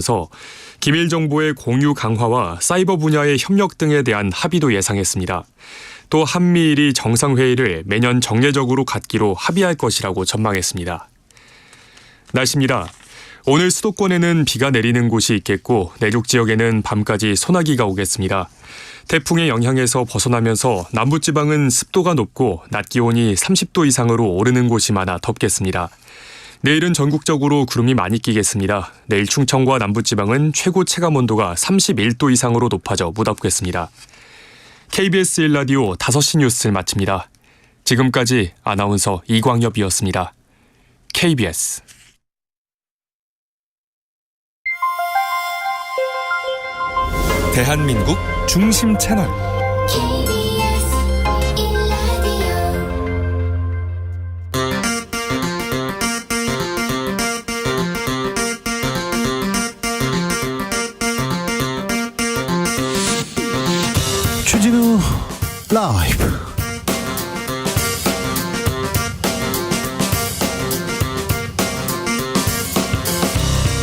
서 기밀 정보의 공유 강화와 사이버 분야의 협력 등에 대한 합의도 예상했습니다. 또 한미일이 정상회의를 매년 정례적으로 갖기로 합의할 것이라고 전망했습니다. 날씨입니다. 오늘 수도권에는 비가 내리는 곳이 있겠고 내륙 지역에는 밤까지 소나기가 오겠습니다. 태풍의 영향에서 벗어나면서 남부지방은 습도가 높고 낮 기온이 30도 이상으로 오르는 곳이 많아 덥겠습니다. 내일은 전국적으로 구름이 많이 끼겠습니다. 내일 충청과 남부지방은 최고 체감온도가 31도 이상으로 높아져 무덥겠습니다. KBS 1라디오 5시 뉴스를 마칩니다. 지금까지 아나운서 이광엽이었습니다. KBS 대한민국 중심 채널 주진우 라이브.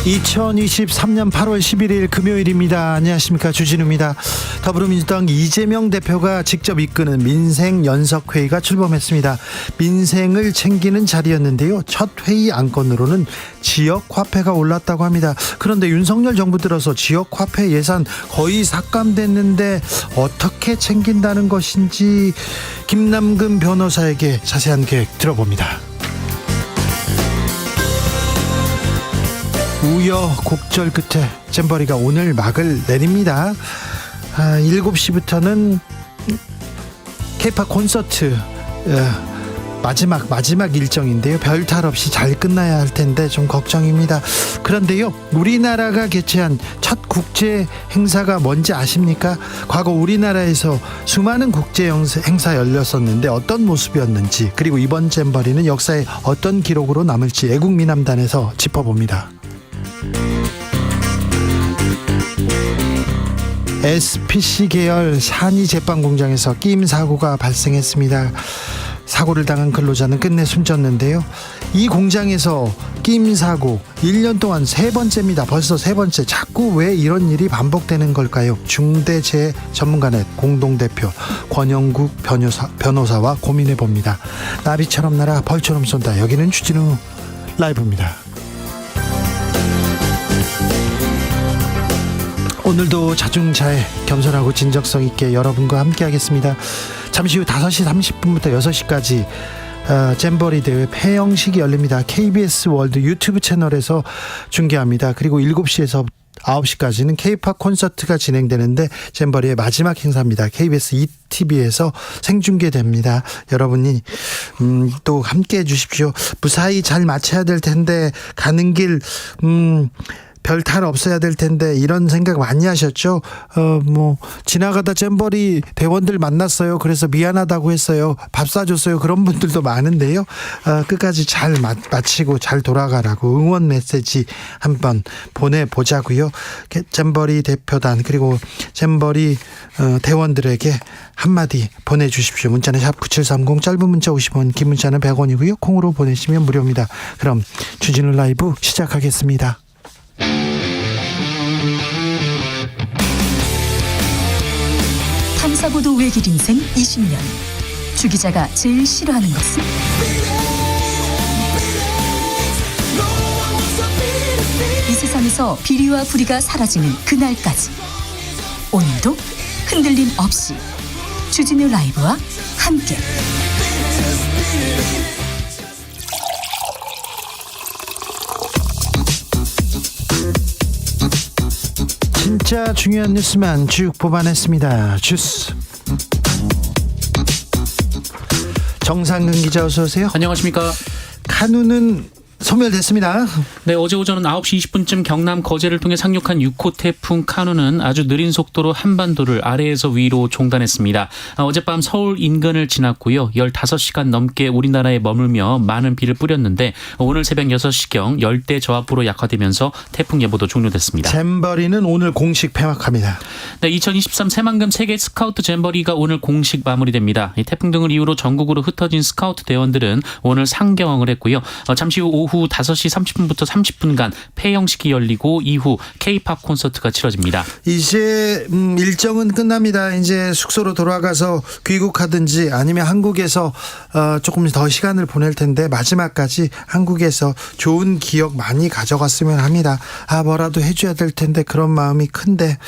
(2023년 8월 11일) 금요일입니다. 안녕하십니까, 주진우입니다. 더불어민주당 이재명 대표가 직접 이끄는 민생 연석회의가 출범했습니다. 민생을 챙기는 자리였는데요, 첫 회의 안건으로는 지역화폐가 올랐다고 합니다. 그런데 윤석열 정부 들어서 지역화폐 예산 거의 삭감됐는데 어떻게 챙긴다는 것인지 김남근 변호사에게 자세한 계획 들어봅니다. 우여곡절 끝에 잼버리가 오늘 막을 내립니다. 7시부터는 K-팝 콘서트 마지막 일정인데요, 별탈 없이 잘 끝나야 할 텐데 좀 걱정입니다. 그런데요, 우리나라가 개최한 첫 국제 행사가 뭔지 아십니까? 과거 우리나라에서 수많은 국제 행사 열렸었는데 어떤 모습이었는지, 그리고 이번 잼버리는 역사에 어떤 기록으로 남을지 애국미남단에서 짚어봅니다. SPC 계열 산이 제빵 공장에서 끼임 사고가 발생했습니다. 사고를 당한 근로자는 끝내 숨졌는데요, 이 공장에서 끼임 사고 1년 동안 3번째입니다. 벌써 3번째. 자꾸 왜 이런 일이 반복되는 걸까요? 중대재해 전문가넷 공동대표 권영국 변호사와 고민해 봅니다. 나비처럼 날아 벌처럼 쏜다. 여기는 주진우 라이브입니다. 오늘도 자중자애, 겸손하고 진정성 있게 여러분과 함께 하겠습니다. 잠시 후 5시 30분부터 6시까지 잼버리 대회 폐영식이 열립니다. KBS 월드 유튜브 채널에서 중계합니다. 그리고 7시에서 9시까지는 K-팝 콘서트가 진행되는데 잼버리의 마지막 행사입니다. KBS ETV에서 생중계됩니다. 여러분이 또 함께 해주십시오. 무사히 잘 마쳐야 될 텐데, 가는 길 별탈 없어야 될 텐데 이런 생각 많이 하셨죠? 지나가다 잼버리 대원들 만났어요. 그래서 미안하다고 했어요. 밥 사줬어요. 그런 분들도 많은데요. 끝까지 잘 마치고 잘 돌아가라고 응원 메시지 한번 보내보자고요. 잼버리 대표단 그리고 잼버리 대원들에게 한마디 보내주십시오. 문자는 샵 9730, 짧은 문자 50원, 긴 문자는 100원이고요. 콩으로 보내시면 무료입니다. 그럼 주진우 라이브 시작하겠습니다. 탐사보도 외길 인생 20년. 주 기자가 제일 싫어하는 것은? 이 세상에서 비리와 부리가 사라지는 그날까지, 오늘도 흔들림 없이 주진우 라이브와 함께 진짜 중요한 뉴스만 쭉 뽑아냈습니다. 주스 정상근 기자, 어서 오세요. 안녕하십니까. 카누는 소멸됐습니다. 네, 어제 오전 9시 20분쯤 경남 거제를 통해 상륙한 6호 태풍 카누는 아주 느린 속도로 한반도를 아래에서 위로 종단했습니다. 어젯밤 서울 인근을 지났고요. 15시간 넘게 우리나라에 머물며 많은 비를 뿌렸는데 오늘 새벽 6시경 열대 저압으로 약화되면서 태풍 예보도 종료됐습니다. 잼버리는 오늘 공식 폐막합니다. 네, 2023 새만금 세계 스카우트 잼버리가 오늘 공식 마무리됩니다. 이 태풍 등을 이유로 전국으로 흩어진 스카우트 대원들은 오늘 상경을 했고요. 잠시 후 오후 오후 5시 30분부터 30분간 폐영식이 열리고 이후 K-팝 콘서트가 치러집니다. 이제 일정은 끝납니다. 이제 숙소로 돌아가서 귀국하든지 아니면 한국에서 조금 더 시간을 보낼 텐데 마지막까지 한국에서 좋은 기억 많이 가져갔으면 합니다. 뭐라도 해줘야 될 텐데 그런 마음이 큰데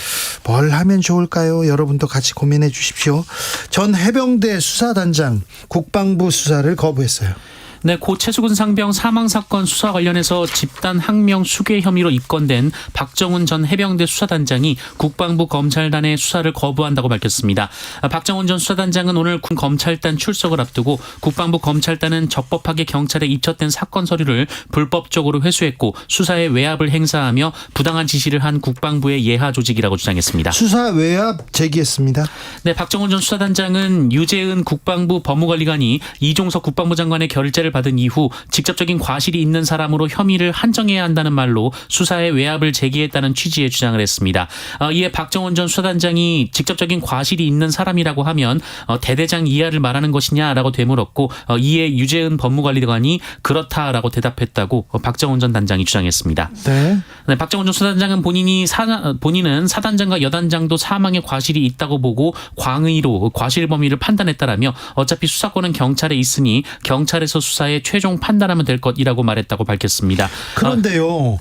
뭘 하면 좋을까요? 여러분도 같이 고민해 주십시오. 전 해병대 수사단장 국방부 수사를 거부했어요. 네, 고 최수근 상병 사망 사건 수사 관련해서 집단 항명 수괴 혐의로 입건된 박정훈 전 해병대 수사단장이 국방부 검찰단의 수사를 거부한다고 밝혔습니다. 박정훈 전 수사단장은 오늘 군 검찰단 출석을 앞두고 국방부 검찰단은 적법하게 경찰에 입첩된 사건 서류를 불법적으로 회수했고 수사에 외압을 행사하며 부당한 지시를 한 국방부의 예하 조직이라고 주장했습니다. 수사 외압 제기했습니다. 네, 박정훈 전 수사단장은 유재은 국방부 법무관리관이 이종석 국방부 장관의 결재를 받은 이후 직접적인 과실이 있는 사람으로 혐의를 한정해야 한다는 말로 수사에 외압을 제기했다는 취지의 주장을 했습니다. 이에 박정훈 전 수사단장이 직접적인 과실이 있는 사람이라고 하면 대대장 이하를 말하는 것이냐라고 되물었고 이에 유재은 법무관리관이 그렇다라고 대답했다고 박정훈 전 단장이 주장했습니다. 네, 박정훈 전 수사단장은 본인은 사단장과 여단장도 사망의 과실이 있다고 보고 광의로 과실 범위를 판단했다라며 어차피 수사권은 경찰에 있으니 경찰에서 수사에 최종 판단하면 될 것이라고 말했다고 밝혔습니다. 그런데요.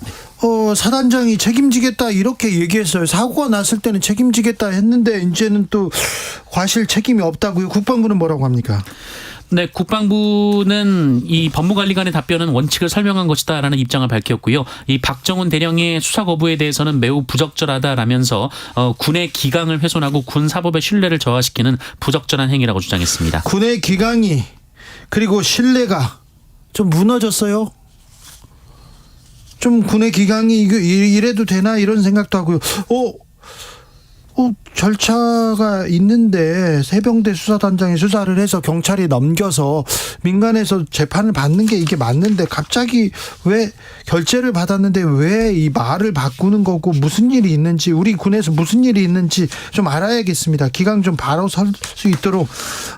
사단장이 책임지겠다 이렇게 얘기했어요. 사고가 났을 때는 책임지겠다 했는데 이제는 또 과실 책임이 없다고요. 국방부는 뭐라고 합니까? 네, 국방부는 이 법무관리관의 답변은 원칙을 설명한 것이다라는 입장을 밝혔고요. 이 박정훈 대령의 수사 거부에 대해서는 매우 부적절하다라면서 군의 기강을 훼손하고 군 사법의 신뢰를 저하시키는 부적절한 행위라고 주장했습니다. 군의 기강이 그리고 신뢰가 좀 무너졌어요. 좀 군의 기강이 이래도 되나 이런 생각도 하고요. 절차가 있는데 해병대 수사단장이 수사를 해서 경찰에 넘겨서 민간에서 재판을 받는 게 이게 맞는데 갑자기 왜 결재를 받았는데 왜 이 말을 바꾸는 거고 무슨 일이 있는지 우리 군에서 무슨 일이 있는지 좀 알아야겠습니다. 기강 좀 바로 설 수 있도록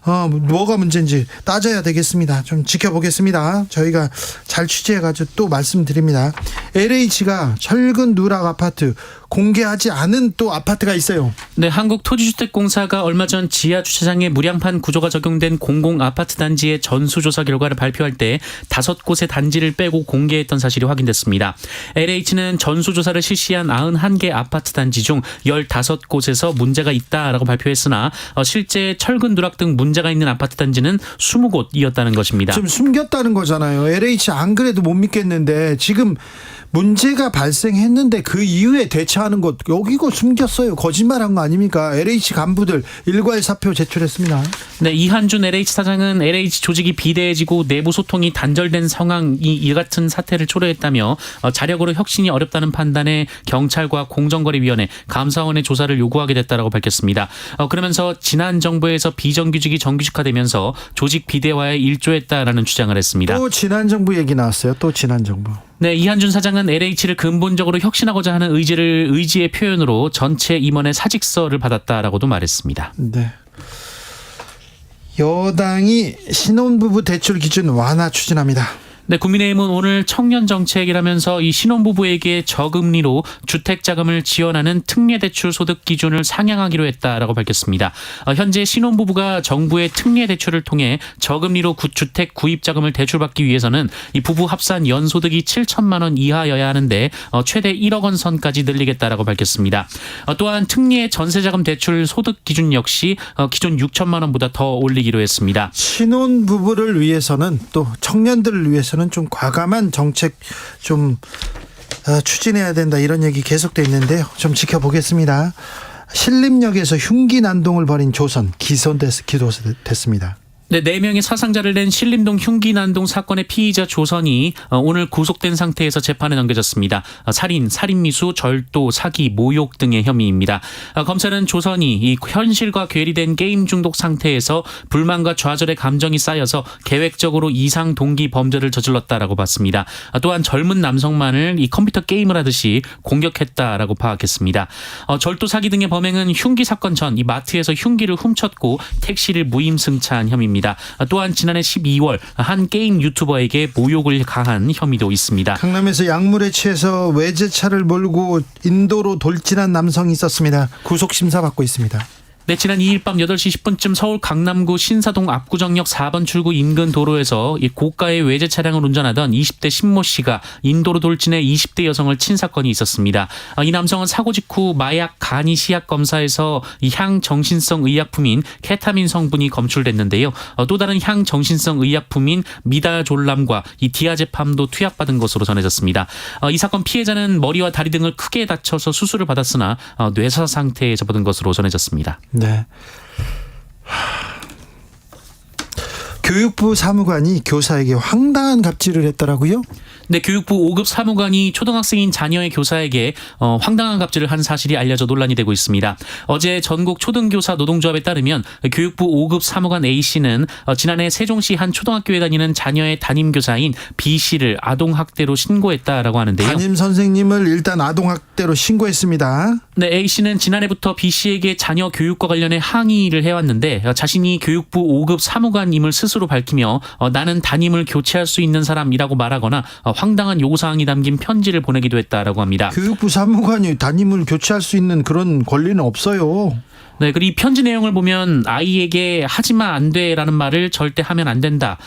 뭐가 문제인지 따져야 되겠습니다. 좀 지켜보겠습니다. 저희가 잘 취재해가지고 또 말씀드립니다. LH가 철근 누락 아파트 공개하지 않은 또 아파트가 있어요. 네, 한국토지주택공사가 얼마 전 지하 주차장에 무량판 구조가 적용된 공공 아파트 단지의 전수조사 결과를 발표할 때 5곳의 단지를 빼고 공개했던 사실이 확인됐습니다. LH는 전수조사를 실시한 91개 아파트 단지 중 15곳에서 문제가 있다라고 발표했으나 실제 철근 누락 등 문제가 있는 아파트 단지는 20곳이었다는 것입니다. 좀 숨겼다는 거잖아요. LH 안 그래도 못 믿겠는데 지금 문제가 발생했는데 그 이후에 대처하는 것 여기고 숨겼어요. 거짓말한 거 아닙니까? LH 간부들 일괄 사표 제출했습니다. 네, 이한준 LH 사장은 LH 조직이 비대해지고 내부 소통이 단절된 상황이 이 같은 사태를 초래했다며 자력으로 혁신이 어렵다는 판단에 경찰과 공정거래위원회, 감사원의 조사를 요구하게 됐다라고 밝혔습니다. 그러면서 지난 정부에서 비정규직이 정규직화되면서 조직 비대화에 일조했다라는 주장을 했습니다. 또 지난 정부 얘기 나왔어요. 또 지난 정부. 네, 이한준 사장은 LH를 근본적으로 혁신하고자 하는 의지의 표현으로 전체 임원의 사직서를 받았다라고도 말했습니다. 네. 여당이 신혼부부 대출 기준 완화 추진합니다. 네, 국민의힘은 오늘 청년 정책이라면서 이 신혼부부에게 저금리로 주택자금을 지원하는 특례대출 소득 기준을 상향하기로 했다라고 밝혔습니다. 현재 신혼부부가 정부의 특례대출을 통해 저금리로 주택 구입자금을 대출받기 위해서는 이 부부 합산 연소득이 7천만 원 이하여야 하는데 최대 1억 원 선까지 늘리겠다라고 밝혔습니다. 또한 특례 전세자금 대출 소득 기준 역시 기존 6천만 원보다 더 올리기로 했습니다. 신혼부부를 위해서는 또 청년들을 위해서는 좀 과감한 정책 좀 추진해야 된다 이런 얘기 계속돼 있는데요. 좀 지켜보겠습니다. 신림역에서 흉기 난동을 벌인 조선 기소됐습니다. 네, 4명의 사상자를 낸 신림동 흉기 난동 사건의 피의자 조선이 오늘 구속된 상태에서 재판에 넘겨졌습니다. 살인, 살인미수, 절도, 사기, 모욕 등의 혐의입니다. 검찰은 조선이 이 현실과 괴리된 게임 중독 상태에서 불만과 좌절의 감정이 쌓여서 계획적으로 이상 동기 범죄를 저질렀다라고 봤습니다. 또한 젊은 남성만을 이 컴퓨터 게임을 하듯이 공격했다라고 파악했습니다. 절도, 사기 등의 범행은 흉기 사건 전 이 마트에서 흉기를 훔쳤고 택시를 무임승차한 혐의입니다. 있습니다. 또한 지난해 12월 한 게임 유튜버에게 모욕을 가한 혐의도 있습니다. 강남에서 약물에 취해서 외제차를 몰고 인도로 돌진한 남성이 있었습니다. 구속 심사 받고 있습니다. 네, 지난 2일 밤 8시 10분쯤 서울 강남구 신사동 압구정역 4번 출구 인근 도로에서 이 고가의 외제 차량을 운전하던 20대 신모 씨가 인도로 돌진해 20대 여성을 친 사건이 있었습니다. 이 남성은 사고 직후 마약 간이 시약 검사에서 이 향정신성 의약품인 케타민 성분이 검출됐는데요. 또 다른 향정신성 의약품인 미다졸람과 이 디아제팜도 투약받은 것으로 전해졌습니다. 이 사건 피해자는 머리와 다리 등을 크게 다쳐서 수술을 받았으나 뇌사 상태에 접어든 것으로 전해졌습니다. 네. 교육부 사무관이 교사에게 황당한 갑질을 했더라고요. 네, 교육부 5급 사무관이 초등학생인 자녀의 교사에게 황당한 갑질을 한 사실이 알려져 논란이 되고 있습니다. 어제 전국 초등교사 노동조합에 따르면 교육부 5급 사무관 A씨는 지난해 세종시 한 초등학교에 다니는 자녀의 담임교사인 B씨를 아동학대로 신고했다라고 하는데요. 담임 선생님을 일단 아동학대로 신고했습니다. 네, A씨는 지난해부터 B씨에게 자녀 교육과 관련해 항의를 해왔는데 자신이 교육부 5급 사무관임을 스스로 밝히며 나는 담임을 교체할 수 있는 사람이라고 말하거나 황당한 요구사항이 담긴 편지를 보내기도 했다라고 합니다. 교육부 사무관이 담임을 교체할 수 있는 그런 권리는 없어요. 네, 그리고 이 편지 내용을 보면 아이에게 하지마 안 돼라는 말을 절대 하면 안 된다.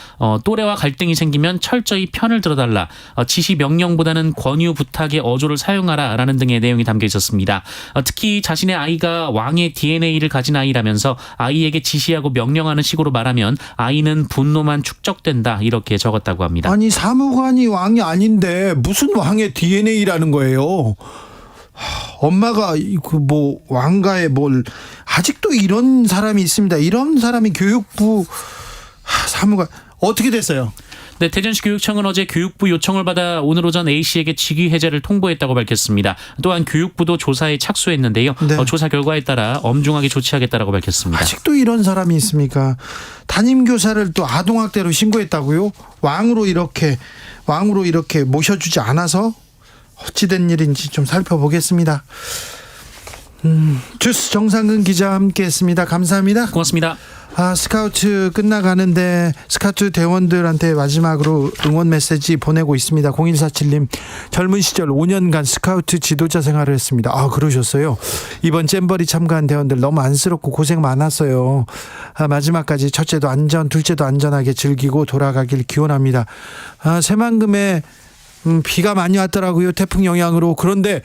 또래와 갈등이 생기면 철저히 편을 들어달라. 지시 명령보다는 권유 부탁의 어조를 사용하라라는 등의 내용이 담겨 있었습니다. 특히 자신의 아이가 왕의 DNA를 가진 아이라면서 아이에게 지시하고 명령하는 식으로 말하면 아이는 분노만 축적된다 이렇게 적었다고 합니다. 아니 사무관이 왕이 아닌데 무슨 왕의 DNA라는 거예요. 엄마가 그 뭐 왕가에 뭘 아직도 이런 사람이 있습니다. 이런 사람이 교육부 사무관 어떻게 됐어요? 네, 대전시 교육청은 어제 교육부 요청을 받아 오늘 오전 A씨에게 직위 해제를 통보했다고 밝혔습니다. 또한 교육부도 조사에 착수했는데요. 네. 조사 결과에 따라 엄중하게 조치하겠다라고 밝혔습니다. 아직도 이런 사람이 있습니까? 담임교사를 또 아동학대로 신고했다고요? 왕으로 이렇게 모셔주지 않아서 어찌된 일인지 좀 살펴보겠습니다. 주스 정상근 기자와 함께했습니다. 감사합니다. 고맙습니다. 스카우트 끝나가는데 스카우트 대원들한테 마지막으로 응원 메시지 보내고 있습니다. 0147님 젊은 시절 5년간 스카우트 지도자 생활을 했습니다. 그러셨어요. 이번 잼버리 참가한 대원들 너무 안쓰럽고 고생 많았어요. 마지막까지 첫째도 안전 둘째도 안전하게 즐기고 돌아가길 기원합니다. 새만금에 비가 많이 왔더라고요. 태풍 영향으로. 그런데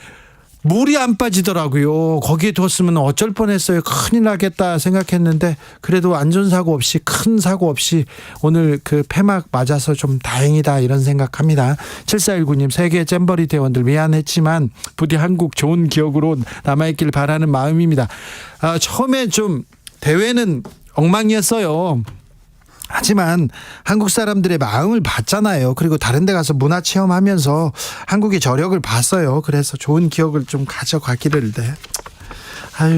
물이 안 빠지더라고요. 거기에 뒀으면 어쩔 뻔했어요. 큰일 나겠다 생각했는데 그래도 안전사고 없이 큰 사고 없이 오늘 그 폐막 맞아서 좀 다행이다 이런 생각합니다. 7419님 세계 잼버리 대원들 미안했지만 부디 한국 좋은 기억으로 남아있길 바라는 마음입니다. 처음에 좀 대회는 엉망이었어요. 하지만 한국 사람들의 마음을 봤잖아요. 그리고 다른 데 가서 문화 체험하면서 한국의 저력을 봤어요. 그래서 좋은 기억을 좀 가져가기를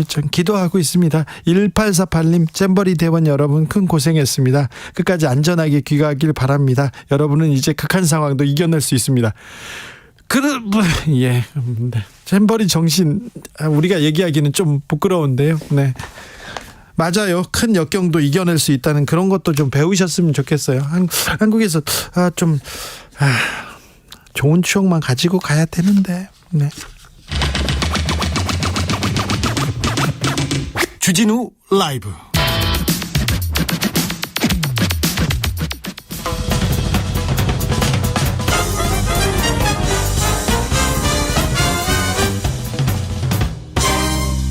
좀 기도하고 있습니다. 1848님 잼버리 대원 여러분 큰 고생했습니다. 끝까지 안전하게 귀가하길 바랍니다. 여러분은 이제 극한 상황도 이겨낼 수 있습니다. 네. 잼버리 정신 우리가 얘기하기는 좀 부끄러운데요. 네. 맞아요. 큰 역경도 이겨낼 수 있다는 그런 것도 좀 배우셨으면 좋겠어요. 한국에서 좋은 추억만 가지고 가야 되는데. 네. 주진우 라이브.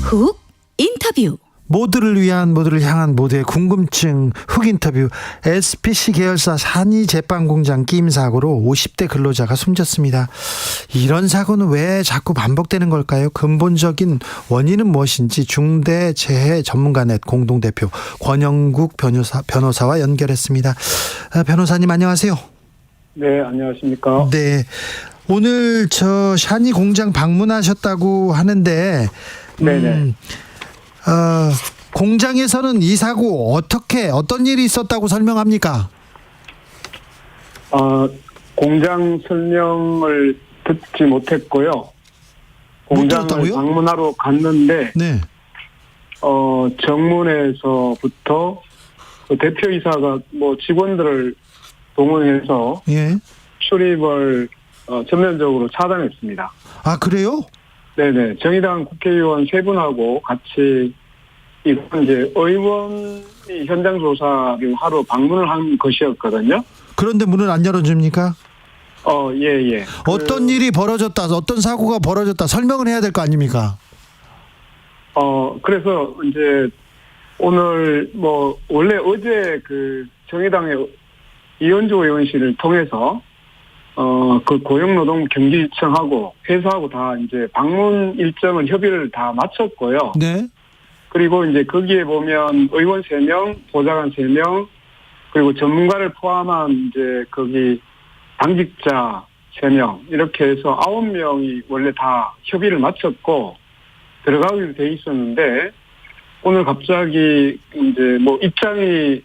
훅 인터뷰. 모두를 위한 모두를 향한 모두의 궁금증 훅 인터뷰. SPC 계열사 산이 제빵공장 끼임 사고로 50대 근로자가 숨졌습니다. 이런 사고는 왜 자꾸 반복되는 걸까요? 근본적인 원인은 무엇인지 중대재해 전문가넷 공동대표 권영국 변호사와 연결했습니다. 변호사님 안녕하세요. 네, 안녕하십니까. 네, 오늘 저 샤니 공장 방문하셨다고 하는데 네네. 공장에서는 이 사고 어떤 일이 있었다고 설명합니까? 공장 설명을 듣지 못했고요. 공장을 들었다고요? 방문하러 갔는데, 네. 정문에서부터 그 대표이사가 뭐 직원들을 동원해서 예. 출입을 전면적으로 차단했습니다. 아, 그래요? 네네. 정의당 국회의원 3분하고 같이 이제 의원이 현장 조사를 하러 방문을 한 것이었거든요. 그런데 문을 안 열어줍니까? 예. 어떤 일이 벌어졌다, 어떤 사고가 벌어졌다 설명을 해야 될 거 아닙니까? 그래서 이제 오늘 뭐 원래 어제 그 정의당의 이현주 의원실을 통해서 그 고용노동 경기청하고 회사하고 다 이제 방문 일정을 협의를 다 마쳤고요. 네. 그리고 이제 거기에 보면 의원 3명, 보좌관 3명, 그리고 전문가를 포함한 이제 거기 당직자 3명 이렇게 해서 9명이 원래 다 협의를 마쳤고 들어가기로 돼 있었는데 오늘 갑자기 이제 뭐 입장이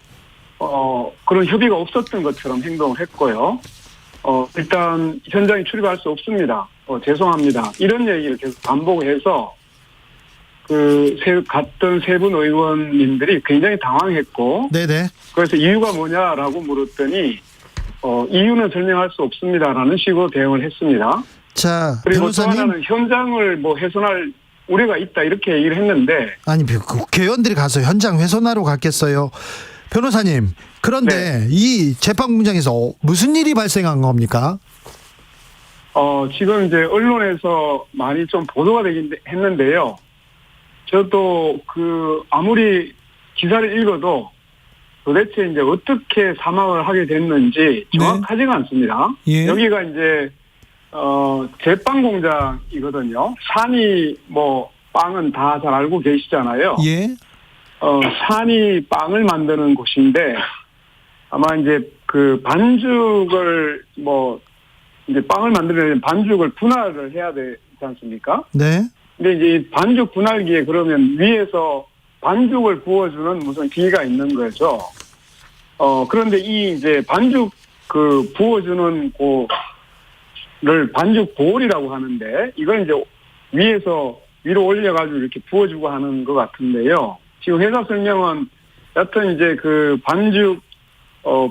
그런 협의가 없었던 것처럼 행동을 했고요. 일단 현장에 출입할 수 없습니다. 죄송합니다. 이런 얘기를 계속 반복해서 갔던 3분 의원님들이 굉장히 당황했고, 네네. 그래서 이유가 뭐냐라고 물었더니, 이유는 설명할 수 없습니다라는 식으로 대응을 했습니다. 자, 그리고 또 변호사님. 하나는 현장을 뭐 훼손할 우려가 있다 이렇게 얘기를 했는데, 아니, 국회의원들이 가서 현장 훼손하러 갔겠어요. 변호사님, 그런데 이 재판공장에서 무슨 일이 발생한 겁니까? 지금 이제 언론에서 많이 좀 보도가 되긴 했는데요. 저도 아무리 기사를 읽어도 도대체 이제 어떻게 사망을 하게 됐는지 정확하지가 않습니다. 예. 여기가 이제, 제빵 공장이거든요. 산이 뭐, 빵은 다 잘 알고 계시잖아요. 예. 산이 빵을 만드는 곳인데, 아마 이제 반죽을 이제 빵을 만들려면 반죽을 분할을 해야 되지 않습니까? 네. 근데 이제 반죽 분할기에 그러면 위에서 반죽을 부어주는 무슨 기계가 있는 거죠. 그런데 이 이제 반죽 부어주는 를 반죽 보울이라고 하는데 이걸 이제 위에서 위로 올려가지고 이렇게 부어주고 하는 것 같은데요. 지금 회사 설명은 여튼 이제 반죽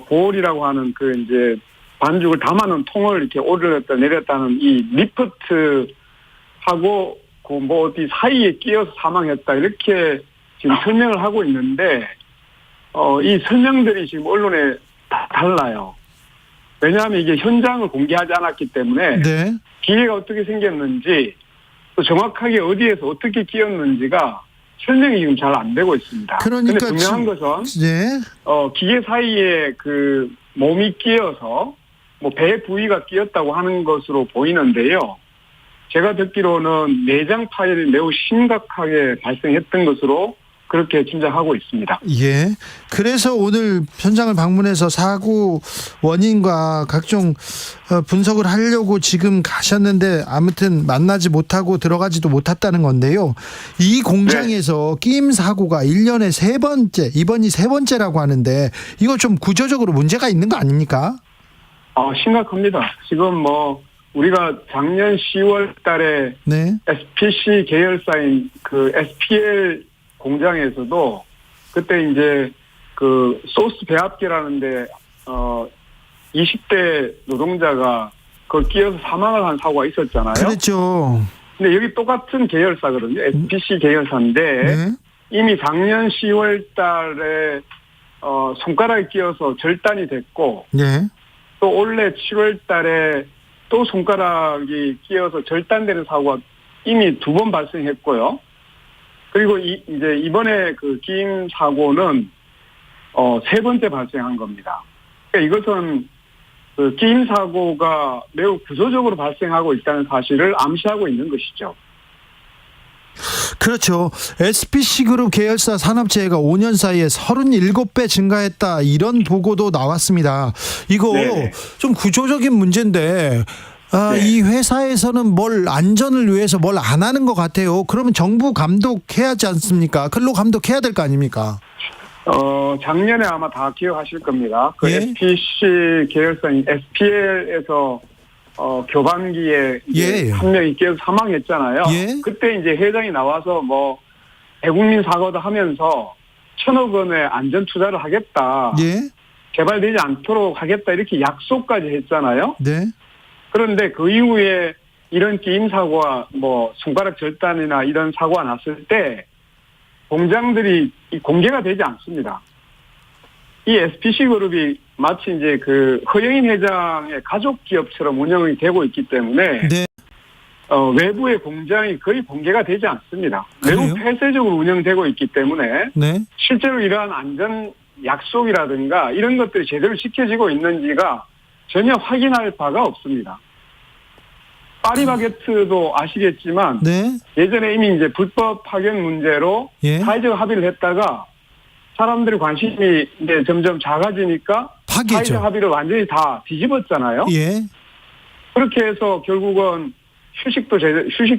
보울이라고 하는 이제 반죽을 담아놓은 통을 이렇게 올렸다 내렸다는 이 리프트하고 뭐 어디 사이에 끼어서 사망했다 이렇게 지금 설명을 하고 있는데 이 설명들이 지금 언론에 다 달라요. 왜냐하면 이게 현장을 공개하지 않았기 때문에 네. 기계가 어떻게 생겼는지 또 정확하게 어디에서 어떻게 끼었는지가 설명이 지금 잘 안 되고 있습니다. 그러니까 근데 분명한 것은 네. 기계 사이에 몸이 끼어서 뭐 배 부위가 끼었다고 하는 것으로 보이는데요. 제가 듣기로는 내장 파열이 매우 심각하게 발생했던 것으로 그렇게 짐작하고 있습니다. 예. 그래서 오늘 현장을 방문해서 사고 원인과 각종 분석을 하려고 지금 가셨는데 아무튼 만나지 못하고 들어가지도 못했다는 건데요. 이 공장에서 끼임 사고가 1년에 3번째, 이번이 3번째라고 하는데 이거 좀 구조적으로 문제가 있는 거 아닙니까? 심각합니다. 지금 우리가 작년 10월 달에 네. SPC 계열사인 SPL 공장에서도 그때 이제 소스 배합기라는데 20대 노동자가 그걸 끼어서 사망을 한 사고가 있었잖아요. 그렇죠. 근데 여기 똑같은 계열사거든요. SPC 계열사인데 네. 이미 작년 10월 달에 손가락에 끼어서 절단이 됐고 네. 또 올해 7월 달에 또 손가락이 끼어서 절단되는 사고가 이미 2번 발생했고요. 그리고 이제 이번에 끼임 사고는 3번째 발생한 겁니다. 그러니까 이것은 끼임 사고가 매우 구조적으로 발생하고 있다는 사실을 암시하고 있는 것이죠. 그렇죠. SPC그룹 계열사 산업재해가 5년 사이에 37배 증가했다 이런 보고도 나왔습니다. 이거 네네. 좀 구조적인 문제인데 네. 이 회사에서는 안전을 위해서 뭘 안 하는 것 같아요. 그러면 정부 감독해야 하지 않습니까? 근로 감독해야 될 거 아닙니까? 작년에 아마 다 기억하실 겁니다. 예? SPC 계열사인 SPL에서 교반기에 예. 한 명이 끼어서 사망했잖아요. 예? 그때 이제 회장이 나와서 대국민 사과도 하면서 1,000억 원의 안전 투자를 하겠다. 예. 개발되지 않도록 하겠다. 이렇게 약속까지 했잖아요. 네. 그런데 그 이후에 이런 끼임 사고와 뭐 손가락 절단이나 이런 사고가 났을 때 공장들이 공개가 되지 않습니다. 이 SPC 그룹이 마치 이제 그 허영인 회장의 가족 기업처럼 운영이 되고 있기 때문에 네. 외부의 공장이 거의 공개가 되지 않습니다. 그래요? 매우 폐쇄적으로 운영되고 있기 때문에 네. 실제로 이러한 안전 약속이라든가 이런 것들이 제대로 지켜지고 있는지가 전혀 확인할 바가 없습니다. 파리바게트도 아시겠지만 네. 예전에 이미 이제 불법 파견 문제로 예. 사회적 합의를 했다가 사람들의 관심이 이제 점점 작아지니까 사회적 파괴죠. 합의를 완전히 다 뒤집었잖아요. 예. 그렇게 해서 결국은 휴식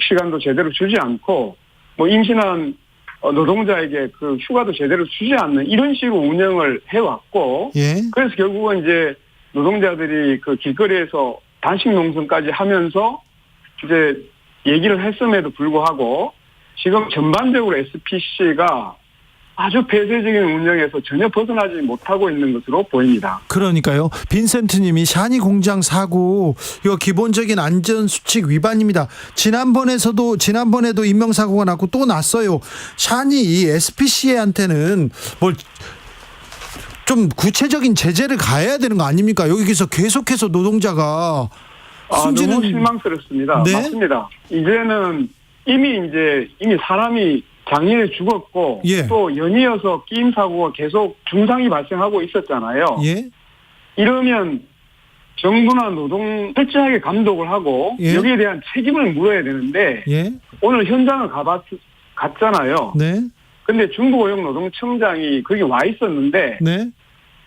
시간도 제대로 주지 않고 뭐 임신한 노동자에게 그 휴가도 제대로 주지 않는 이런 식으로 운영을 해왔고 예. 그래서 결국은 이제 노동자들이 그 길거리에서 단식 농성까지 하면서 이제 얘기를 했음에도 불구하고 지금 전반적으로 SPC가 아주 폐쇄적인 운영에서 전혀 벗어나지 못하고 있는 것으로 보입니다. 그러니까요. 빈센트님이 샤니 공장 사고 이거 기본적인 안전 수칙 위반입니다. 지난번에도 인명사고가 났고 또 났어요. 샤니 이 SPC한테는 뭘 좀 구체적인 제재를 가해야 되는 거 아닙니까? 여기서 계속해서 노동자가 숨지는 너무 실망스럽습니다. 네? 맞습니다. 이제는 이미 사람이 장애에 죽었고 예. 또 연이어서 끼임 사고가 계속 중상이 발생하고 있었잖아요. 예. 이러면 정부나 노동 철저하게 감독을 하고 예. 여기에 대한 책임을 물어야 되는데 예. 오늘 현장을 갔잖아요. 네. 근데 중부고용노동청장이 거기 와 있었는데 네.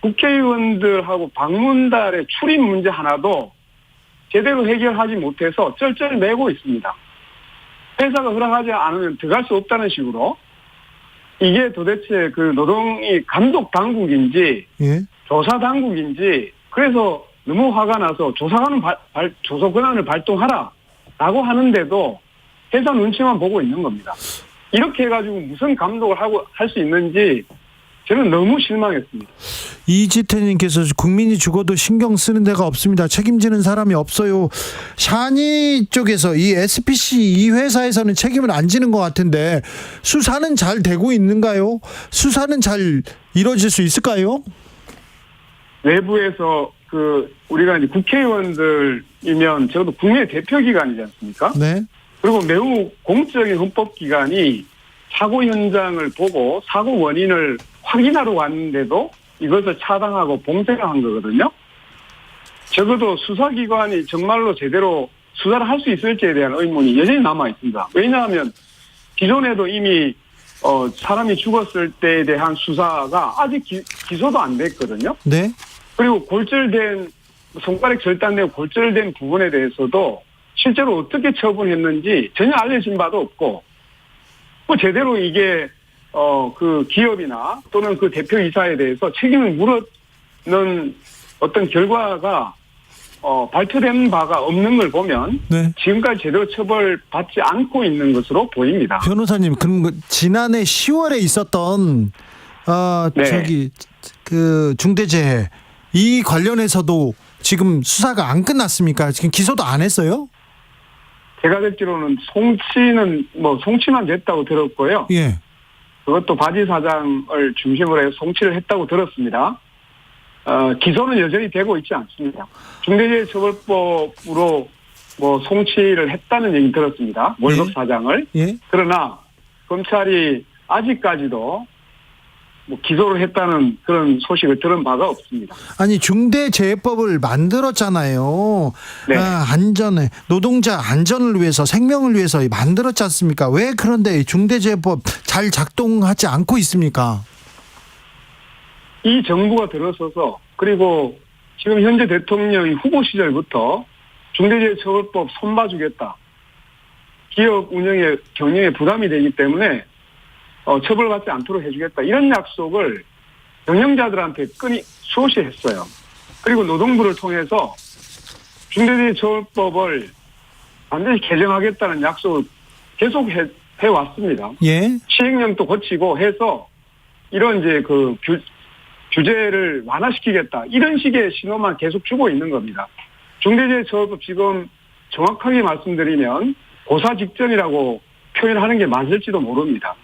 국회의원들하고 방문달의 출입 문제 하나도 제대로 해결하지 못해서 쩔쩔매고 있습니다. 회사가 허락하지 않으면 들어갈 수 없다는 식으로 이게 도대체 그 노동이 감독 당국인지 예. 조사 당국인지 그래서 너무 화가 나서 조사 권한을 발동하라라고 하는데도 회사 눈치만 보고 있는 겁니다. 이렇게 해가지고 무슨 감독을 할 수 있는지 저는 너무 실망했습니다. 이지태님께서 국민이 죽어도 신경 쓰는 데가 없습니다. 책임지는 사람이 없어요. 샤니 쪽에서 이 SPC 이 회사에서는 책임을 안 지는 것 같은데 수사는 잘 되고 있는가요? 수사는 잘 이루어질 수 있을까요? 외부에서 우리가 이제 국회의원들이면 적어도 국내 대표기관이지 않습니까? 네. 그리고 매우 공적인 헌법기관이 사고 현장을 보고 사고 원인을 확인하러 왔는데도 이것을 차단하고 봉쇄한 거거든요. 적어도 수사기관이 정말로 제대로 수사를 할 수 있을지에 대한 의문이 여전히 남아 있습니다. 왜냐하면 기존에도 이미 사람이 죽었을 때에 대한 수사가 아직 기소도 안 됐거든요. 네. 그리고 손가락 절단되고 골절된 부분에 대해서도 실제로 어떻게 처분했는지 전혀 알려진 바도 없고, 뭐 제대로 이게 그 기업이나 또는 그 대표이사에 대해서 책임을 물었는 어떤 결과가 발표된 바가 없는 걸 보면 네. 지금까지 제대로 처벌받지 않고 있는 것으로 보입니다. 변호사님, 그럼 지난해 10월에 있었던 네. 그 중대재해 이 관련해서도 지금 수사가 안 끝났습니까? 지금 기소도 안 했어요? 제가 듣기로는 송치만 됐다고 들었고요. 예. 그것도 바지 사장을 중심으로 해서 송치를 했다고 들었습니다. 기소는 여전히 되고 있지 않습니다. 중대재해처벌법으로 송치를 했다는 얘기 들었습니다. 월급 예. 사장을. 예. 그러나 검찰이 아직까지도 기소를 했다는 그런 소식을 들은 바가 없습니다. 아니, 중대재해법을 만들었잖아요. 네. 노동자 안전을 위해서, 생명을 위해서 만들었지 않습니까? 왜 그런데 중대재해법 잘 작동하지 않고 있습니까? 이 정부가 들어서서, 그리고 지금 현재 대통령이 후보 시절부터 중대재해처벌법 손봐주겠다, 기업 운영에 경영에 부담이 되기 때문에 처벌받지 않도록 해주겠다, 이런 약속을 경영자들한테 수없이 했어요. 그리고 노동부를 통해서 중대재해처벌법을 반드시 개정하겠다는 약속을 계속 해왔습니다. 예. 시행령도 거치고 해서 이런 이제 그 규제를 완화시키겠다. 이런 식의 신호만 계속 주고 있는 겁니다. 중대재해처벌법 지금 정확하게 말씀드리면 고사 직전이라고 표현하는 게 맞을지도 모릅니다.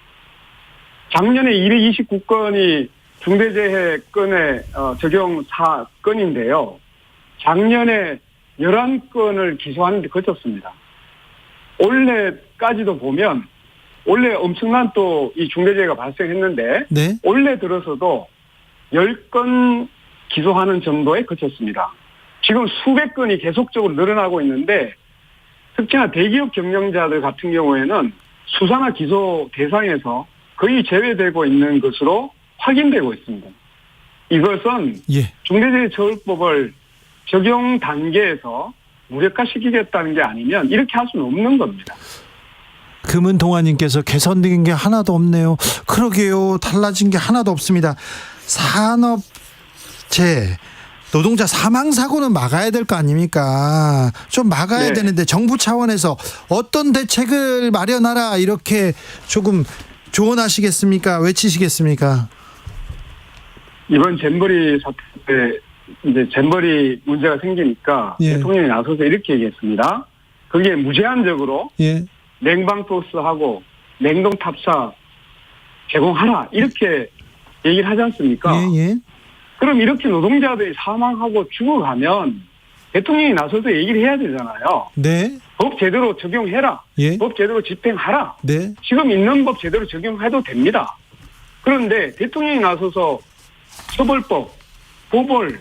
작년에 229건이 중대재해건의 적용 사건인데요. 작년에 11건을 기소하는 데 그쳤습니다. 올해까지도 보면 올해 엄청난 또 이 중대재해가 발생했는데 네. 올해 들어서도 10건 기소하는 정도에 그쳤습니다. 지금 수백 건이 계속적으로 늘어나고 있는데 특히나 대기업 경영자들 같은 경우에는 수사나 기소 대상에서 거의 제외되고 있는 것으로 확인되고 있습니다. 이것은 예. 중대재해처벌법을 적용 단계에서 무력화시키겠다는 게 아니면 이렇게 할 수는 없는 겁니다. 금은동화님께서 개선된 게 하나도 없네요. 그러게요. 달라진 게 하나도 없습니다. 산업재해, 노동자 사망 사고는 막아야 될 거 아닙니까? 좀 막아야 네. 되는데 정부 차원에서 어떤 대책을 마련하라 이렇게 조금 조언하시겠습니까? 외치시겠습니까? 이번 잼버리 사태 때 이제 잼버리 문제가 생기니까 예. 대통령이 나서서 이렇게 얘기했습니다. 그게 무제한적으로 예. 냉방토스하고 냉동탑사 제공하라 이렇게 얘기를 하지 않습니까? 예, 예. 그럼 이렇게 노동자들이 사망하고 죽어가면 대통령이 나서서 얘기를 해야 되잖아요. 네. 법 제대로 적용해라. 예. 법 제대로 집행하라. 네. 지금 있는 법 제대로 적용해도 됩니다. 그런데 대통령이 나서서 처벌법, 법을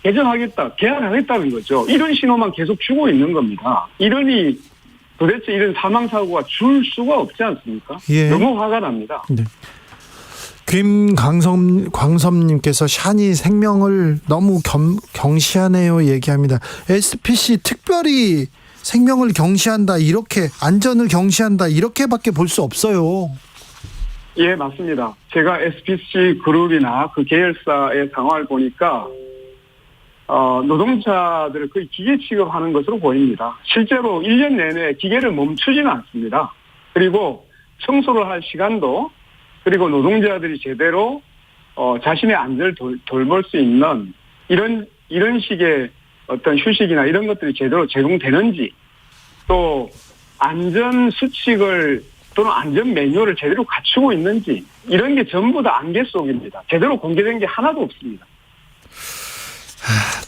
개정하겠다, 개헌하겠다는 거죠. 이런 신호만 계속 주고 있는 겁니다. 이러니 도대체 이런 사망사고가 줄 수가 없지 않습니까? 예. 너무 화가 납니다. 네. 김광섭님께서 샤니 생명을 너무 경시하네요 얘기합니다. SPC 특별히 생명을 경시한다 이렇게 안전을 경시한다 이렇게밖에 볼 수 없어요. 예, 맞습니다. 제가 SPC 그룹이나 그 계열사의 상황을 보니까 노동자들을 거의 기계 취급하는 것으로 보입니다. 실제로 1년 내내 기계를 멈추지는 않습니다. 그리고 청소를 할 시간도 그리고 노동자들이 제대로 자신의 안전을 돌볼 수 있는 이런 식의 어떤 휴식이나 이런 것들이 제대로 제공되는지 또 안전 수칙을 또는 안전 매뉴얼을 제대로 갖추고 있는지 이런 게 전부 다 안개 속입니다. 제대로 공개된 게 하나도 없습니다.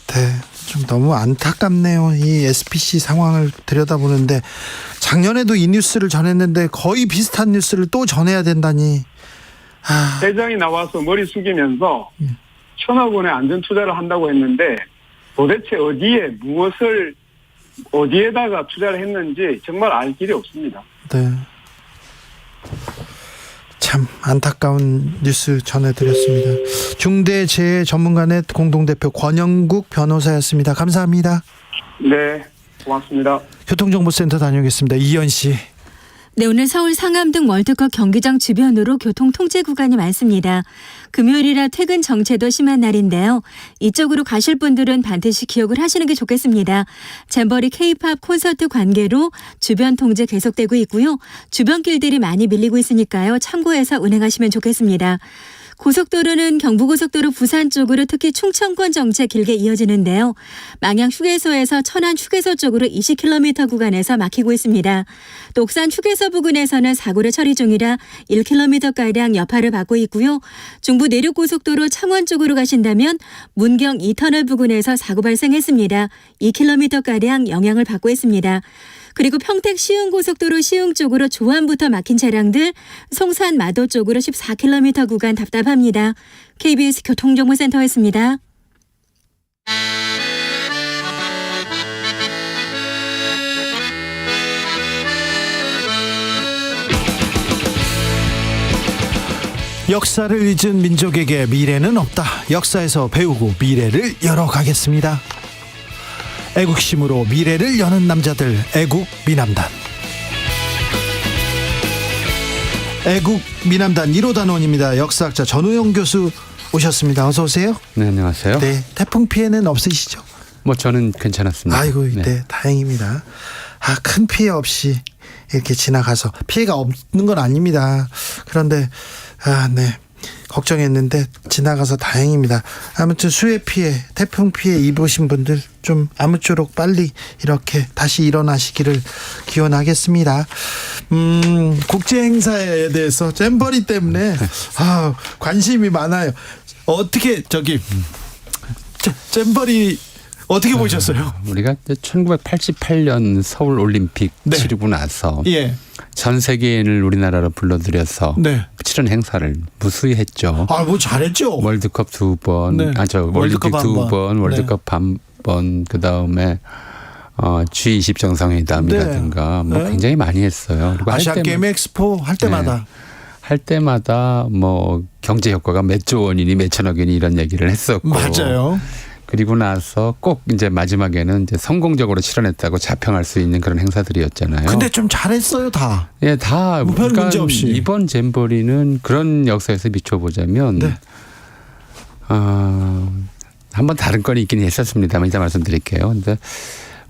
네, 좀 너무 안타깝네요. 이 SPC 상황을 들여다보는데 작년에도 이 뉴스를 전했는데 거의 비슷한 뉴스를 또 전해야 된다니. 회장이 나와서 머리 숙이면서 1,000억 원의 안전 투자를 한다고 했는데 도대체 어디에다가 투자를 했는지 정말 알 길이 없습니다. 네. 참 안타까운 뉴스 전해드렸습니다. 중대재해전문가넷 공동대표 권영국 변호사였습니다. 감사합니다. 네, 고맙습니다. 교통정보센터 다녀오겠습니다. 이현 씨. 네, 오늘 서울 상암동 월드컵 경기장 주변으로 교통 통제 구간이 많습니다. 금요일이라 퇴근 정체도 심한 날인데요. 이쪽으로 가실 분들은 반드시 기억을 하시는 게 좋겠습니다. 잼버리 K-팝 콘서트 관계로 주변 통제 계속되고 있고요. 주변 길들이 많이 밀리고 있으니까요. 참고해서 운행하시면 좋겠습니다. 고속도로는 경부고속도로 부산 쪽으로 특히 충청권 정체 길게 이어지는데요. 망양 휴게소에서 천안 휴게소 쪽으로 20km 구간에서 막히고 있습니다. 또 옥산 휴게소 부근에서는 사고를 처리 중이라 1km가량 여파를 받고 있고요. 중부 내륙고속도로 창원 쪽으로 가신다면 문경 2터널 부근에서 사고 발생했습니다. 2km가량 영향을 받고 있습니다. 그리고 평택 시흥고속도로 시흥 쪽으로 조안부터 막힌 차량들 송산 마도 쪽으로 14km 구간 답답합니다. KBS 교통정보센터였습니다. 역사를 잊은 민족에게 미래는 없다. 역사에서 배우고 미래를 열어가겠습니다. 애국심으로 미래를 여는 남자들, 애국미남단. 애국미남단 1호 단원입니다. 역사학자 전우영 교수 오셨습니다. 어서 오세요. 네, 안녕하세요. 네, 태풍 피해는 없으시죠? 뭐 저는 괜찮았습니다. 아이고, 네, 다행입니다. 큰 피해 없이 이렇게 지나가서 피해가 없는 건 아닙니다. 그런데 네, 걱정했는데 지나가서 다행입니다. 아무튼 수해 피해, 태풍 피해 입으신 분들 좀 아무쪼록 빨리 이렇게 다시 일어나시기를 기원하겠습니다. 국제 행사에 대해서 잼버리 때문에 관심이 많아요. 어떻게 잼버리 어떻게 보셨어요? 우리가 1988년 서울 올림픽 네. 치르고 나서 예. 전 세계인을 우리나라로 불러들여서 네. 치른 행사를 무수히 했죠. 뭐 잘했죠. 월드컵 2번, 네. 월드컵 월드컵 한 2번, 번. 월드컵 한 번, 그 다음에 G20 정상회담이라든가 네. 뭐 굉장히 많이 했어요. 그리고 아시안 게임 엑스포 할 때마다. 할 때마다 뭐 경제 효과가 몇 조 원이니 몇 천억 원이니 이런 얘기를 했었고. 맞아요. 그리고 나서 꼭 이제 마지막에는 이제 성공적으로 치러냈다고 자평할 수 있는 그런 행사들이었잖아요. 근데 좀 잘했어요, 다. 예, 다. 별 문제 없이. 이번 잼버리는 그런 역사에서 비춰보자면, 네. 한번 다른 건이 있긴 했었습니다만 이따 말씀드릴게요. 근데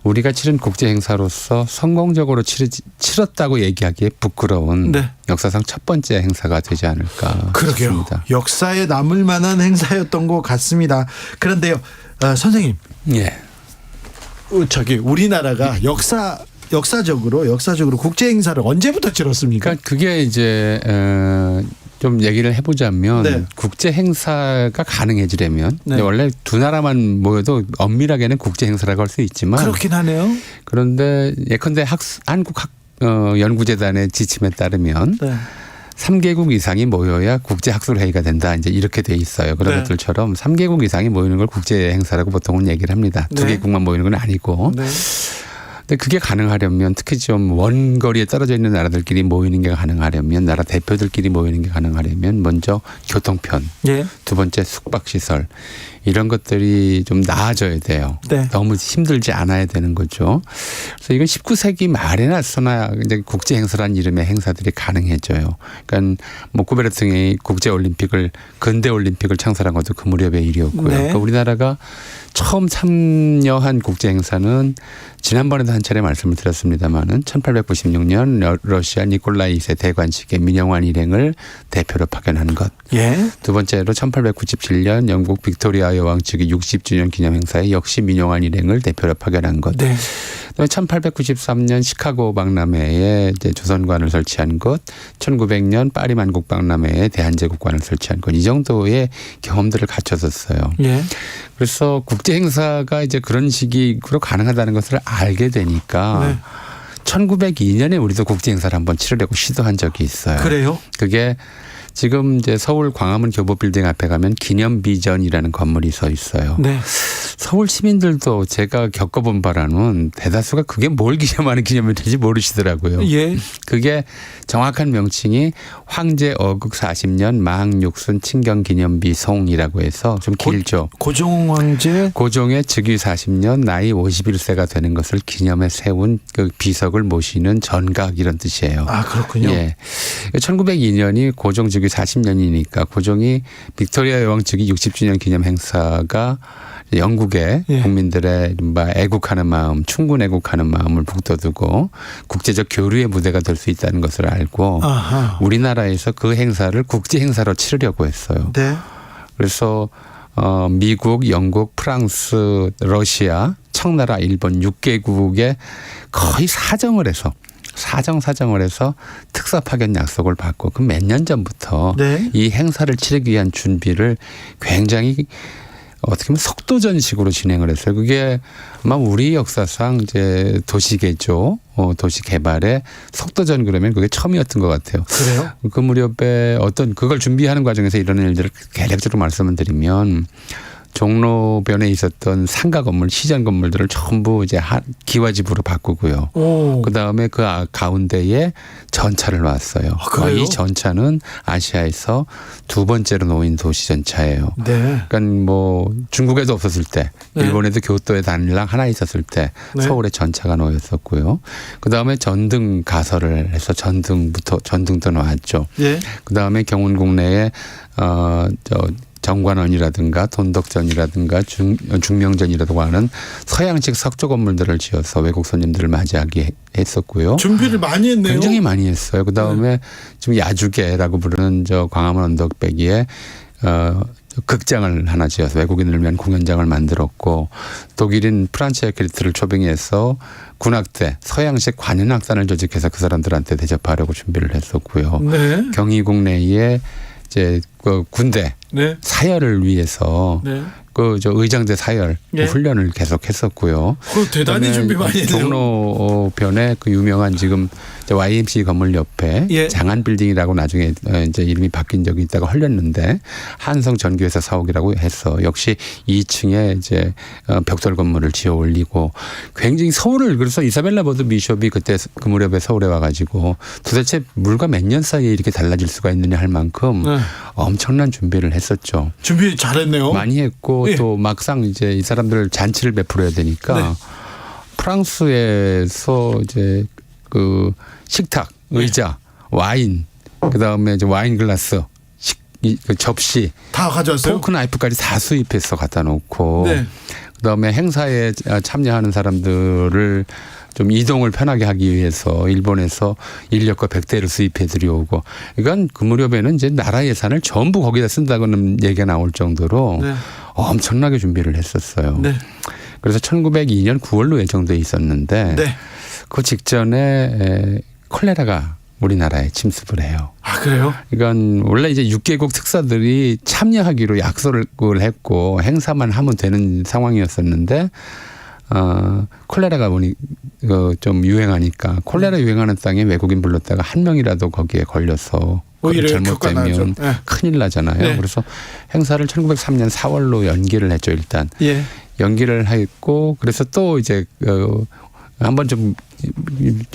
우리가 치른 국제 행사로서 성공적으로 치렀다고 얘기하기에 부끄러운 네. 역사상 첫 번째 행사가 되지 않을까 그러게요. 싶습니다. 역사에 남을 만한 행사였던 것 같습니다. 그런데요, 선생님, 예. 우리나라가 역사적으로 국제 행사를 언제부터 치렀습니까? 그러니까 그게 이제 좀 얘기를 해보자면 네. 국제 행사가 가능해지려면 네. 원래 두 나라만 모여도 엄밀하게는 국제 행사라고 할 수 있지만 그렇긴 하네요. 그런데 예컨대 한국 연구재단의 지침에 따르면 네. 3개국 이상이 모여야 국제학술회의가 된다. 이제 이렇게 돼 있어요. 그런 네. 것들처럼 3개국 이상이 모이는 걸 국제 행사라고 보통은 얘기를 합니다. 네. 2개국만 모이는 건 아니고. 네. 근데 그게 가능하려면 특히 좀 원거리에 떨어져 있는 나라들끼리 모이는 게 가능하려면 나라 대표들끼리 모이는 게 가능하려면 먼저 교통편, 예. 두 번째 숙박시설 이런 것들이 좀 나아져야 돼요. 네. 너무 힘들지 않아야 되는 거죠. 그래서 이건 19세기 말에 나서나 이제 국제 행사라는 이름의 행사들이 가능해져요. 그러니까 뭐 구베르팅이 근대 올림픽을 창설한 것도 그 무렵의 일이었고요. 네. 그러니까 우리나라가 처음 참여한 국제 행사는 지난번에도 한 차례 말씀을 드렸습니다마는 1896년 러시아 니콜라이 2세 대관식의 민영환 일행을 대표로 파견한 것. 예. 두 번째로 1897년 영국 빅토리아 여왕 측의 60주년 기념행사에 역시 민영환 일행을 대표로 파견한 것. 네. 1893년 시카고 박람회에 이제 조선관을 설치한 것, 1900년 파리 만국 박람회에 대한제국관을 설치한 것, 이 정도의 경험들을 갖춰졌어요. 예. 그래서 국제 행사가 이제 그런 식으로 가능하다는 것을 알게 되니까 네. 1902년에 우리도 국제 행사를 한번 치르려고 시도한 적이 있어요. 그래요? 그게 지금 이제 서울 광화문 교보빌딩 앞에 가면 기념비전이라는 건물이 서 있어요. 네. 서울 시민들도 제가 겪어본 바로는 대다수가 그게 뭘 기념하는 기념일인지 모르시더라고요. 예. 그게 정확한 명칭이 황제 어극 40년 망육순 친경기념비송이라고 해서 좀 길죠. 고종 황제. 고종의 즉위 40년 나이 51세가 되는 것을 기념해 세운 그 비석을 모시는 전각 이런 뜻이에요. 아, 그렇군요. 예. 1902년이 고종 즉위 40년이니까 고종이 빅토리아 여왕 즉위 60주년 기념 행사가 영국의 예. 국민들의 이른바 애국하는 마음, 충분 애국하는 마음을 북돋우고 국제적 교류의 무대가 될 수 있다는 것을 알고 아하. 우리나라에서 그 행사를 국제 행사로 치르려고 했어요. 네. 그래서 미국, 영국, 프랑스, 러시아, 청나라, 일본 6개국의 거의 사정을 해서 특사 파견 약속을 받고 그 몇 년 전부터 네. 이 행사를 치르기 위한 준비를 굉장히 어떻게 보면 속도전식으로 진행을 했어요. 그게 아마 우리 역사상 이제 도시 개조, 도시 개발의 속도전 그러면 그게 처음이었던 것 같아요. 그래요? 그 무렵에 그걸 준비하는 과정에서 일어난 일들을 개략적으로 말씀을 드리면 종로변에 있었던 상가 건물, 시장 건물들을 전부 이제 기와집으로 바꾸고요. 오. 그 다음에 그 가운데에 전차를 놨어요. 아, 그래요? 이 전차는 아시아에서 두 번째로 놓인 도시 전차예요. 네. 그러니까 뭐 중국에도 없었을 때, 네. 일본에도 교토에 단일랑 하나 있었을 때 네. 서울에 전차가 놓였었고요. 그 다음에 전등 가설을 해서 전등도 놓았죠. 예. 그 다음에 경운궁 내에 정관원이라든가 돈덕전이라든가 중명전이라고 하는 서양식 석조 건물들을 지어서 외국 손님들을 맞이하게 했었고요. 준비를 많이 했네요. 굉장히 많이 했어요. 그다음에 지금 야주계라고 부르는 저 광화문 언덕배기에 극장을 하나 지어서 외국인을 위한 공연장을 만들었고, 독일인 프란츠 에케리트를 초빙해서 군악대 서양식 관현악단을 조직해서 그 사람들한테 대접하려고 준비를 했었고요. 네. 경희궁 내에 이제 그 군대 네. 사열을 위해서 네. 그 저 의장대 사열 예. 훈련을 계속했었고요. 대단히 준비 많이 했네요. 종로변에 그 유명한 지금 YMC 건물 옆에 예. 장안빌딩이라고 나중에 이제 이름이 바뀐 적이 있다가 헐렸는데, 한성 전기회사 사옥이라고 해서 역시 2층에 이제 벽돌 건물을 지어 올리고, 굉장히 서울을, 그래서 이사벨라 버드 비숍이 그때 그 무렵에 서울에 와가지고 도대체 물과 몇 년 사이에 이렇게 달라질 수가 있느냐 할 만큼 네. 엄청난 준비를 했었죠. 준비 잘했네요. 많이 했고, 예. 또 막상 이제 이 사람들 잔치를 베풀어야 되니까 네. 프랑스에서 이제 그 식탁, 의자, 와인, 그다음에 이제 와인 글라스, 그 접시, 다 가져왔어요? 포크 나이프까지 다 수입해서 갖다 놓고, 네. 그다음에 행사에 참여하는 사람들을 좀 이동을 편하게 하기 위해서 일본에서 인력과 백대를 수입해 들여오고, 그러니까 그 무렵에는 이제 나라 예산을 전부 거기다 쓴다고는 얘기가 나올 정도로 네. 엄청나게 준비를 했었어요. 네. 그래서 1902년 9월로 예정돼 있었는데 네. 그 직전에 콜레라가 우리나라에 침습을 해요. 아, 그래요? 이건 원래 이제 6개국 특사들이 참여하기로 약속을 했고 행사만 하면 되는 상황이었었는데, 콜레라가 좀 유행하니까, 콜레라 유행하는 땅에 외국인 불렀다가 한 명이라도 거기에 걸려서 오히려 잘못되면 네. 큰일 나잖아요. 네. 그래서 행사를 1903년 4월로 연기를 했죠. 일단 예. 연기를 했고, 그래서 또 이제 한번 좀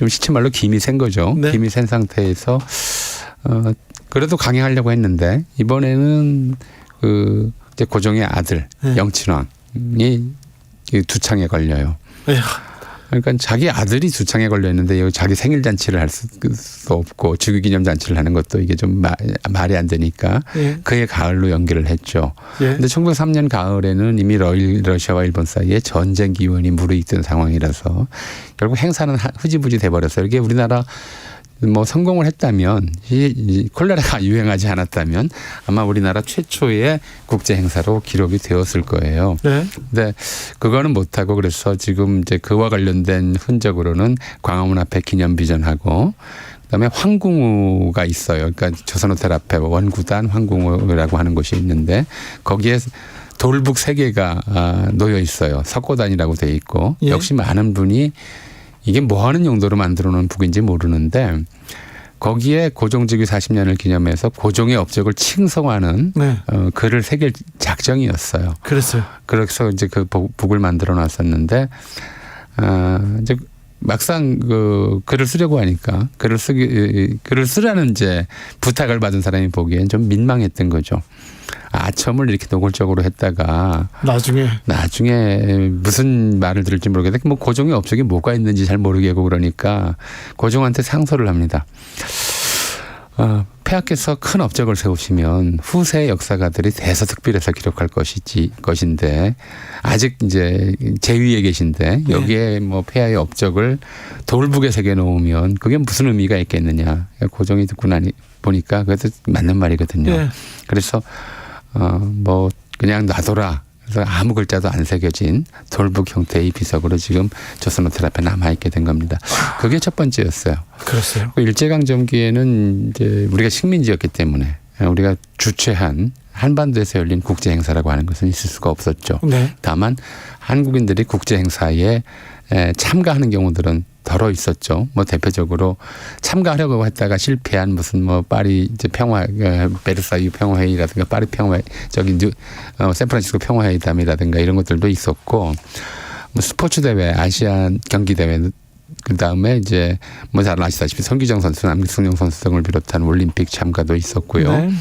시체말로 김이 센 거죠. 네. 김이 센 상태에서 그래도 강행하려고 했는데, 이번에는 그 이제 고종의 아들 네. 영친왕이 두 창에 걸려요. 에휴. 그러니까 자기 아들이 두 창에 걸려 있는데 여기 자기 생일 잔치를 할 수도 없고 주기기념 잔치를 하는 것도 이게 좀 말이 안 되니까 예. 그해 가을로 연기를 했죠. 예. 근데 1903년 가을에는 이미 러시아와 일본 사이에 전쟁 기운이 무르익던 상황이라서 결국 행사는 흐지부지 돼버렸어요. 이게 우리나라 뭐 성공을 했다면, 이 콜레라가 유행하지 않았다면 아마 우리나라 최초의 국제 행사로 기록이 되었을 거예요. 네. 근데 그거는 못하고, 그래서 지금 이제 그와 관련된 흔적으로는 광화문 앞에 기념비전하고, 그다음에 황궁우가 있어요. 그러니까 조선호텔 앞에 원구단 황궁우라고 하는 곳이 있는데, 거기에 돌북 3개가 놓여 있어요. 석고단이라고 돼 있고, 예. 역시 많은 분이 이게 뭐 하는 용도로 만들어 놓은 북인지 모르는데, 거기에 고종직위 40년을 기념해서 고종의 업적을 칭송하는 네. 글을 새길 작정이었어요. 그랬어요. 그래서 이제 그 북을 만들어 놨었는데, 이제 막상 그 글을 쓰려고 하니까 글을 쓰라는 이제 부탁을 받은 사람이 보기엔 좀 민망했던 거죠. 아첨을 이렇게 노골적으로 했다가 나중에 무슨 말을 들을지 모르겠는데, 뭐 고종의 업적이 뭐가 있는지 잘 모르겠고, 그러니까 고종한테 상소를 합니다. 폐하께서 큰 업적을 세우시면 후세 역사가들이 대서특필해서 기록할 것인데, 아직 이제 제위에 계신데 여기에 뭐 폐하의 업적을 돌북에 새겨 놓으면 그게 무슨 의미가 있겠느냐. 고종이 듣고 나니 보니까 그것도 맞는 말이거든요. 네. 그래서 뭐 그냥 놔둬라. 그래서 아무 글자도 안 새겨진 돌북 형태의 비석으로 지금 조선호텔 앞에 남아있게 된 겁니다. 그게 첫 번째였어요. 그랬어요. 일제강점기에는 이제 우리가 식민지였기 때문에 우리가 주최한 한반도에서 열린 국제 행사라고 하는 것은 있을 수가 없었죠. 네. 다만 한국인들이 국제 행사에 참가하는 경우들은 덜어 있었죠. 뭐 대표적으로 참가하려고 했다가 실패한 무슨 뭐 파리 이제 베르사유 평화회의라든가 파리 평화 샌프란시스코 평화회의담이라든가 이런 것들도 있었고, 뭐 스포츠 대회, 아시안 경기 대회, 그 다음에 이제 뭐 잘 아시다시피 손기정 선수, 남승용 선수 등을 비롯한 올림픽 참가도 있었고요. 네.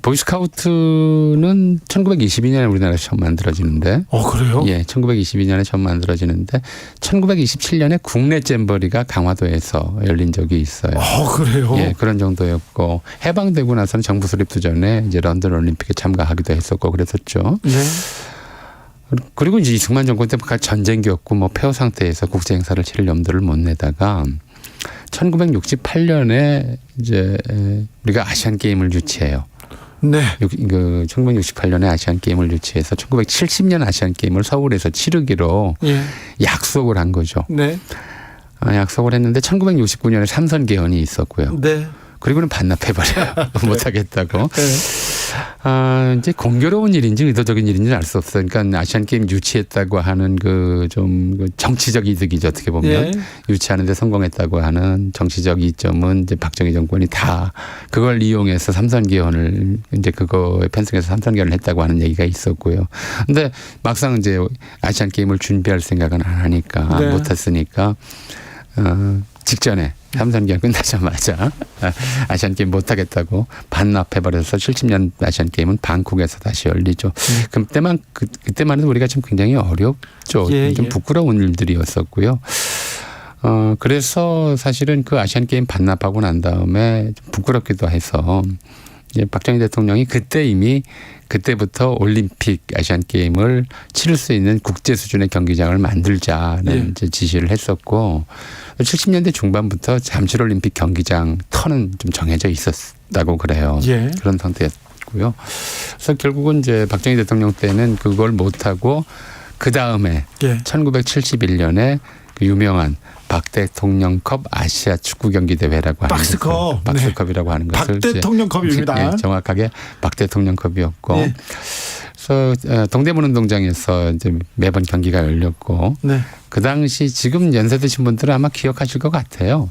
보이스카우트는 1922년에 우리나라에서 처음 만들어지는데. 그래요? 예, 1922년에 처음 만들어지는데 1927년에 국내 잼버리가 강화도에서 열린 적이 있어요. 그래요? 예, 그런 정도였고 해방되고 나서는 정부 수립도 전에 이제 런던 올림픽에 참가하기도 했었고 그랬었죠. 네. 그리고 이제 이승만 정권 때 전쟁 겪고 뭐 폐허 상태에서 국제 행사를 치를 염두를 못 내다가 1968년에 이제 우리가 아시안 게임을 유치해요. 네. 1968년에 아시안 게임을 유치해서 1970년 아시안 게임을 서울에서 치르기로 예. 약속을 한 거죠. 네. 약속을 했는데 1969년에 삼선 개헌이 있었고요. 네. 그리고는 반납해버려요. 못하겠다고. 네. 이제 공교로운 일인지 의도적인 일인지 알 수 없어요. 그러니까 아시안 게임 유치했다고 하는 그 정치적 이득이죠. 어떻게 보면 예. 유치하는데 성공했다고 하는 정치적 이점은 이제 박정희 정권이 다 그걸 이용해서 삼선 개헌을 이제 그거에 편승해서 삼선 개헌을 했다고 하는 얘기가 있었고요. 근데 막상 이제 아시안 게임을 준비할 생각은 안 하니까 네. 못했으니까 직전에 삼선 개헌 끝나자마자 아시안 게임 못하겠다고 반납해버려서 70년 아시안 게임은 방콕에서 다시 열리죠. 그때만 해도 우리가 좀 굉장히 어렵죠. 예, 좀 예. 부끄러운 일들이었었고요. 그래서 사실은 그 아시안 게임 반납하고 난 다음에 좀 부끄럽기도 해서 이제 박정희 대통령이 그때부터 올림픽 아시안 게임을 치를 수 있는 국제 수준의 경기장을 만들자는 예. 이제 지시를 했었고 70년대 중반부터 잠실 올림픽 경기장 터는 좀 정해져 있었다고 그래요. 예. 그런 상태였고요. 그래서 결국은 이제 박정희 대통령 때는 그걸 못하고 그 다음에 예. 1971년에 그 유명한 박 대통령컵 아시아 축구 경기 대회라고 하는 박스컵. 박스컵이라고 하는 박 것을 대통령컵입니다. 예, 정확하게 박 대통령컵이었고 네. 그래서 동대문 운동장에서 이제 매번 경기가 열렸고 네. 그 당시 지금 연세 드신 분들은 아마 기억하실 것 같아요.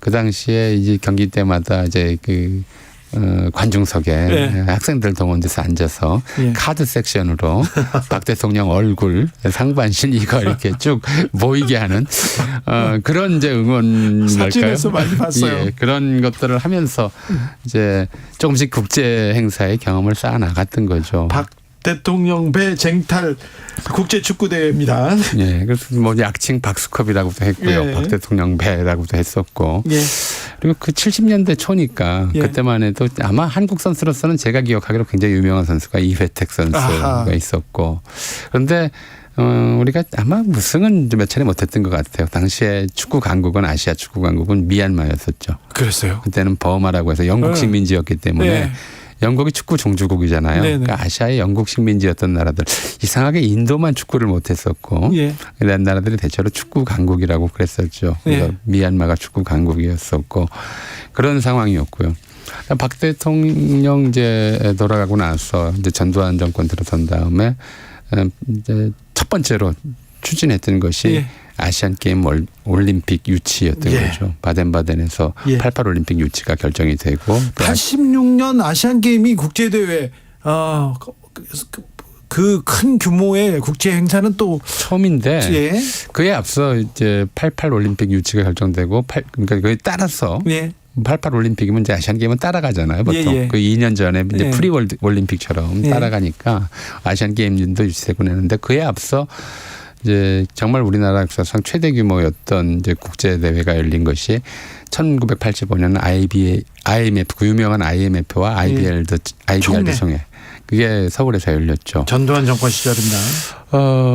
그 당시에 이제 경기 때마다 이제 그 관중석에 네. 학생들 동원돼서 앉아서 예. 카드 섹션으로 박 대통령 얼굴 상반신 이거 이렇게 쭉 보이게 하는 그런 이제 응원랄까요? 사진에서 많이 봤어요. 예, 그런 것들을 하면서 이제 조금씩 국제 행사의 경험을 쌓아 나갔던 거죠. 박 대통령 배 쟁탈 국제 축구 대회입니다. 예, 그래서 뭐 약칭 박스컵이라고도 했고요. 예. 박 대통령 배라고도 했었고. 예. 그리고 그 70년대 초니까 예. 그때만 해도 아마 한국 선수로서는 제가 기억하기로 굉장히 유명한 선수가 이회택 선수가 아하. 있었고. 그런데 우리가 아마 우승은 몇 차례 못했던 것 같아요. 당시에 축구 강국은 아시아 축구 강국은 미얀마였었죠. 그랬어요. 그때는 버마라고 해서 영국 식민지였기 때문에 네. 영국이 축구 종주국이잖아요. 네네. 그러니까 아시아의 영국 식민지였던 나라들 이상하게 인도만 축구를 못했었고 예. 이런 나라들이 대체로 축구 강국이라고 그랬었죠. 그래서 예. 미얀마가 축구 강국이었었고 그런 상황이었고요. 박 대통령 이제 돌아가고 나서 이제 전두환 정권 들어선 다음에 이제 첫 번째로 추진했던 것이 예. 아시안 게임 올림픽 유치였던 예. 거죠. 바덴바덴에서 예. 88 올림픽 유치가 결정이 되고 86년 아시안 게임이 국제 대회 그 큰 규모의 국제 행사는 또 처음인데 예. 그에 앞서 이제 88 올림픽 유치가 결정되고 그러니까 그에 따라서 예. 88 올림픽이면 이제 아시안 게임은 따라가잖아요. 보통 예, 예. 그 2년 전에 이제 예. 프리 올림픽처럼 예. 따라가니까 아시안 게임도 유치되고 그랬는데 그에 앞서 이제 정말 우리나라 역사상 최대 규모였던 이제 국제 대회가 열린 것이 1985년 IMF 그 유명한 IMF와 IBR도 총회. 그게 서울에서 열렸죠. 전두환 정권 시절입니다.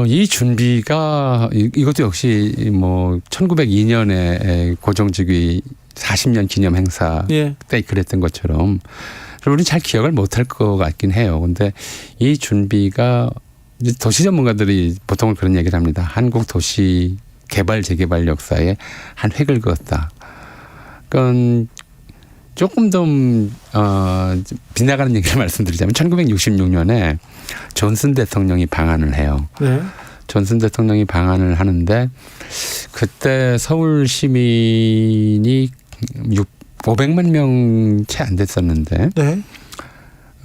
이 준비가 이것도 역시 뭐 1902년에 고종직위 40년 기념 행사 예. 때 그랬던 것처럼 우리는 잘 기억을 못할 것 같긴 해요. 그런데 이 준비가 이제 도시 전문가들이 보통은 그런 얘기를 합니다. 한국 도시 개발 재개발 역사에 한 획을 그었다. 그건 조금 더 빗나가는 얘기를 말씀드리자면 1966년에 존슨 대통령이 방한을 해요. 네. 존슨 대통령이 방한을 하는데 그때 서울 시민이 500만 명 채 안 됐었는데 네.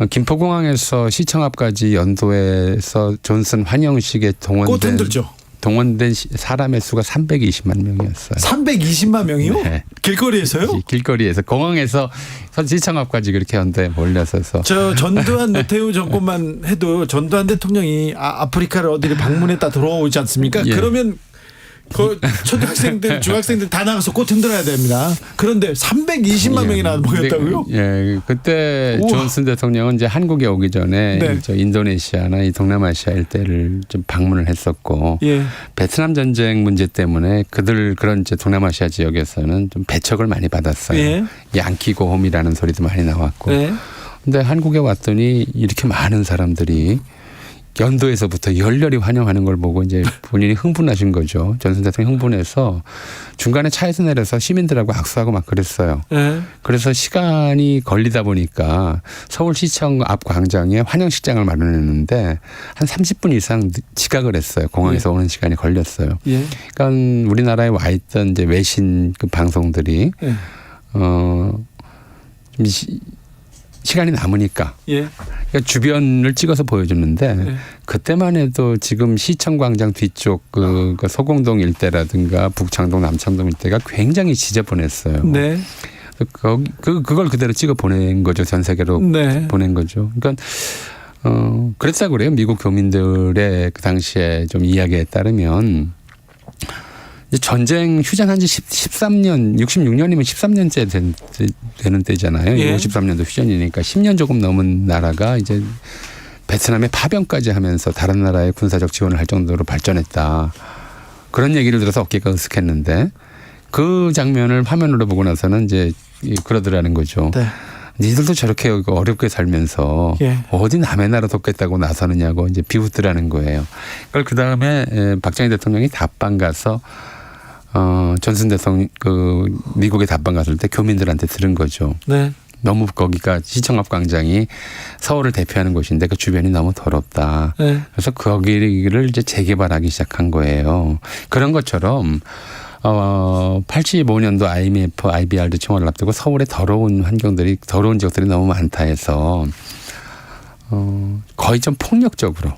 김포공항에서 시청 앞까지 연도에서 존슨 환영식에 동원된 꽃 흔들죠. 동원된 사람의 수가 320만 명이었어요. 320만 명이요? 네. 길거리에서요? 길거리에서 공항에서 시청 앞까지 그렇게 현대에 몰려서서 저 전두환 노태우 정권만 해도 전두환 대통령이 아프리카를 어디를 방문했다 돌아오지 않습니까? 예. 그러면 그 초등학생들, 중학생들 다 나가서 꽃 흔들어야 됩니다. 그런데 320만 명이나 모였다고요? 예, 그때 우와. 존슨 대통령은 이제 한국에 오기 전에 네. 저 인도네시아나 이 동남아시아 일대를 좀 방문을 했었고 예. 베트남 전쟁 문제 때문에 그런 이제 동남아시아 지역에서는 좀 배척을 많이 받았어요. 예. 양키고홈이라는 소리도 많이 나왔고. 네. 근데 한국에 왔더니 이렇게 많은 사람들이 연도에서부터 열렬히 환영하는 걸 보고 이제 본인이 흥분하신 거죠. 존슨 대통령이 흥분해서 중간에 차에서 내려서 시민들하고 악수하고 막 그랬어요. 예. 그래서 시간이 걸리다 보니까 서울시청 앞 광장에 환영식장을 마련했는데 한 30분 이상 지각을 했어요. 공항에서 오는 시간이 걸렸어요. 예. 그러니까 우리나라에 와 있던 이제 외신 그 방송들이 예. 좀 시간이 남으니까 예. 그러니까 주변을 찍어서 보여줬는데 네. 그때만 해도 지금 시청광장 뒤쪽 그 소공동 일대라든가 북창동 남창동 일대가 굉장히 지저분했어요. 네. 그걸 그대로 찍어 보낸 거죠. 전 세계로 네. 보낸 거죠. 그러니까 그랬다고 그래요. 미국 교민들의 그 당시에 좀 이야기에 따르면 이제 전쟁 휴전한 지 13년, 66년이면 13년째 되는 때잖아요. 예. 53년도 휴전이니까 10년 조금 넘은 나라가 이제 베트남에 파병까지 하면서 다른 나라에 군사적 지원을 할 정도로 발전했다. 그런 얘기를 들어서 어깨가 으쓱했는데 그 장면을 화면으로 보고 나서는 이제 그러더라는 거죠. 네. 니들도 저렇게 어렵게 살면서 예. 어디 남의 나라 돕겠다고 나서느냐고 이제 비웃더라는 거예요. 그걸 그 다음에 박정희 대통령이 답방 가서 존슨 대통령 미국에 답방 갔을 때 교민들한테 들은 거죠. 네. 너무 거기가 시청 앞 광장이 서울을 대표하는 곳인데 그 주변이 너무 더럽다. 네. 그래서 거기를 이제 재개발하기 시작한 거예요. 그런 것처럼 85년도 IMF, IBRD 총회를 앞두고 서울의 더러운 지역들이 너무 많다 해서 거의 좀 폭력적으로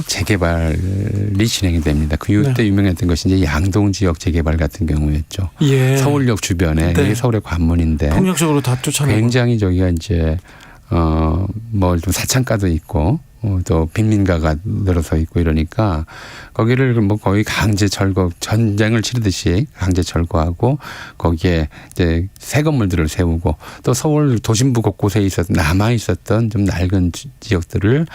재개발이 진행이 됩니다. 그때 유명했던 것이 이제 양동 지역 재개발 같은 경우였죠. 예. 서울역 주변에 네. 이게 서울의 관문인데 폭력적으로 다 쫓아내고. 굉장히 저기가 이제 뭐 좀 사창가도 있고 또 빈민가가 늘어서 있고 이러니까 거기를 뭐 거의 강제 철거 전쟁을 치르듯이 강제 철거하고 거기에 이제 새 건물들을 세우고 또 서울 도심부 곳곳에 남아 있었던 좀 낡은 지역들을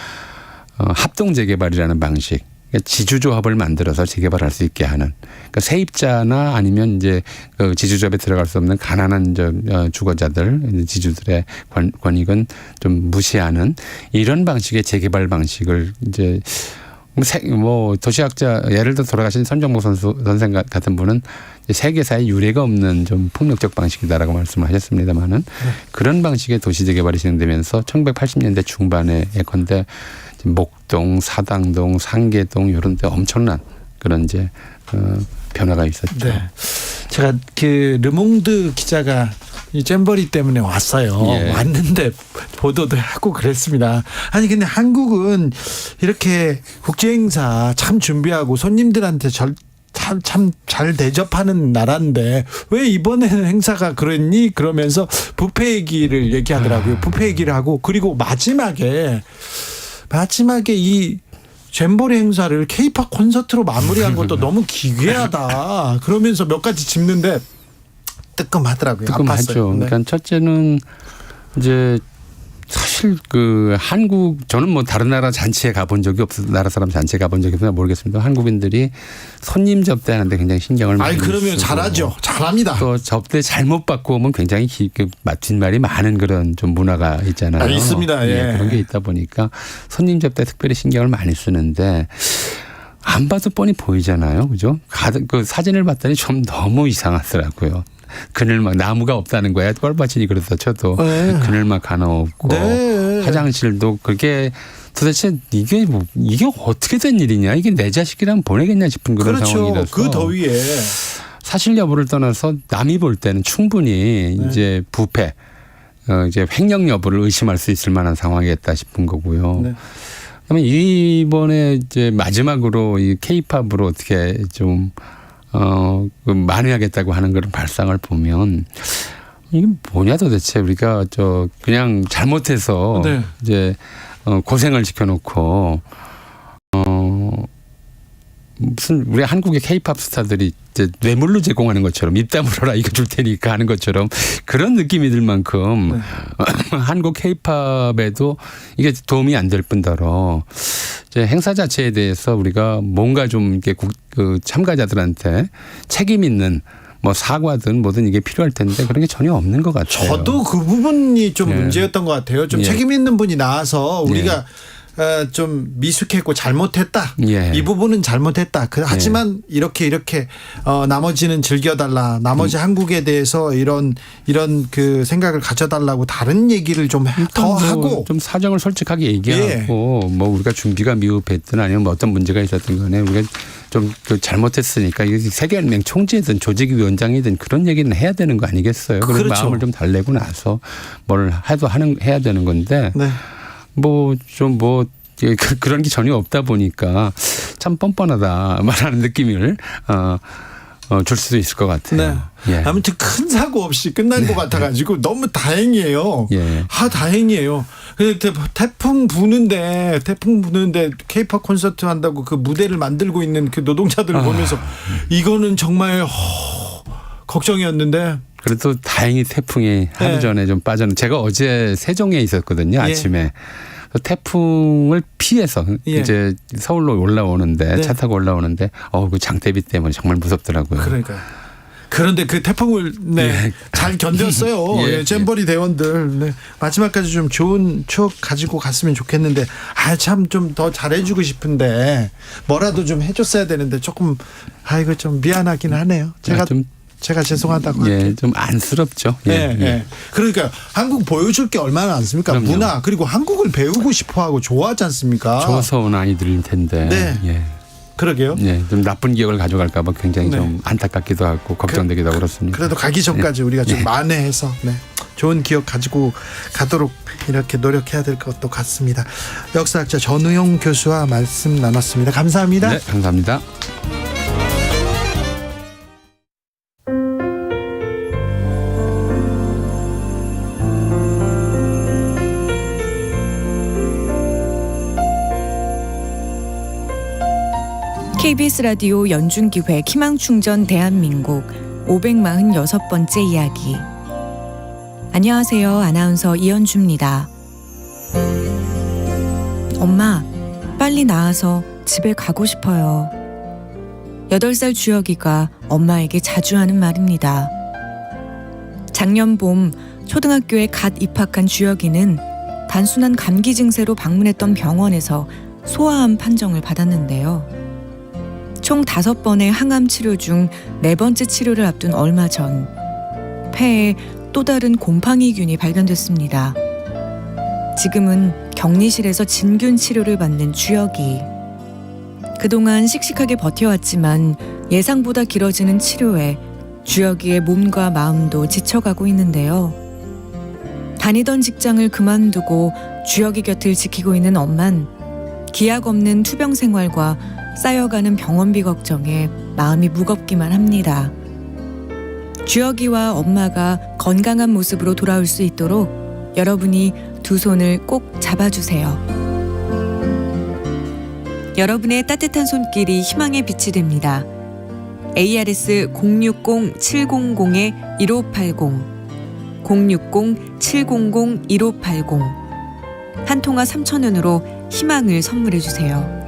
합동 재개발이라는 방식, 그러니까 지주조합을 만들어서 재개발할 수 있게 하는. 그러니까 세입자나 아니면 이제 그 지주조합에 들어갈 수 없는 가난한 주거자들, 지주들의 권익은 좀 무시하는 이런 방식의 재개발 방식을 이제 뭐 도시학자 예를 들어 돌아가신 선정모 선생 같은 분은 세계사에 유례가 없는 좀 폭력적 방식이다라고 말씀을 하셨습니다만은 그런 방식의 도시 재개발이 진행되면서 1980년대 중반에 예컨대 목동, 사당동, 상계동 이런 데 엄청난 그런 이제 변화가 있었죠. 네. 제가 그 르몽드 기자가 이 잼버리 때문에 왔어요. 예. 왔는데 보도도 하고 그랬습니다. 아니 근데 한국은 이렇게 국제 행사 참 준비하고 손님들한테 참 잘 대접하는 나라인데 왜 이번에는 행사가 그랬니? 그러면서 뷔페 얘기를 얘기하더라고요. 뷔페 얘기를 하고 그리고 마지막에 이 잼버리 행사를 K-팝 콘서트로 마무리한 것도 너무 기괴하다. 그러면서 몇 가지 짚는데 뜨끔하더라고요. 뜨끔하죠. 아팠어요. 네. 그러니까 첫째는 이제 사실 저는 뭐 다른 나라 잔치에 가본 적이 나라 사람 잔치에 가본 적이 없어서 모르겠습니다. 한국인들이 손님 접대하는데 굉장히 신경을 많이 쓰고. 그러면 잘하죠. 잘합니다. 또 접대 잘못 받고 오면 굉장히 뒷말이 많은 그런 좀 문화가 있잖아요. 있습니다. 예. 그런 게 있다 보니까 손님 접대 특별히 신경을 많이 쓰는데 안 봐도 뻔히 보이잖아요. 그죠? 그 사진을 봤더니 좀 너무 이상하더라고요. 그늘막 나무가 없다는 거야. 뻘받치니 그래서 쳐도 네. 그늘막 하나 없고 네. 화장실도 그게 도대체 이게 어떻게 된 일이냐. 이게 내 자식이랑 보내겠냐 싶은 그런 그렇죠. 상황이라서. 그 더위에. 사실 여부를 떠나서 남이 볼 때는 충분히 이제 부패, 이제 횡령 여부를 의심할 수 있을 만한 상황이었다 싶은 거고요. 네. 그러면 이번에 이제 마지막으로 이 K-팝으로 어떻게 좀 만회하겠다고 하는 그런 발상을 보면 이게 뭐냐 도대체 우리가 그냥 잘못해서 네. 이제 고생을 시켜놓고 무슨 우리 한국의 K-팝 스타들이 이제 뇌물로 제공하는 것처럼 입 다물어라 이거 줄 테니까 하는 것처럼 그런 느낌이 들 만큼 한국 K-팝에도 이게 도움이 안 될 뿐더러 이제 행사 자체에 대해서 우리가 뭔가 좀 이렇게 그 참가자들한테 책임 있는 뭐 사과든 뭐든 이게 필요할 텐데 그런 게 전혀 없는 것 같아요. 저도 그 부분이 좀 예. 문제였던 것 같아요. 좀 예. 책임 있는 분이 나와서 우리가 좀 미숙했고 잘못했다. 예. 이 부분은 잘못했다. 하지만 이렇게 나머지는 즐겨달라. 나머지 한국에 대해서 이런 그 생각을 가져달라고 다른 얘기를 좀 더 하고 좀 사정을 솔직하게 얘기하고 뭐 우리가 준비가 미흡했든 아니면 뭐 어떤 문제가 있었던 간에 우리가 좀 그 잘못했으니까 세계연맹 총재든 조직위원장이든 그런 얘기는 해야 되는 거 아니겠어요? 그래서 그렇죠. 마음을 좀 달래고 나서 뭘 해야 되는 건데 네. 그런 게 전혀 없다 보니까 참 뻔뻔하다 말하는 느낌을 줄 수도 있을 것 같아요. 네. 예. 아무튼 큰 사고 없이 끝난 것 같아가지고 너무 다행이에요. 예. 다행이에요. 태풍 부는데 K-팝 콘서트 한다고 그 무대를 만들고 있는 그 노동자들을 보면서 이거는 정말 걱정이었는데. 그래도 다행히 태풍이 하루 네. 전에 좀 제가 어제 세종에 있었거든요. 예. 아침에. 태풍을 피해서 예. 이제 서울로 올라오는데 네. 차 타고 올라오는데 그 장대비 때문에 정말 무섭더라고요. 그러니까. 그런데 그 태풍을 잘 견뎠어요. 예. 잼버리 대원들. 네. 마지막까지 좀 좋은 추억 가지고 갔으면 좋겠는데 참 좀 더 잘해주고 싶은데 뭐라도 좀 해줬어야 되는데 조금 이거 좀 미안하긴 하네요. 제가 죄송하다고 할게요. 좀 안쓰럽죠. 예. 그러니까 한국 보여줄 게 얼마나 많습니까? 그럼요. 문화 그리고 한국을 배우고 싶어하고 좋아하지 않습니까? 좋아서 온 아이들일 텐데. 네. 예. 그러게요. 예, 좀 나쁜 기억을 가져갈까 봐 굉장히 네. 좀 안타깝기도 하고 걱정되기도 하고 그렇습니다. 그래도 가기 전까지 우리가 좀 만회해서 좋은 기억 가지고 가도록 이렇게 노력해야 될 것도 같습니다. 역사학자 전우용 교수와 말씀 나눴습니다. 감사합니다. 네, 감사합니다. KBS 라디오 연중기획 희망충전 대한민국 546번째 이야기. 안녕하세요. 아나운서 이현주입니다. 엄마, 빨리 나와서 집에 가고 싶어요. 8살 주혁이가 엄마에게 자주 하는 말입니다. 작년 봄 초등학교에 갓 입학한 주혁이는 단순한 감기 증세로 방문했던 병원에서 소아암 판정을 받았는데요. 총 5번의 항암 치료 중 4번째 치료를 앞둔 얼마 전 폐에 또 다른 곰팡이균이 발견됐습니다. 지금은 격리실에서 진균 치료를 받는 주혁이. 그동안 씩씩하게 버텨왔지만 예상보다 길어지는 치료에 주혁이의 몸과 마음도 지쳐가고 있는데요. 다니던 직장을 그만두고 주혁이 곁을 지키고 있는 엄만 기약 없는 투병 생활과 쌓여가는 병원비 걱정에 마음이 무겁기만 합니다. 주혁이와 엄마가 건강한 모습으로 돌아올 수 있도록 여러분이 두 손을 꼭 잡아주세요. 여러분의 따뜻한 손길이 희망의 빛이 됩니다. ARS 060-700-1580 060-700-1580 한 통화 3,000원으로 희망을 선물해주세요.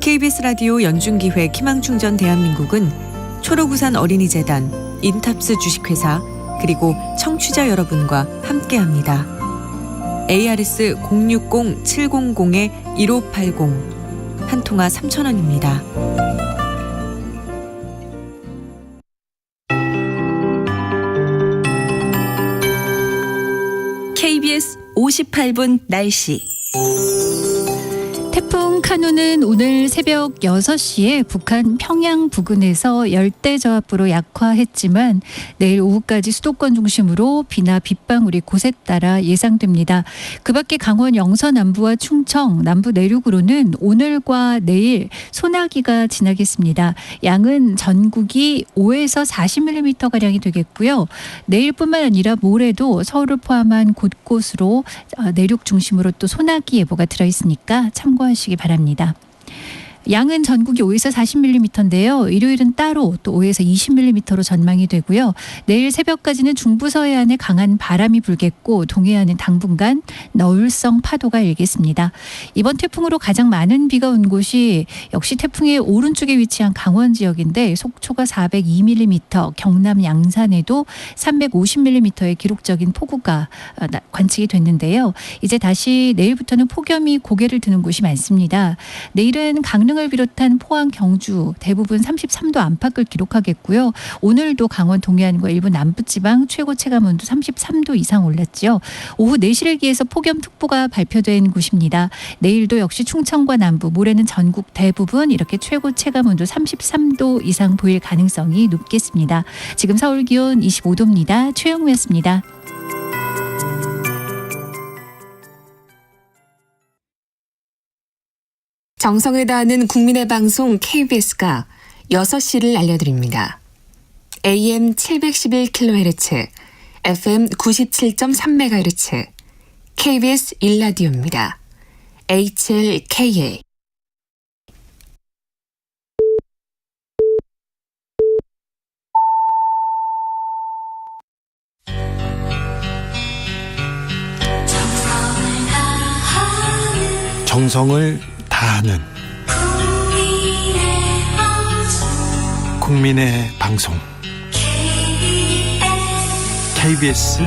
KBS 라디오 연중기획 희망충전 대한민국은 초록우산 어린이재단, 인탑스 주식회사, 그리고 청취자 여러분과 함께합니다. ARS 060-700-1580 한 통화 3,000원입니다. KBS 58분 날씨. 태풍 카누는 오늘 새벽 6시에 북한 평양 부근에서 열대저압부로 약화했지만 내일 오후까지 수도권 중심으로 비나 빗방울이 곳에 따라 예상됩니다. 그 밖에 강원 영서 남부와 충청, 남부 내륙으로는 오늘과 내일 소나기가 지나겠습니다. 양은 전국이 5에서 40mm가량이 되겠고요. 내일뿐만 아니라 모레도 서울을 포함한 곳곳으로 내륙 중심으로 또 소나기 예보가 들어있으니까 참고하시기 바랍니다. 양은 전국이 5에서 40mm인데요. 일요일은 따로 또 5에서 20mm로 전망이 되고요. 내일 새벽까지는 중부 서해안에 강한 바람이 불겠고 동해안은 당분간 너울성 파도가 일겠습니다. 이번 태풍으로 가장 많은 비가 온 곳이 역시 태풍의 오른쪽에 위치한 강원 지역인데 속초가 402mm, 경남 양산에도 350mm의 기록적인 폭우가 관측이 됐는데요. 이제 다시 내일부터는 폭염이 고개를 드는 곳이 많습니다. 내일은 강릉을 비롯한 포항, 경주 대부분 33도 안팎을 기록하겠고요. 오늘도 강원 동해안과 일부 남부지방 최고 체감온도 33도 이상 올랐죠. 오후 4시를 기해서 폭염특보가 발표된 곳입니다. 내일도 역시 충청과 남부, 모레는 전국 대부분 이렇게 최고 체감온도 33도 이상 보일 가능성이 높겠습니다. 지금 서울 기온 25도입니다. 최영우였습니다. 정성을 다하는 국민의 방송 KBS가 6시를 알려드립니다. AM 711kHz, FM 97.3MHz, KBS 1라디오입니다. HLKA. 정성을 다하는 국민의 방송 KBS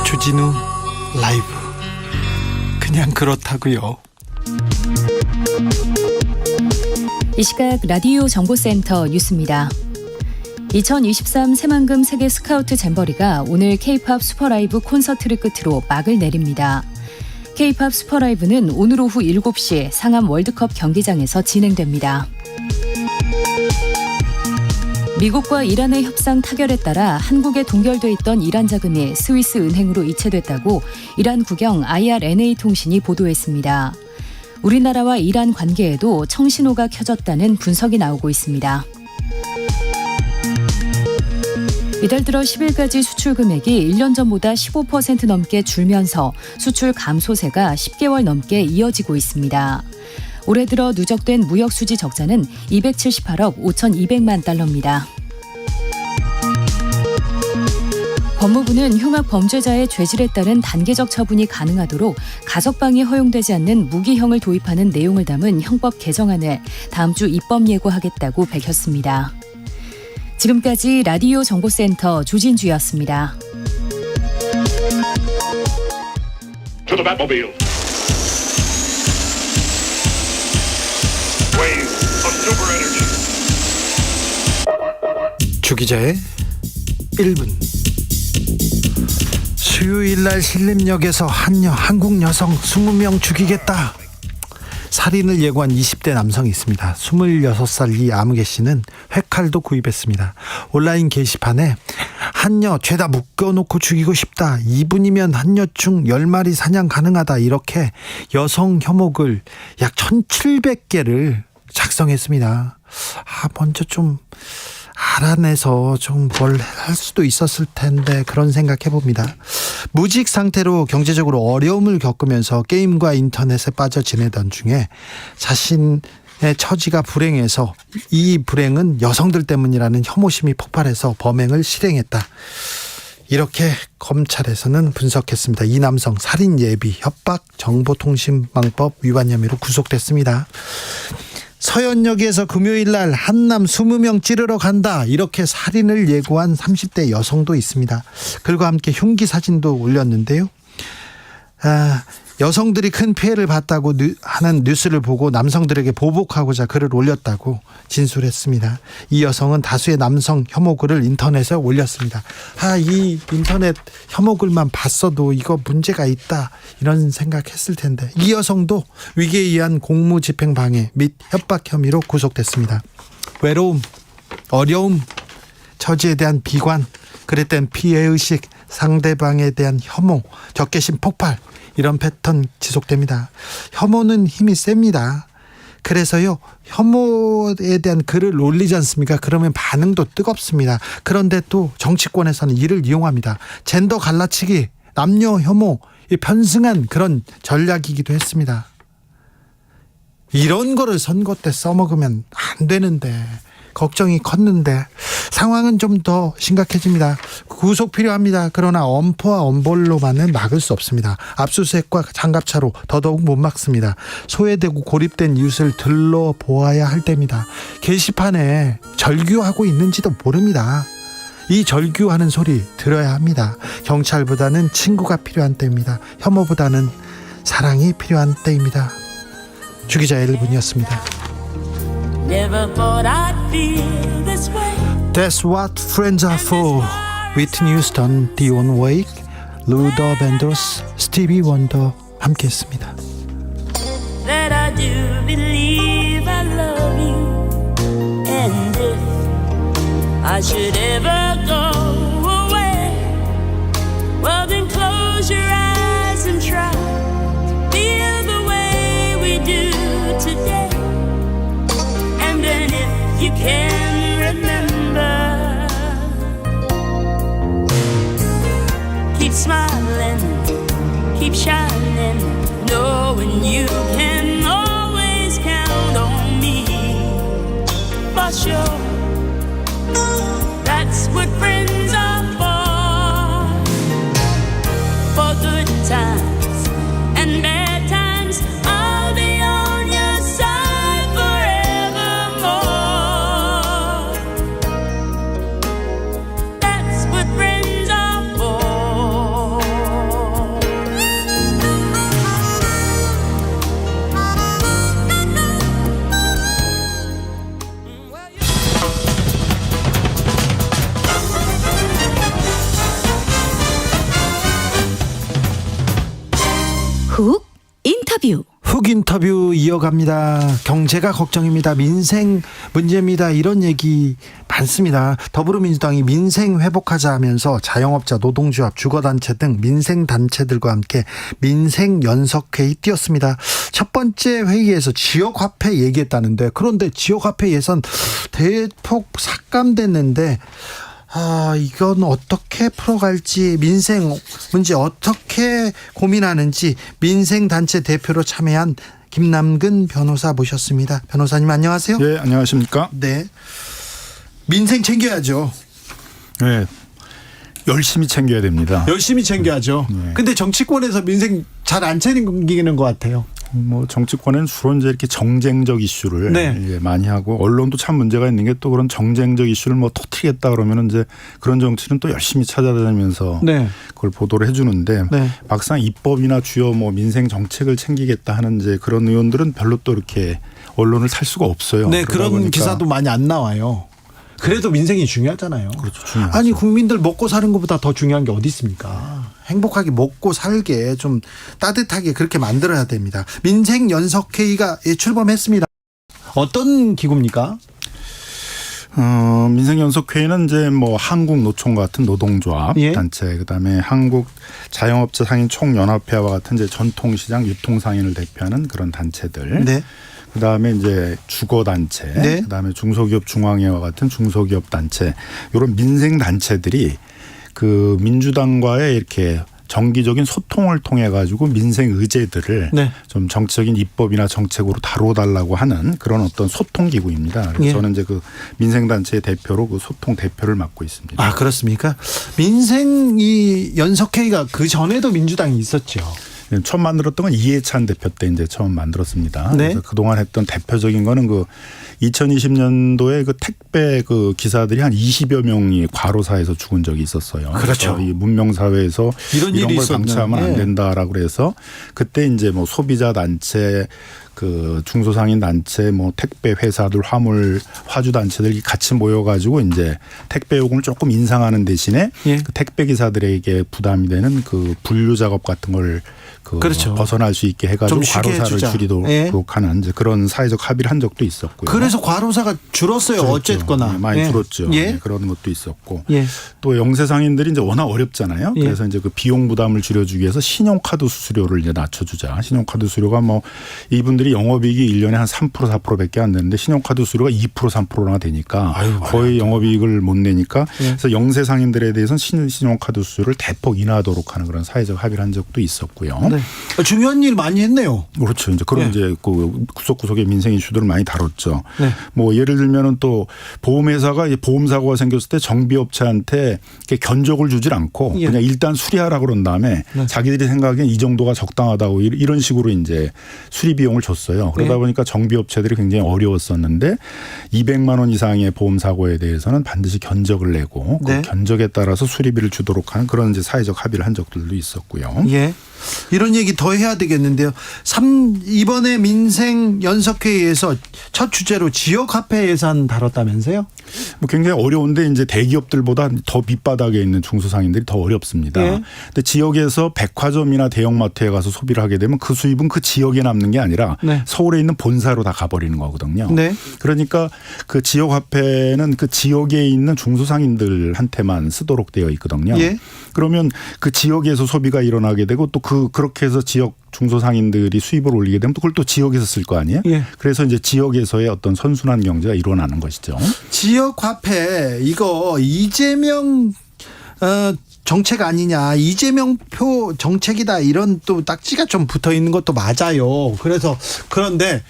주진우 라이브. 그냥 그렇다고요. 이 시각 라디오 정보센터 뉴스입니다. 2023 새만금 세계 스카우트 잼버리가 오늘 K-팝 슈퍼라이브 콘서트를 끝으로 막을 내립니다. K-팝 슈퍼라이브는 오늘 오후 7시 상암 월드컵 경기장에서 진행됩니다. 미국과 이란의 협상 타결에 따라 한국에 동결돼 있던 이란 자금이 스위스 은행으로 이체됐다고 이란 국영 IRNA 통신이 보도했습니다. 우리나라와 이란 관계에도 청신호가 켜졌다는 분석이 나오고 있습니다. 이달 들어 10일까지 수출 금액이 1년 전보다 15% 넘게 줄면서 수출 감소세가 10개월 넘게 이어지고 있습니다. 올해 들어 누적된 무역 수지 적자는 278억 5,200만 달러입니다. 법무부는 흉악 범죄자의 죄질에 따른 단계적 처분이 가능하도록 가석방이 허용되지 않는 무기형을 도입하는 내용을 담은 형법 개정안을 다음 주 입법 예고하겠다고 밝혔습니다. 지금까지 라디오 정보센터 조진주였습니다. 주기자의 1분. 수요일날 신림역에서 한국 여성 20명 죽이겠다. 살인을 예고한 20대 남성이 있습니다. 26살 이 아무개 씨는 회칼도 구입했습니다. 온라인 게시판에 한여 죄다 묶어놓고 죽이고 싶다. 2분이면 한여충 10마리 사냥 가능하다. 이렇게 여성 혐오글 약 1,700개를 작성했습니다. 먼저 좀 알아내서 좀 뭘 할 수도 있었을 텐데 그런 생각해 봅니다. 무직 상태로 경제적으로 어려움을 겪으면서 게임과 인터넷에 빠져 지내던 중에 자신의 처지가 불행해서 이 불행은 여성들 때문이라는 혐오심이 폭발해서 범행을 실행했다. 이렇게 검찰에서는 분석했습니다. 이 남성 살인 예비, 협박, 정보통신망법 위반 혐의로 구속됐습니다. 서현역에서 금요일날 한남 20명 찌르러 간다. 이렇게 살인을 예고한 30대 여성도 있습니다. 그리고 함께 흉기 사진도 올렸는데요. 여성들이 큰 피해를 봤다고 하는 뉴스를 보고 남성들에게 보복하고자 글을 올렸다고 진술했습니다. 이 여성은 다수의 남성 혐오글을 인터넷에 올렸습니다. 이 인터넷 혐오글만 봤어도 이거 문제가 있다 이런 생각했을 텐데 이 여성도 위계에 의한 공무집행방해 및 협박 혐의로 구속됐습니다. 외로움, 어려움, 처지에 대한 비관, 그랬던 피해의식, 상대방에 대한 혐오, 적개심 폭발 이런 패턴 지속됩니다. 혐오는 힘이 셉니다. 그래서요 혐오에 대한 글을 올리지 않습니까? 그러면 반응도 뜨겁습니다. 그런데 또 정치권에서는 이를 이용합니다. 젠더 갈라치기, 남녀 혐오, 편승한 그런 전략이기도 했습니다. 이런 거를 선거 때 써먹으면 안 되는데 걱정이 컸는데 상황은 좀 더 심각해집니다. 구속 필요합니다. 그러나 엄포와 엄벌로만은 막을 수 없습니다. 압수수색과 장갑차로 더더욱 못 막습니다. 소외되고 고립된 이웃을 들러보아야 할 때입니다. 게시판에 절규하고 있는지도 모릅니다. 이 절규하는 소리 들어야 합니다. 경찰보다는 친구가 필요한 때입니다. 혐오보다는 사랑이 필요한 때입니다. 주기자 1분이었습니다. Never thought I'd feel this way. That's what friends are for. Whitney Houston, Dionne Wake, Luther Vandross, Stevie Wonder 함께했습니다. That I do believe I love you. And if I should ever go away, well then close your eyes and try to feel the way we do today. And then if you can remember, keep smiling, keep shining, knowing you can always count on me. For sure, that's what friends are for good times and bad times. I'll be on your side forevermore. That's what friends are for. 훅 인터뷰. 훅 인터뷰 이어갑니다. 경제가 걱정입니다. 민생 문제입니다. 이런 얘기 많습니다. 더불어민주당이 민생 회복하자 하면서 자영업자, 노동조합, 주거단체 등 민생단체들과 함께 민생연석회의 띄웠습니다. 첫 번째 회의에서 지역화폐 얘기했다는데 그런데 지역화폐 예산 대폭 삭감됐는데 이건 어떻게 풀어갈지 민생 문제 어떻게 고민하는지 민생단체 대표로 참여한 김남근 변호사 모셨습니다. 변호사님 안녕하세요. 네, 안녕하십니까? 네. 민생 챙겨야죠. 네. 열심히 챙겨야 됩니다. 열심히 챙겨야죠. 네. 근데 정치권에서 민생 잘 안 챙기는 것 같아요. 뭐 정치권은 주로 이제 이렇게 정쟁적 이슈를 네. 많이 하고 언론도 참 문제가 있는 게 또 그런 정쟁적 이슈를 뭐 터뜨리겠다 그러면은 이제 그런 정치는 또 열심히 찾아다니면서 네. 그걸 보도를 해주는데 네. 막상 입법이나 주요 뭐 민생 정책을 챙기겠다 하는 이제 그런 의원들은 별로 또 이렇게 언론을 살 수가 없어요. 네, 그런 보니까. 기사도 많이 안 나와요. 그래도 민생이 중요하잖아요. 그렇죠, 중요하죠. 아니 국민들 먹고 사는 것보다 더 중요한 게 어디 있습니까? 행복하게 먹고 살게 좀 따뜻하게 그렇게 만들어야 됩니다. 민생연석회의가 출범했습니다. 어떤 기구입니까? 민생연석회의는 이제 뭐 한국노총과 같은 노동조합 단체, 그다음에 한국자영업자 상인 총연합회와 같은 이제 전통시장 유통상인을 대표하는 그런 단체들. 네. 그다음에 이제 주거단체, 네. 그다음에 중소기업 중앙회와 같은 중소기업 단체, 이런 민생 단체들이 그 민주당과의 이렇게 정기적인 소통을 통해 가지고 민생 의제들을 네. 좀 정치적인 입법이나 정책으로 다뤄달라고 하는 그런 어떤 소통 기구입니다. 그래서 저는 이제 그 민생 단체의 대표로 그 소통 대표를 맡고 있습니다. 아, 그렇습니까? 민생 이 연석회의가 그 전에도 민주당이 있었죠. 처음 만들었던 건 이해찬 대표 때 이제 처음 만들었습니다. 네. 그래서 그동안 했던 대표적인 거는 그 2020년도에 그 택배 그 기사들이 한 20여 명이 과로사에서 죽은 적이 있었어요. 그렇죠. 그래서 이 문명 사회에서 이런 일이 걸 있었네. 방치하면 안 예. 된다라고 그래서 그때 이제 뭐 소비자 단체 그 중소상인 단체 뭐 택배 회사들 화주 단체들이 같이 모여가지고 이제 택배 요금을 조금 인상하는 대신에 예. 그 택배 기사들에게 부담이 되는 그 분류 작업 같은 걸 그렇죠. 벗어날 수 있게 해가지고 좀 쉽게 과로사를 해주자. 줄이도록 예. 하는 이제 그런 사회적 합의를 한 적도 있었고요. 그래서 과로사가 줄었어요. 줄었죠. 어쨌거나. 네, 많이 예. 줄었죠. 예. 네, 그런 것도 있었고 예. 또 영세상인들이 이제 워낙 어렵잖아요. 예. 그래서 이제 그 비용 부담을 줄여주기 위해서 신용카드 수수료를 이제 낮춰주자. 신용카드 수수료가 뭐 이분들이 영업이익이 1년에 한 3% 4%밖에 안 되는데 신용카드 수수료가 2% 3%가 되니까 거의 영업이익을 못 내니까 예. 그래서 영세상인들에 대해서는 신용카드 수수료를 대폭 인하하도록 하는 그런 사회적 합의를 한 적도 있었고요. 네. 중요한 일 많이 했네요. 그렇죠. 이제 그런 예. 이제 그 구석구석의 민생 이슈들을 많이 다뤘죠. 네. 뭐 예를 들면은 또 보험회사가 보험 사고가 생겼을 때 정비업체한테 이렇게 견적을 주질 않고 예. 그냥 일단 수리하라 그런 다음에 네. 자기들이 생각엔 이 정도가 적당하다고 이런 식으로 이제 수리 비용을 줬어요. 그러다 예. 보니까 정비업체들이 굉장히 어려웠었는데 200만 원 이상의 보험 사고에 대해서는 반드시 견적을 내고 네. 그 견적에 따라서 수리비를 주도록 하는 그런 이제 사회적 합의를 한 적들도 있었고요. 예. 이런 얘기 더 해야 되겠는데요. 이번에 민생 연석회의에서 첫 주제로 지역화폐 예산 다뤘다면서요? 뭐 굉장히 어려운데 이제 대기업들보다 더 밑바닥에 있는 중소상인들이 더 어렵습니다. 예. 근데 지역에서 백화점이나 대형마트에 가서 소비를 하게 되면 그 수입은 그 지역에 남는 게 아니라 네. 서울에 있는 본사로 다 가버리는 거거든요. 네. 그러니까 그 지역화폐는 그 지역에 있는 중소상인들한테만 쓰도록 되어 있거든요. 예. 그러면 그 지역에서 소비가 일어나게 되고 또 그렇게 해서 지역 중소상인들이 수입을 올리게 되면 또 그걸 또 지역에서 쓸 거 아니에요? 예. 그래서 이제 지역에서의 어떤 선순환 경제가 일어나는 것이죠. 지역화폐 이거 이재명 정책 아니냐, 이재명 표 정책이다 이런 또 딱지가 좀 붙어 있는 것도 맞아요. 그런데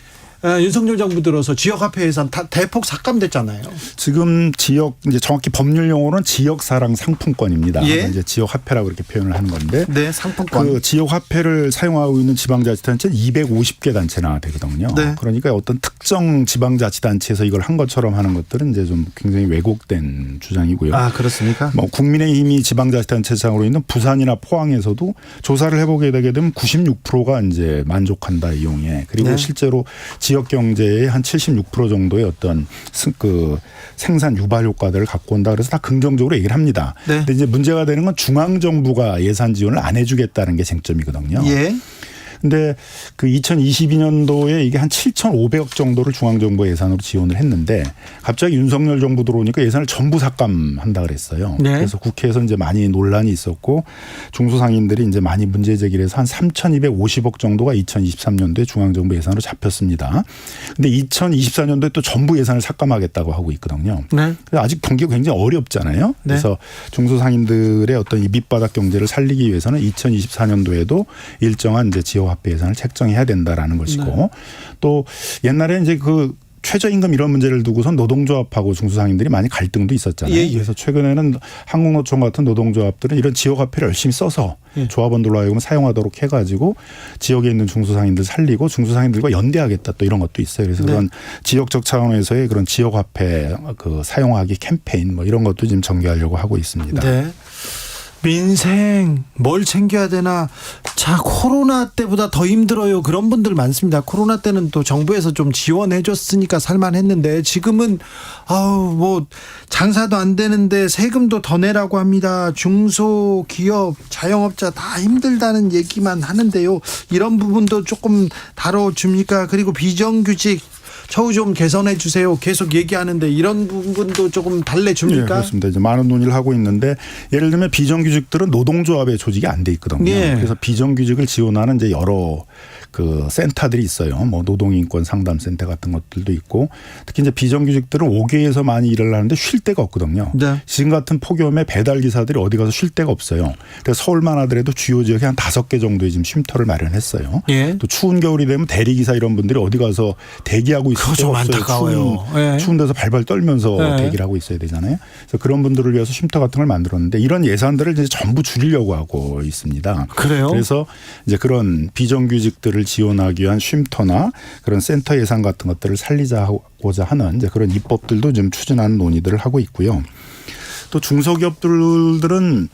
윤석열 정부 들어서 지역화폐 예산 대폭 삭감됐잖아요. 지금 지역 이제 정확히 법률 용어는 지역사랑 상품권입니다. 예. 이제 지역화폐라고 그렇게 표현을 하는 건데, 네, 상품권. 그 지역화폐를 사용하고 있는 지방자치단체는 250개 단체나 되거든요. 네. 그러니까 어떤 특정 지방자치단체에서 이걸 한 것처럼 하는 것들은 이제 좀 굉장히 왜곡된 주장이고요. 아, 그렇습니까? 뭐 국민의힘이 지방자치단체장으로 있는 부산이나 포항에서도 조사를 해보게 되게 되면 96%가 이제 만족한다 이용에, 그리고 네. 실제로 지역 경제의 한 76% 정도의 어떤 그 생산 유발 효과들을 갖고 온다. 그래서 다 긍정적으로 얘기를 합니다. 네. 근데 이제 문제가 되는 건 중앙 정부가 예산 지원을 안 해주겠다는 게 쟁점이거든요. 예. 근데 그 2022년도에 이게 한 7,500억 정도를 중앙정부 예산으로 지원을 했는데 갑자기 윤석열 정부 들어오니까 예산을 전부 삭감한다 그랬어요. 네. 그래서 국회에서 이제 많이 논란이 있었고 중소상인들이 이제 많이 문제 제기를 해서 한 3,250억 정도가 2023년도에 중앙정부 예산으로 잡혔습니다. 근데 2024년도에 또 전부 예산을 삭감하겠다고 하고 있거든요. 네. 아직 경기가 굉장히 어렵잖아요. 네. 그래서 중소상인들의 어떤 이 밑바닥 경제를 살리기 위해서는 2024년도에도 일정한 이제 지역 화폐 예산을 책정해야 된다라는 것이고, 네. 또 옛날에 이제 그 최저임금 이런 문제를 두고선 노동조합하고 중소상인들이 많이 갈등도 있었잖아요. 예, 예. 그래서 최근에는 한국노총 같은 노동조합들은 이런 지역 화폐를 열심히 써서 예. 조합원들로 하여금 사용하도록 해가지고 지역에 있는 중소상인들 살리고 중소상인들과 연대하겠다 또 이런 것도 있어요. 그래서 네. 그런 지역적 차원에서의 그런 지역 화폐 그 사용하기 캠페인 뭐 이런 것도 지금 전개하려고 하고 있습니다. 네. 민생 뭘 챙겨야 되나. 자, 코로나 때보다 더 힘들어요. 그런 분들 많습니다. 코로나 때는 또 정부에서 좀 지원해 줬으니까 살만했는데 지금은 뭐 장사도 안 되는데 세금도 더 내라고 합니다. 중소기업 자영업자 다 힘들다는 얘기만 하는데요. 이런 부분도 조금 다뤄줍니까? 그리고 비정규직 처우 좀 개선해 주세요. 계속 얘기하는데 이런 부분도 조금 달래줍니까? 네, 그렇습니다. 이제 많은 논의를 하고 있는데 예를 들면 비정규직들은 노동조합의 조직이 안 돼 있거든요. 네. 그래서 비정규직을 지원하는 이제 여러 그 센터들이 있어요. 뭐 노동인권 상담센터 같은 것들도 있고 특히 이제 비정규직들은 5개에서 많이 일을 하는데 쉴 데가 없거든요. 네. 지금 같은 폭염에 배달 기사들이 어디 가서 쉴 데가 없어요. 그래서 서울만 하더라도 주요 지역에 한 5개 정도의 지금 쉼터를 마련했어요. 예. 또 추운 겨울이 되면 대리기사 이런 분들이 어디 가서 대기하고 있을 그거 데 좀 없어요. 안타까워요. 추운 데서 발발 떨면서 예. 대기를 하고 있어야 되잖아요. 그래서 그런 분들을 위해서 쉼터 같은 걸 만들었는데 이런 예산들을 이제 전부 줄이려고 하고 있습니다. 그래요? 그래서 이제 그런 비정규직들을 지원하기 위한 쉼터나 그런 센터 예산 같은 것들을 살리자고자 하는 이제 그런 입법들도 좀 추진하는 논의들을 하고 있고요. 또 중소기업들은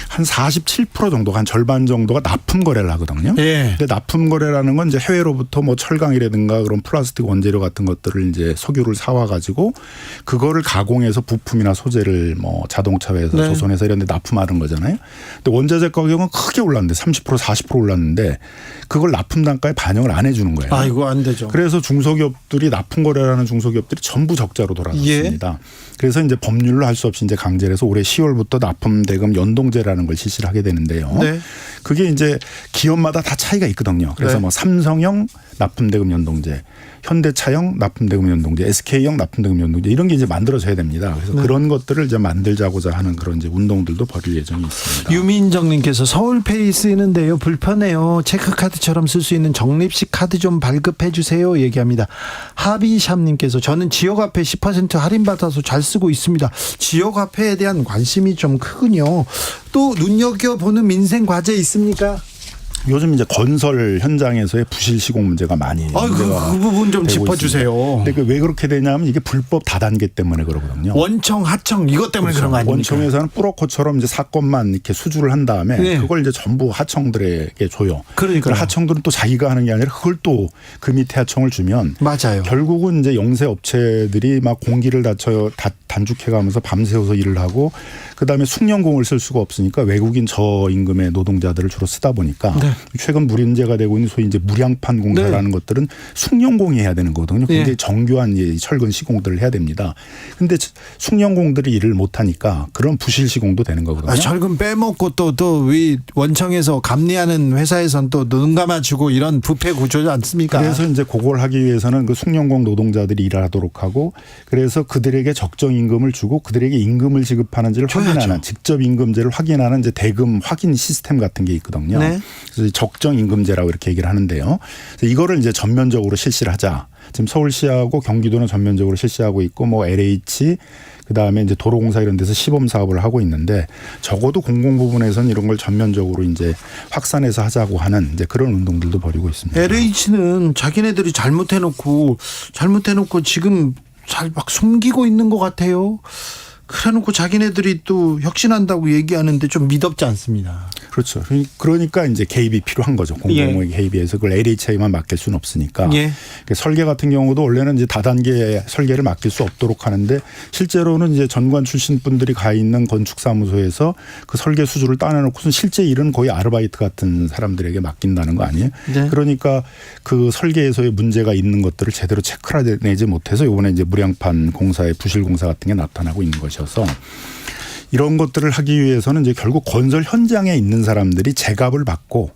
한 47% 정도가 한 절반 정도가 납품 거래를 하거든요. 예. 근데 납품 거래라는 건 이제 해외로부터 뭐 철강이라든가 그런 플라스틱 원재료 같은 것들을 이제 석유를 사와 가지고 그거를 가공해서 부품이나 소재를 뭐 자동차에서 네. 조선해서 이런 데 납품하는 거잖아요. 근데 원자재 가격은 크게 올랐는데 30% 40% 올랐는데 그걸 납품 단가에 반영을 안 해주는 거예요. 아이고 안 되죠. 그래서 중소기업들이 납품 거래라는 중소기업들이 전부 적자로 돌아섰습니다. 그래서 이제 법률로 할 수 없이 이제 강제를 해서 올해 10월부터 납품 대금 연동제라는 걸 실시를 하게 되는데요. 네. 그게 이제 기업마다 다 차이가 있거든요. 그래서 네. 뭐 삼성형 납품대금 연동제, 현대차형 납품대금 연동제, SK형 납품대금 연동제 이런 게 이제 만들어져야 됩니다. 그래서 네. 그런 것들을 이제 만들자고자 하는 그런 이제 운동들도 벌일 예정이 있습니다. 유민정님께서 서울페이 쓰이는데요. 불편해요. 체크카드처럼 쓸 수 있는 적립식 카드 좀 발급해 주세요. 얘기합니다. 하비샵님께서 저는 지역화폐 10% 할인받아서 잘 쓰고 있습니다. 지역화폐에 대한 관심이 좀 크군요. 또 눈여겨보는 민생 과제 있습니까? 요즘 이제 건설 현장에서의 부실 시공 문제가 많이 그 부분 좀 짚어주세요. 근데 그 왜 그렇게 되냐면 이게 불법 다단계 때문에 그러거든요. 원청, 하청 이것 때문에 그렇죠. 그런 거 아닙니까? 원청에서는 뿌러코처럼 이제 사건만 이렇게 수주를 한 다음에 네. 그걸 이제 전부 하청들에게 줘요. 그러니까요. 하청들은 또 자기가 하는 게 아니라 그걸 또 그 밑에 하청을 주면 맞아요. 결국은 이제 영세 업체들이 막 공기를 단축해가면서 밤새워서 일을 하고 그다음에 숙련공을 쓸 수가 없으니까 외국인 저임금의 노동자들을 주로 쓰다 보니까 네. 최근 문제가 되고 있는 소위 이제 무량판 공사라는 것들은 숙련공이 해야 되는 거거든요. 굉장히 네. 정교한 철근 시공들을 해야 됩니다. 그런데 숙련공들이 일을 못하니까 그런 부실 시공도 되는 거거든요. 철근 빼먹고 또 원청에서 감리하는 회사에선 또 눈 감아주고 이런 부패 구조지 않습니까? 그래서 이제 그걸 하기 위해서는 그 숙련공 노동자들이 일하도록 하고 그래서 그들에게 적정 임금을 주고 그들에게 임금을 지급하는지를 확인하는 직접 임금제를 확인하는 이제 대금 확인 시스템 같은 게 있거든요. 네. 그래서 적정 임금제라고 이렇게 얘기를 하는데요. 그래서 이거를 이제 전면적으로 실시를 하자. 지금 서울시하고 경기도는 전면적으로 실시하고 있고 뭐 LH 그다음에 이제 도로공사 이런 데서 시범 사업을 하고 있는데 적어도 공공 부분에서는 이런 걸 전면적으로 이제 확산해서 하자고 하는 이제 그런 운동들도 벌이고 있습니다. LH는 자기네들이 잘못해놓고 지금 잘 막 숨기고 있는 것 같아요. 그래놓고 자기네들이 또 혁신한다고 얘기하는데 좀 미덥지 않습니다. 그렇죠. 그러니까 이제 개입이 필요한 거죠. 공공의 개입에서 그걸 LH에만 맡길 수는 없으니까. 예. 설계 같은 경우도 원래는 이제 다단계 설계를 맡길 수 없도록 하는데 실제로는 이제 전관 출신 분들이 가 있는 건축사무소에서 그 설계 수주를 따내놓고선 실제 일은 거의 아르바이트 같은 사람들에게 맡긴다는 거 아니에요? 네. 그러니까 그 설계에서의 문제가 있는 것들을 제대로 체크를 내지 못해서 이번에 이제 무량판 공사의 부실 공사 같은 게 나타나고 있는 것이어서 이런 것들을 하기 위해서는 이제 결국 건설 현장에 있는 사람들이 제값을 받고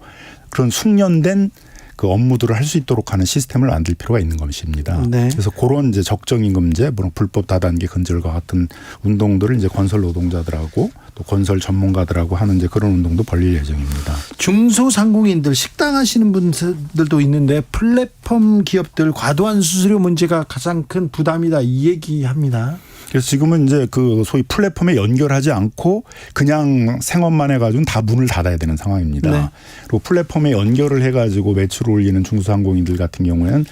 그런 숙련된 그 업무들을 할 수 있도록 하는 시스템을 만들 필요가 있는 것입니다. 네. 그래서 그런 이제 적정임금제, 물론 불법 다단계 근절과 같은 운동들을 이제 건설 노동자들하고 또 건설 전문가들하고 하는 이제 그런 운동도 벌릴 예정입니다. 중소상공인들 식당 하시는 분들도 있는데 플랫폼 기업들 과도한 수수료 문제가 가장 큰 부담이다 이 얘기합니다. 그래서 지금은 이제 그 소위 플랫폼에 연결하지 않고 그냥 생업만 해가지고는 다 문을 닫아야 되는 상황입니다. 네. 그리고 플랫폼에 연결을 해가지고 매출을 올리는 중소상공인들 같은 경우에는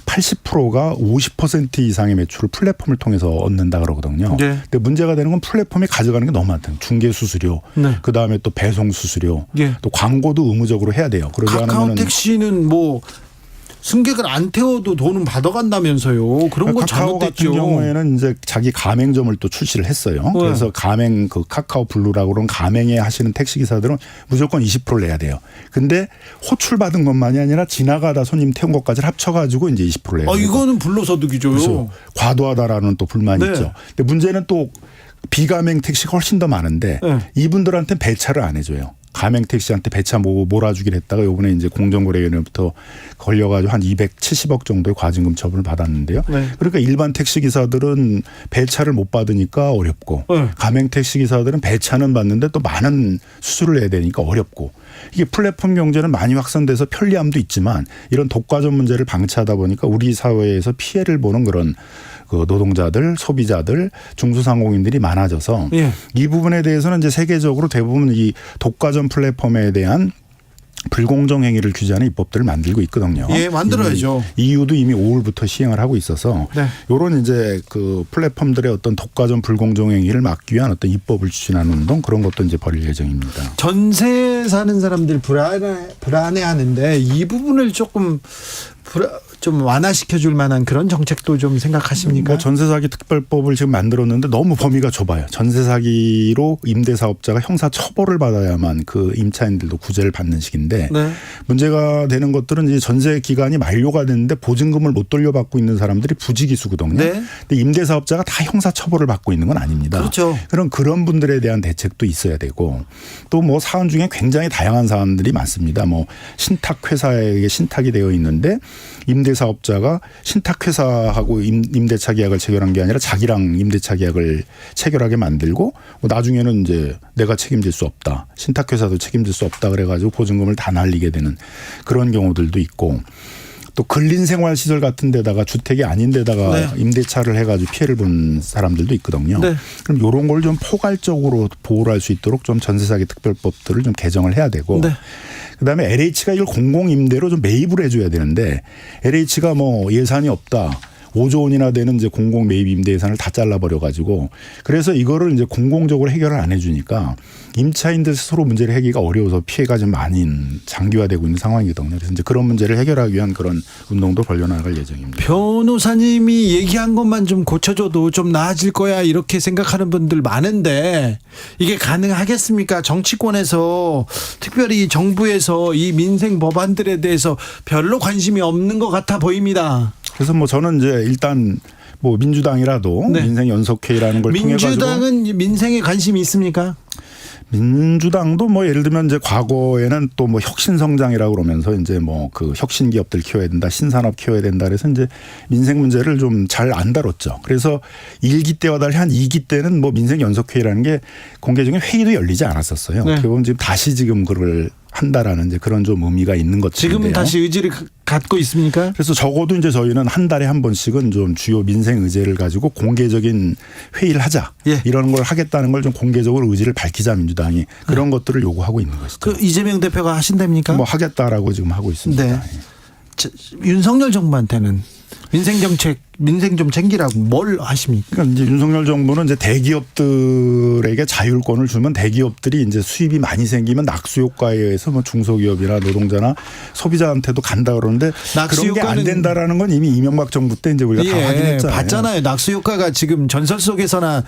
80%가 50% 이상의 매출을 플랫폼을 통해서 얻는다 그러거든요. 네. 근데 문제가 되는 건 플랫폼이 가져가는 게 너무 많다. 중개 수수료, 네. 그 다음에 또 배송 수수료, 네. 또 광고도 의무적으로 해야 돼요. 그러지 않으면 카카오 택시는 뭐 승객을 안 태워도 돈은 받아간다면서요. 그런 건 카카오 잘못됐죠. 같은 경우에는 이제 자기 가맹점을 또 출시를 했어요. 그래서 가맹 그 카카오 블루라고 그런 가맹에 하시는 택시 기사들은 무조건 20%를 내야 돼요. 근데 호출 받은 것만이 아니라 지나가다 손님 태운 것까지 합쳐가지고 이제 20%를 내야 돼요. 이거는 불로소득이죠. 그래서 과도하다라는 또 불만이 네. 있죠. 근데 문제는 또 비가맹 택시가 훨씬 더 많은데 네. 이분들한테는 배차를 안 해줘요. 가맹택시한테 배차 몰아주기로 했다가 이번에 이제 공정거래위원회부터 걸려가지고 한 270억 정도의 과징금 처분을 받았는데요. 네. 그러니까 일반 택시 기사들은 배차를 못 받으니까 어렵고 네. 가맹택시 기사들은 배차는 받는데 또 많은 수수료를 내야 되니까 어렵고 이게 플랫폼 경제는 많이 확산돼서 편리함도 있지만 이런 독과점 문제를 방치하다 보니까 우리 사회에서 피해를 보는 그런 그 노동자들, 소비자들, 중소상공인들이 많아져서 예. 이 부분에 대해서는 이제 세계적으로 대부분 이 독과점 플랫폼에 대한 불공정 행위를 규제하는 입법들을 만들고 있거든요. 예, 만들어야죠. EU도 이미 5월부터 시행을 하고 있어서 네. 이런 이제 그 플랫폼들의 어떤 독과점 불공정 행위를 막기 위한 어떤 입법을 추진하는 운동 그런 것도 이제 벌일 예정입니다. 전세 사는 사람들 불안해하는데 이 부분을 조금 좀 완화시켜 줄 만한 그런 정책도 좀 생각하십니까? 뭐 전세 사기 특별법을 지금 만들었는데 너무 범위가 좁아요. 전세 사기로 임대 사업자가 형사 처벌을 받아야만 그 임차인들도 구제를 받는 식인데 네. 문제가 되는 것들은 이제 전세 기간이 만료가 됐는데 보증금을 못 돌려받고 있는 사람들이 부지기수거든요. 네. 근데 임대 사업자가 다 형사 처벌을 받고 있는 건 아닙니다. 그렇죠. 그런 분들에 대한 대책도 있어야 되고 또 뭐 사안 중에 굉장히 다양한 사안들이 많습니다. 뭐 신탁 회사에게 신탁이 되어 있는데 임대 사업자가 신탁회사하고 임대차 계약을 체결한 게 아니라 자기랑 임대차 계약을 체결하게 만들고 나중에는 이제 내가 책임질 수 없다. 신탁회사도 책임질 수 없다. 그래가지고 보증금을 다 날리게 되는 그런 경우들도 있고 또 근린생활시설 같은 데다가 주택이 아닌 데다가 네. 임대차를 해가지고 피해를 본 사람들도 있거든요. 네. 그럼 이런 걸 좀 포괄적으로 보호를 할 수 있도록 좀 전세사기 특별법들을 좀 개정을 해야 되고 네. 그다음에 LH가 이걸 공공임대로 좀 매입을 해줘야 되는데 LH가 뭐 예산이 없다. 5조 원이나 되는 이제 공공 매입 임대 예산을 다 잘라버려 가지고 그래서 이거를 이제 공공적으로 해결을 안 해주니까 임차인들 스스로 문제를 해결하기가 어려워서 피해가 좀 많이 장기화되고 있는 상황이거든요. 그래서 이제 그런 문제를 해결하기 위한 그런 운동도 벌려나갈 예정입니다. 변호사님이 얘기한 것만 좀 고쳐줘도 좀 나아질 거야 이렇게 생각하는 분들 많은데 이게 가능하겠습니까? 정치권에서 특별히 정부에서 이 민생 법안들에 대해서 별로 관심이 없는 것 같아 보입니다. 그래서 뭐 저는 이제 일단 뭐 민주당이라도 네. 민생 연석회의라는 걸 통해 가지고 민주당은 민생에 관심이 있습니까? 민주당도 뭐 예를 들면 이제 과거에는 또 뭐 혁신 성장이라고 그러면서 이제 뭐 그 혁신 기업들 키워야 된다, 신산업 키워야 된다 그래서 이제 민생 문제를 좀 잘 안 다뤘죠. 그래서 1기 때와 달리 한 2기 때는 뭐 민생 연석회의라는 게 공개적인 회의도 열리지 않았었어요. 네. 어떻게 보면 지금 다시 지금 그걸 한다라는 이제 그런 좀 의미가 있는 것 같은데요. 지금은 다시 의지를 갖고 있습니까? 그래서 적어도 이제 저희는 한 달에 한 번씩은 좀 주요 민생 의제를 가지고 공개적인 회의를 하자. 예. 이런 걸 하겠다는 걸 좀 공개적으로 의지를 밝히자 민주당이 그런 것들을 요구하고 있는 것이죠. 그 이재명 대표가 하신답니까? 뭐 하겠다라고 지금 하고 있습니다. 네. 윤석열 정부한테는 민생 정책, 민생 좀 챙기라고 뭘 하십니까? 그러니까 이제 윤석열 정부는 이제 대기업들에게 자율권을 주면 대기업들이 이제 수입이 많이 생기면 낙수 효과에 의해서 뭐 중소기업이나 노동자나 소비자한테도 간다 그러는데 그런 게 안 된다라는 건 이미 이명박 정부 때 이제 우리가 다 확인했잖아요. 봤잖아요. 낙수 효과가 지금 전설 속에서나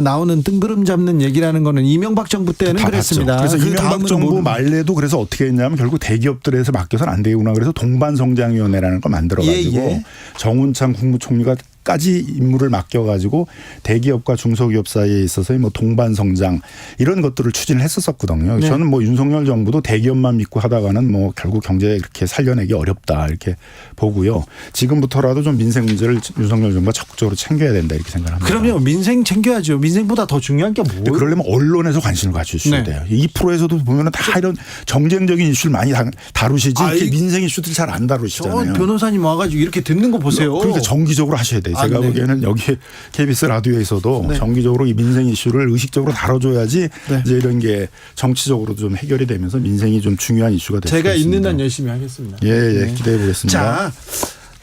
나오는 뜬구름 잡는 얘기라는 거는 이명박 정부 때는 다 그랬습니다. 봤죠. 그래서 이명박 정부 모르는. 말래도 그래서 어떻게 했냐면 결국 대기업들에서 맡겨서는 안 되구나 그래서 동반성장위원회라는 걸 만들어가지고 예. 정운창 국무총리가 까지 임무를 맡겨가지고 대기업과 중소기업 사이에 있어서의 뭐 동반성장 이런 것들을 추진을 했었거든요. 네. 저는 뭐 윤석열 정부도 대기업만 믿고 하다가는 뭐 결국 경제 이렇게 살려내기 어렵다 이렇게 보고요. 지금부터라도 좀 민생 문제를 윤석열 정부가 적극적으로 챙겨야 된다 이렇게 생각합니다. 그럼요. 민생 챙겨야죠. 민생보다 더 중요한 게 뭐예요? 그러려면 언론에서 관심을 가주셔야 돼요. 2%에서도 보면 다 이런 정쟁적인 이슈를 많이 다루시지 이렇게 민생 이슈들 잘 안 다루시잖아요. 변호사님 와가지고 이렇게 듣는 거 보세요. 그러니까 정기적으로 하셔야 돼요. 제가 네. 보기에는 여기 KBS 라디오에서도 네. 정기적으로 이 민생 이슈를 의식적으로 다뤄줘야지 네. 이제 이런 게 정치적으로도 좀 해결이 되면서 민생이 좀 중요한 이슈가 될 수 있습니다. 제가 있는 한 열심히 하겠습니다. 예, 기대해 보겠습니다.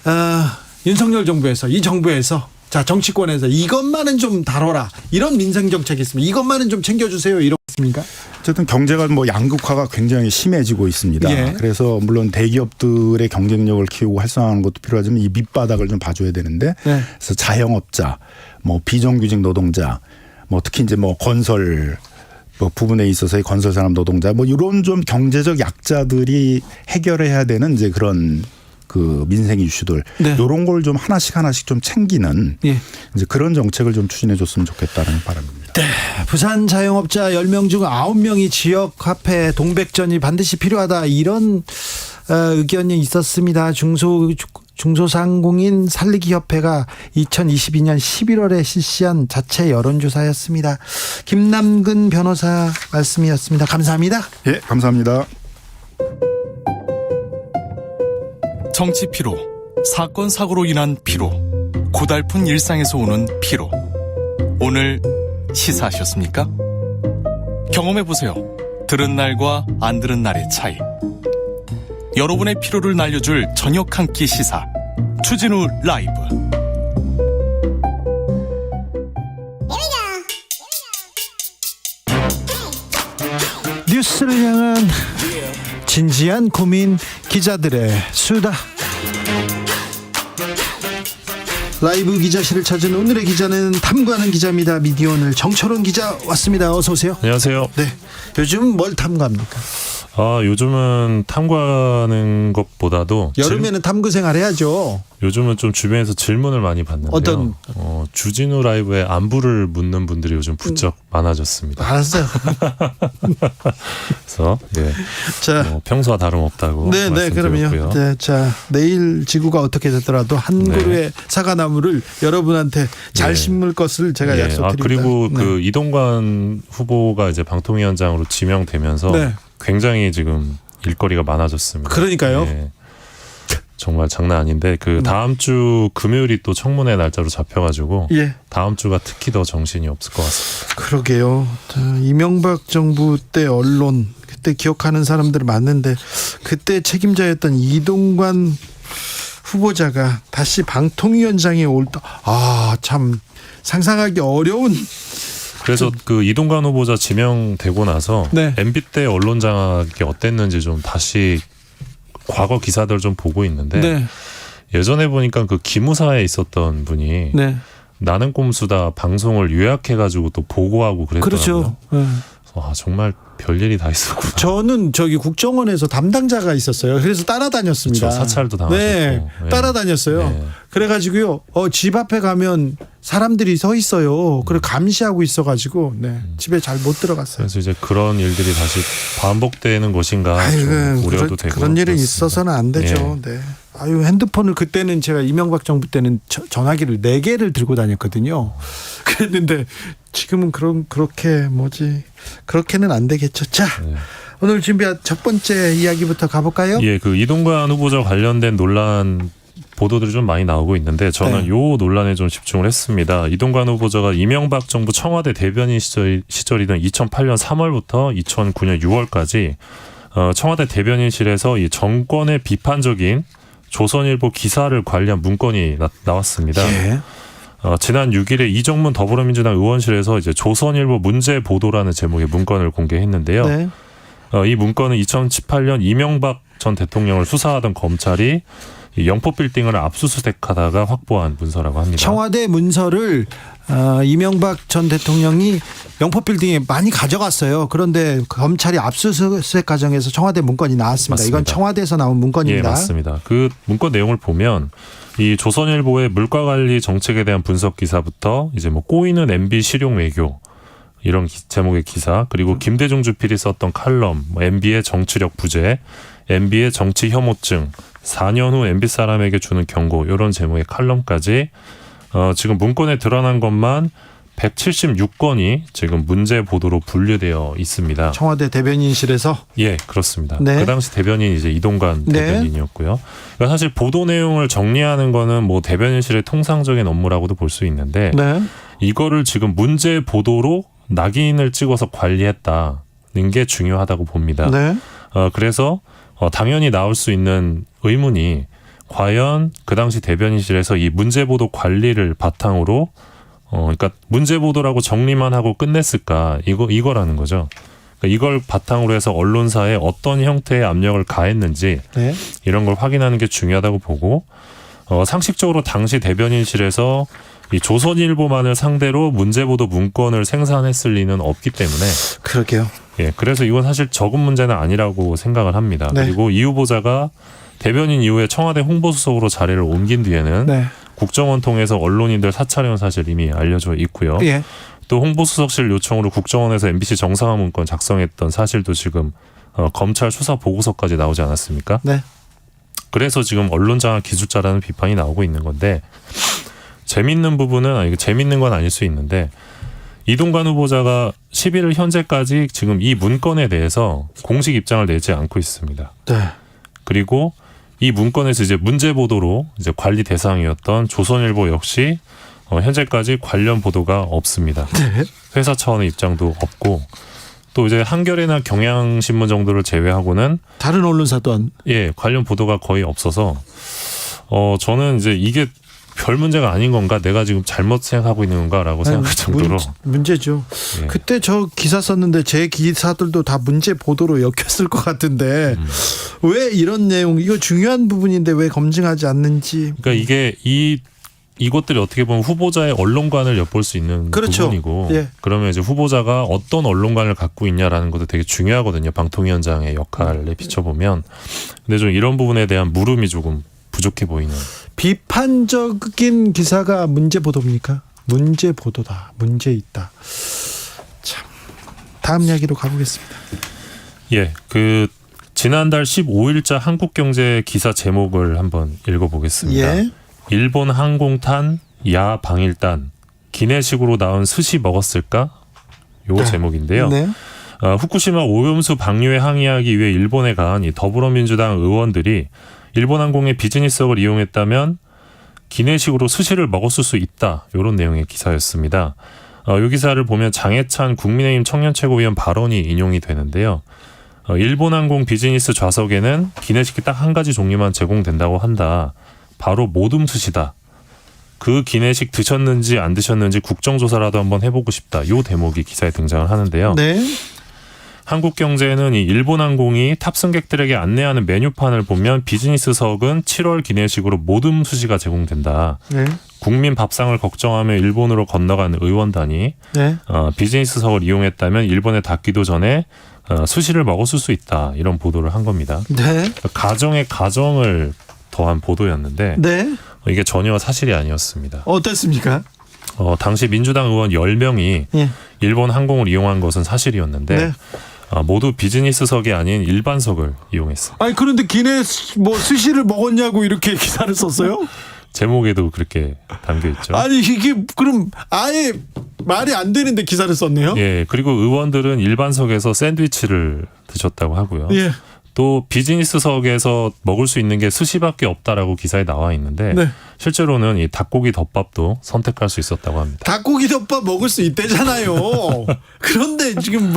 자, 윤석열 정부에서 이 정부에서 자 정치권에서 이것만은 좀 다뤄라 이런 민생 정책이 있으면 이것만은 좀 챙겨주세요 이렇습니까? 어쨌든 경제가 뭐 양극화가 굉장히 심해지고 있습니다. 예. 그래서 물론 대기업들의 경쟁력을 키우고 활성화하는 것도 필요하지만 이 밑바닥을 좀 봐줘야 되는데 네. 그래서 자영업자, 뭐 비정규직 노동자, 뭐 특히 이제 뭐 건설 뭐 부분에 있어서의 건설 산업 노동자 뭐 이런 좀 경제적 약자들이 해결해야 되는 이제 그런 그 민생 이슈들 네. 이런 걸 좀 하나씩 좀 챙기는 예. 이제 그런 정책을 좀 추진해 줬으면 좋겠다는 바람입니다. 네. 부산 자영업자 10명 중 9명이 지역화폐 동백전이 반드시 필요하다 이런 의견이 있었습니다. 중소상공인 살리기 협회가 2022년 11월에 실시한 자체 여론조사였습니다. 김남근 변호사 말씀이었습니다. 감사합니다. 예, 감사합니다. 정치 피로, 사건 사고로 인한 피로, 고달픈 일상에서 오는 피로. 오늘 시사하셨습니까? 경험해보세요. 들은 날과 안 들은 날의 차이. 여러분의 피로를 날려줄 저녁 한 끼 시사 추진우 라이브. 뉴스를 향한 진지한 고민, 기자들의 수다. 라이브 기자실을 찾은 오늘의 기자는 탐구하는 기자입니다. 미디어오늘 정철원 기자 왔습니다. 어서 오세요. 안녕하세요. 네, 요즘 뭘 탐구합니까? 요즘은 탐구하는 것보다도 여름에는 탐구 생활 해야죠. 요즘은 좀 주변에서 질문을 많이 받는데요. 어떤? 주진우 라이브에 안부를 묻는 분들이 요즘 부쩍 많아졌습니다. 알았어요. 그래서 예, 자, 평소와 다름없다고 네, 말씀드렸고요. 그럼요. 네, 자, 내일 지구가 어떻게 되더라도 한 그루의 사과나무를 여러분한테 잘 심을 것을 제가 약속드립니다. 그리고 그 이동관 후보가 이제 방통위원장으로 지명되면서 굉장히 지금 일거리가 많아졌습니다. 그러니까요. 예. 정말 장난 아닌데 그 다음 주 금요일이 또 청문회 날짜로 잡혀가지고 다음 주가 특히 더 정신이 없을 것 같습니다. 그러게요. 이명박 정부 때 언론 그때 기억하는 사람들 많은데 그때 책임자였던 이동관 후보자가 다시 방통위원장에 참 상상하기 어려운. 그래서 그 이동관 후보자 지명되고 나서 MB 때 언론 장악이 어땠는지 좀 다시 과거 기사들 좀 보고 있는데 예전에 보니까 그 기무사에 있었던 분이 나는 꼼수다 방송을 요약해가지고 또 보고하고 그랬더라고요. 그렇죠. 정말 별일이 다 있었구나. 저는 저기 국정원에서 담당자가 있었어요. 그래서 따라다녔습니다. 그렇죠. 사찰도 당하셨고. 따라다녔어요. 그래가지고요. 집 앞에 가면 사람들이 서 있어요. 그리고 감시하고 있어가지고 집에 잘 못 들어갔어요. 그래서 이제 그런 일들이 다시 반복되는 것인가 좀 우려도 되고. 그런 일이 있어서는 안 되죠. 핸드폰을 그때는 제가 이명박 정부 때는 전화기를 4개를 들고 다녔거든요. 그랬는데 지금은 그렇게는 안 되겠죠. 자, 오늘 준비한 첫 번째 이야기부터 가볼까요? 예, 그 이동관 후보자 관련된 논란 보도들이 좀 많이 나오고 있는데 저는 요 논란에 좀 집중을 했습니다. 이동관 후보자가 이명박 정부 청와대 대변인 시절이던 2008년 3월부터 2009년 6월까지 청와대 대변인실에서 이 정권의 비판적인 조선일보 기사를 관리한 문건이 나왔습니다. 지난 6일에 이정문 더불어민주당 의원실에서 이제 조선일보 문제 보도라는 제목의 문건을 공개했는데요. 이 문건은 2018년 이명박 전 대통령을 수사하던 검찰이 이 영포빌딩을 압수수색하다가 확보한 문서라고 합니다. 청와대 문서를 이명박 전 대통령이 영포빌딩에 많이 가져갔어요. 그런데 검찰이 압수수색 과정에서 청와대 문건이 나왔습니다. 맞습니다. 이건 청와대에서 나온 문건입니다. 예, 맞습니다. 그 문건 내용을 보면 이 조선일보의 물가관리 정책에 대한 분석 기사부터 이제 꼬이는 MB 실용 외교 이런 제목의 기사, 그리고 김대중 주필이 썼던 칼럼, MB의 정치력 부재, MB의 정치 혐오증, 4년 후 MB 사람에게 주는 경고 이런 제목의 칼럼까지 지금 문건에 드러난 것만 176건이 지금 문제 보도로 분류되어 있습니다. 청와대 대변인실에서? 예, 그렇습니다. 그 당시 대변인이 이제 이동관 대변인이었고요. 그러니까 사실 보도 내용을 정리하는 거는 뭐 대변인실의 통상적인 업무라고도 볼 수 있는데 이거를 지금 문제 보도로 낙인을 찍어서 관리했다는 게 중요하다고 봅니다. 그래서 당연히 나올 수 있는 의문이 과연 그 당시 대변인실에서 이 문제보도 관리를 바탕으로 그러니까 문제보도라고 정리만 하고 끝냈을까 이거라는 거죠. 그러니까 이걸 바탕으로 해서 언론사에 어떤 형태의 압력을 가했는지 이런 걸 확인하는 게 중요하다고 보고 상식적으로 당시 대변인실에서 이 조선일보만을 상대로 문제보도 문건을 생산했을 리는 없기 때문에 그러게요. 예, 그래서 이건 사실 적은 문제는 아니라고 생각을 합니다. 그리고 이 후보자가 대변인 이후에 청와대 홍보수석으로 자리를 옮긴 뒤에는 네. 국정원 통해서 언론인들 사찰해온 사실 이미 알려져 있고요. 예. 또 홍보수석실 요청으로 국정원에서 MBC 정상화 문건 작성했던 사실도 지금 검찰 수사 보고서까지 나오지 않았습니까? 네. 그래서 지금 언론장악 기술자라는 비판이 나오고 있는 건데 재밌는 부분은 이거 재밌는 건 아닐 수 있는데 이동관 후보자가 11일 현재까지 지금 이 문건에 대해서 공식 입장을 내지 않고 있습니다. 네. 그리고 이 문건에서 이제 문제 보도로 이제 관리 대상이었던 조선일보 역시 현재까지 관련 보도가 없습니다. 네. 회사 차원의 입장도 없고 또 이제 한겨레나 경향신문 정도를 제외하고는 다른 언론사도 관련 보도가 거의 없어서 저는 이제 이게 별 문제가 아닌 건가, 내가 지금 잘못 생각하고 있는 건가라고 생각할 정도로 문제죠. 예. 그때 저 기사 썼는데 제 기사들도 다 문제 보도로 엮였을 것 같은데 왜 이런 내용, 이거 중요한 부분인데 왜 검증하지 않는지. 그러니까 이게 이것들이 어떻게 보면 후보자의 언론관을 엿볼 수 있는 그렇죠. 부분이고 예. 그러면 이제 후보자가 어떤 언론관을 갖고 있냐라는 것도 되게 중요하거든요. 방통위원장의 역할에 비춰보면. 근데 좀 이런 부분에 대한 물음이 조금 부족해 보이는. 비판적인 기사가 문제 보도입니까? 문제 보도다. 문제 있다. 참. 다음 이야기로 가보겠습니다. 예, 지난달 15일자 한국경제 기사 제목을 한번 읽어보겠습니다. 예. 일본 항공탄 야 방일단 기내식으로 나온 스시 먹었을까? 요 제목인데요. 네. 후쿠시마 오염수 방류에 항의하기 위해 일본에 간 이 더불어민주당 의원들이 일본 항공의 비즈니스석을 이용했다면 기내식으로 스시를 먹었을 수 있다. 이런 내용의 기사였습니다. 이 기사를 보면 장해찬 국민의힘 청년최고위원 발언이 인용이 되는데요. 일본 항공 비즈니스 좌석에는 기내식이 딱 한 가지 종류만 제공된다고 한다. 바로 모둠 스시다. 그 기내식 드셨는지 안 드셨는지 국정조사라도 한번 해보고 싶다. 요 대목이 기사에 등장을 하는데요. 네. 한국경제는 이 일본항공이 탑승객들에게 안내하는 메뉴판을 보면 비즈니스석은 7월 기내식으로 모둠 스시가 제공된다. 네. 국민 밥상을 걱정하며 일본으로 건너간 의원단이 네. 비즈니스석을 이용했다면 일본에 닿기도 전에 스시를 먹었을 수 있다. 이런 보도를 한 겁니다. 네. 가정에 가정을 더한 보도였는데 네. 이게 전혀 사실이 아니었습니다. 어땠습니까? 당시 민주당 의원 10명이 예. 일본 항공을 이용한 것은 사실이었는데 네. 모두 비즈니스석이 아닌 일반석을 이용했습니다. 아니 그런데 기내 스시를 먹었냐고 이렇게 기사를 썼어요? 제목에도 그렇게 담겨 있죠. 아니 이게 그럼 아예 말이 안 되는데 기사를 썼네요. 예, 그리고 의원들은 일반석에서 샌드위치를 드셨다고 하고요. 예. 또 비즈니스석에서 먹을 수 있는 게 스시밖에 없다라고 기사에 나와 있는데 네. 실제로는 이 닭고기 덮밥도 선택할 수 있었다고 합니다. 닭고기 덮밥 먹을 수 있대잖아요. 그런데 지금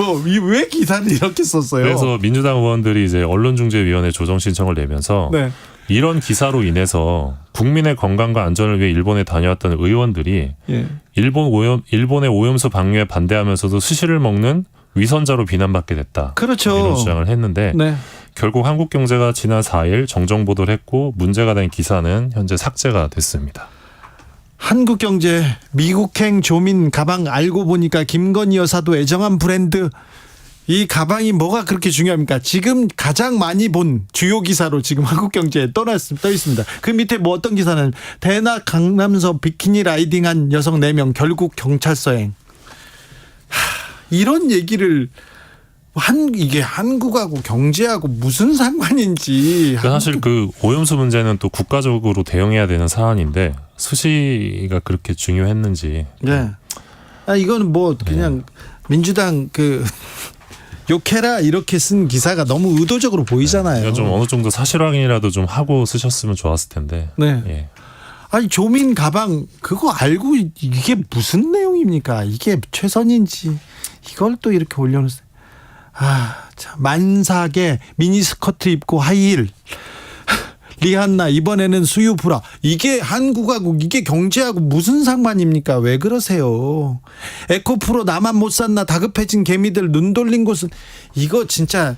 왜 기사를 이렇게 썼어요? 그래서 민주당 의원들이 이제 언론중재위원회 조정 신청을 내면서 네. 이런 기사로 인해서 국민의 건강과 안전을 위해 일본에 다녀왔던 의원들이 예. 일본의 오염수 방류에 반대하면서도 스시를 먹는 위선자로 비난받게 됐다. 그렇죠. 이런 주장을 했는데 네. 결국 한국경제가 지난 4일 정정 보도를 했고 문제가 된 기사는 현재 삭제가 됐습니다. 한국경제 미국행 조민 가방 알고 보니까 김건희 여사도 애정한 브랜드. 이 뭐가 그렇게 중요합니까? 지금 가장 많이 본 주요 기사로 지금 한국경제에 떠 있습니다. 그 밑에 어떤 기사는 대낮 강남서 비키니 라이딩한 여성 4명 결국 경찰서행. 이런 얘기를 이게 한국하고 경제하고 무슨 상관인지. 사실 그 오염수 문제는 또 국가적으로 대응해야 되는 사안인데 스시가 그렇게 중요했는지. 네. 이거는 그냥 민주당 욕해라 이렇게 쓴 기사가 너무 의도적으로 보이잖아요. 좀 어느 정도 사실 확인이라도 좀 하고 쓰셨으면 좋았을 텐데. 네. 예. 아니 조민 가방 그거 알고 이게 무슨 내용입니까? 이게 최선인지 이걸 또 이렇게 올려놓으세요. 참 만삭에 미니스커트 입고 하이힐. 리한나 이번에는 수유 브라. 이게 한국하고 이게 경제하고 무슨 상관입니까? 왜 그러세요? 에코프로 나만 못 샀나 다급해진 개미들 눈 돌린 곳은 이거 진짜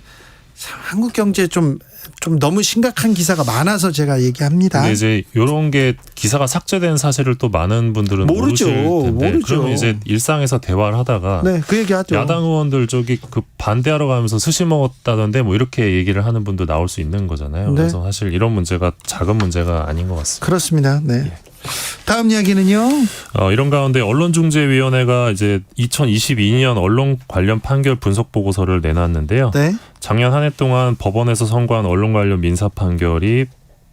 한국 경제 좀 좀 너무 심각한 기사가 많아서 제가 얘기합니다. 근데 이제 이런 게 기사가 삭제된 사실을 또 많은 분들은 모르죠. 모르실 텐데 모르죠. 그럼 이제 일상에서 대화를 하다가 네, 그 얘기하죠. 야당 의원들 저기 그 반대하러 가면서 스시 먹었다던데 뭐 이렇게 얘기를 하는 분도 나올 수 있는 거잖아요. 네. 그래서 사실 이런 문제가 작은 문제가 아닌 것 같습니다. 그렇습니다. 네. 다음 이야기는요. 이런 가운데 언론중재위원회가 이제 2022년 언론 관련 판결 분석 보고서를 내놨는데요. 네. 작년 한 해 동안 법원에서 선고한 언론 관련 민사 판결이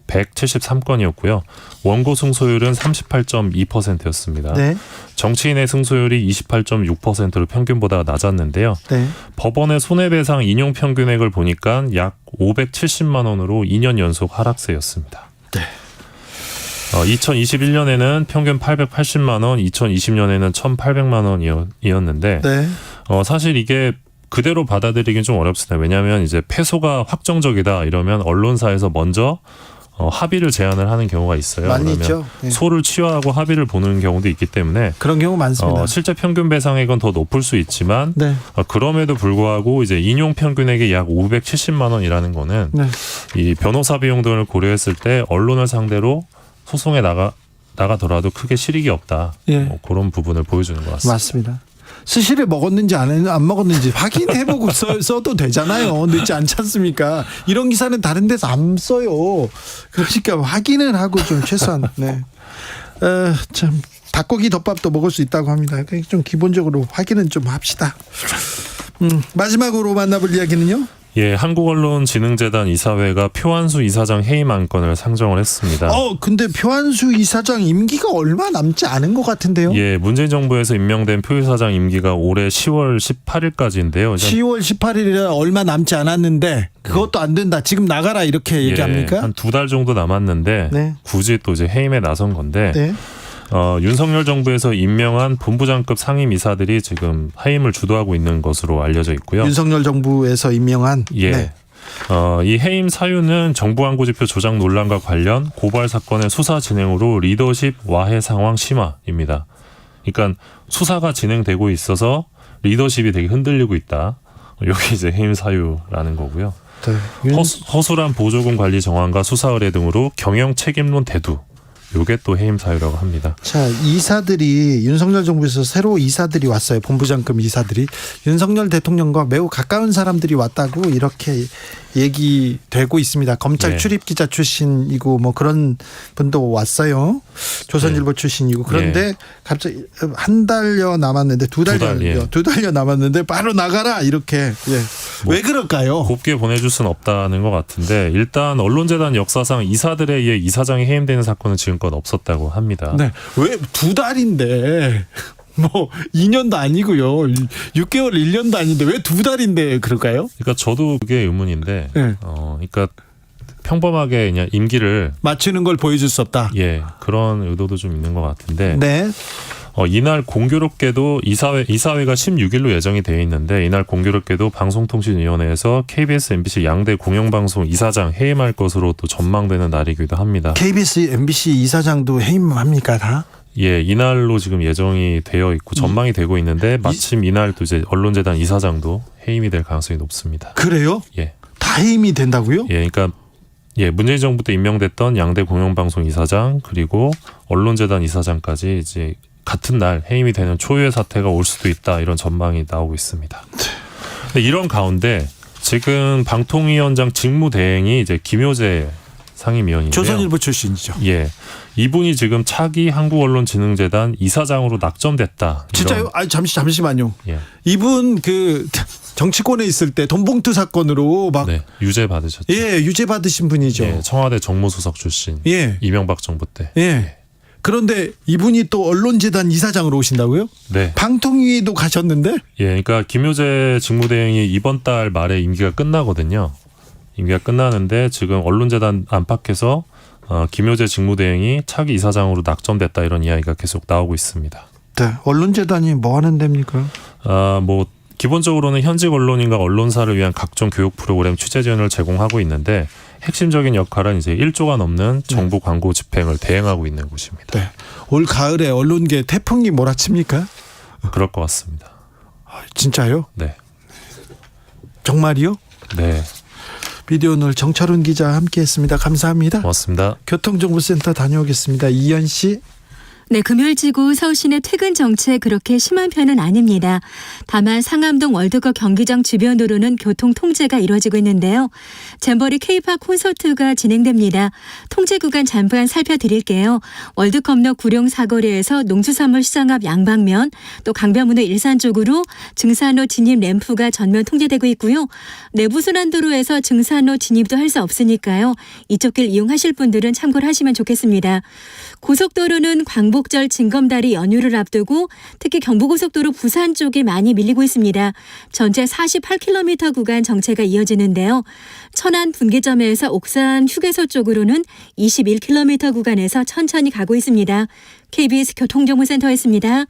173건이었고요. 원고 승소율은 38.2%였습니다. 네. 정치인의 승소율이 28.6%로 평균보다 낮았는데요. 네. 법원의 손해배상 인용 평균액을 보니까 약 570만 원으로 2년 연속 하락세였습니다. 네. 2021년에는 평균 880만 원, 2020년에는 1,800만 원이었는데 네. 사실 이게 그대로 받아들이긴 좀 어렵습니다. 왜냐하면 이제 패소가 확정적이다 이러면 언론사에서 먼저 합의를 제안을 하는 경우가 있어요. 많이 그러면 있죠. 네. 소를 취하하고 합의를 보는 경우도 있기 때문에 그런 경우 많습니다. 실제 평균 배상액은 더 높을 수 있지만 네. 그럼에도 불구하고 이제 인용 평균액이 약 570만 원이라는 거는 네. 이 변호사 비용 등을 고려했을 때 언론을 상대로 소송에 나가더라도 크게 실익이 없다. 예. 그런 부분을 보여주는 것 같습니다. 맞습니다. 스시를 먹었는지 안 먹었는지 확인해보고 써도 되잖아요. 늦지 않지 않습니까? 이런 기사는 다른 데서 안 써요. 그러니까 확인을 하고 좀 최소한. 네. 참 닭고기 덮밥도 먹을 수 있다고 합니다. 좀 기본적으로 확인은 좀 합시다. 마지막으로 만나볼 이야기는요? 예, 한국언론진흥재단 이사회가 표한수 이사장 해임 안건을 상정을 했습니다. 근데 표한수 이사장 임기가 얼마 남지 않은 것 같은데요? 예, 문재인 정부에서 임명된 표 이사장 임기가 올해 10월 18일까지인데요. 10월 18일이라 얼마 남지 않았는데 그것도 안 된다. 지금 나가라 이렇게 얘기합니까? 한 2달 정도 남았는데 네. 굳이 또 이제 해임에 나선 건데 네. 윤석열 정부에서 임명한 본부장급 상임이사들이 지금 해임을 주도하고 있는 것으로 알려져 있고요. 윤석열 정부에서 임명한. 예. 네. 이 해임 사유는 정부 광고지표 조작 논란과 관련 고발 사건의 수사 진행으로 리더십 와해 상황 심화입니다. 그러니까 수사가 진행되고 있어서 리더십이 되게 흔들리고 있다. 이게 이제 해임 사유라는 거고요. 네. 허술한 보조금 관리 정황과 수사 의뢰 등으로 경영 책임론 대두. 요게 또 해임 사유라고 합니다. 자, 이사들이 윤석열 정부에서 새로 이사들이 왔어요. 본부장급 이사들이 윤석열 대통령과 매우 가까운 사람들이 왔다고 이렇게 얘기되고 있습니다. 검찰 예. 출입기자 출신이고 뭐 그런 분도 왔어요. 조선일보 출신이고 그런데 갑자기 한 달여 남았는데 두 달여 남았는데 바로 나가라 이렇게. 예. 왜 그럴까요? 곱게 보내줄 수는 없다는 것 같은데 일단 언론재단 역사상 이사들에 의해 이사장이 해임되는 사건은 지금껏 없었다고 합니다. 네. 왜 2달인데 뭐 2년도 아니고요. 6개월 1년도 아닌데 왜 2달인데 그럴까요? 그러니까 저도 그게 의문인데 네. 그러니까 평범하게 그냥 임기를 맞추는 걸 보여줄 수 없다. 예, 그런 의도도 좀 있는 것 같은데. 네. 이날 공교롭게도 이사회가 16일로 예정이 되어 있는데 이날 공교롭게도 방송통신위원회에서 KBS, MBC 양대 공영방송 이사장 해임할 것으로 또 전망되는 날이기도 합니다. KBS, MBC 이사장도 해임합니까 다? 예, 이날로 지금 예정이 되어 있고 전망이 되고 있는데 마침 이날 또 이제 언론재단 이사장도 해임이 될 가능성이 높습니다. 그래요? 예. 다 해임이 된다고요? 예, 그러니까 문재인 정부 때 임명됐던 양대 공영방송 이사장 그리고 언론재단 이사장까지 이제 같은 날 해임이 되는 초유의 사태가 올 수도 있다 이런 전망이 나오고 있습니다. 근데 이런 가운데 지금 방통위원장 직무대행이 이제 김효재 상임위원인데요. 조선일보 출신이죠. 예, 이분이 지금 차기 한국언론진흥재단 이사장으로 낙점됐다. 진짜요? 아니 잠시만요. 예. 이분 그 정치권에 있을 때 돈봉투 사건으로 막 유죄 받으셨죠. 예, 유죄 받으신 분이죠. 예, 청와대 정무수석 출신. 예. 이명박 정부 때. 예. 그런데 이분이 또 언론재단 이사장으로 오신다고요? 네. 방통위도 가셨는데? 예, 그러니까 김효재 직무대행이 이번 달 말에 임기가 끝나거든요. 임기가 끝나는데 지금 언론재단 안팎에서 김효재 직무대행이 차기 이사장으로 낙점됐다 이런 이야기가 계속 나오고 있습니다. 네, 언론재단이 뭐 하는 데입니까? 뭐 기본적으로는 현직 언론인과 언론사를 위한 각종 교육 프로그램 취재 지원을 제공하고 있는데 핵심적인 역할은 이제 1조가 넘는 정부 광고 집행을 대행하고 있는 곳입니다. 네. 올 가을에 언론계 태풍이 몰아칩니까? 그럴 것 같습니다. 진짜요? 네. 정말이요? 네. 비디오 오늘 정철훈 기자 함께했습니다. 감사합니다. 고맙습니다. 교통정보센터 다녀오겠습니다. 이현 씨. 네, 금요일지구 서울 시내 퇴근 정체 그렇게 심한 편은 아닙니다. 다만 상암동 월드컵 경기장 주변으로는 교통 통제가 이루어지고 있는데요. 잼버리 K-팝 콘서트가 진행됩니다. 통제 구간 잠깐 살펴드릴게요. 월드컵로 구룡 사거리에서 농수산물 시장 앞 양방면, 또 강변북로 일산 쪽으로 증산로 진입 램프가 전면 통제되고 있고요. 내부순환도로에서 증산로 진입도 할 수 없으니까요. 이쪽 길 이용하실 분들은 참고를 하시면 좋겠습니다. 고속도로는 광복절 징검다리 연휴를 앞두고 특히 경부고속도로 부산 쪽이 많이 밀리고 있습니다. 전체 48km 구간 정체가 이어지는데요. 천안 분기점에서 옥산 휴게소 쪽으로는 21km 구간에서 천천히 가고 있습니다. KBS 교통정보센터였습니다.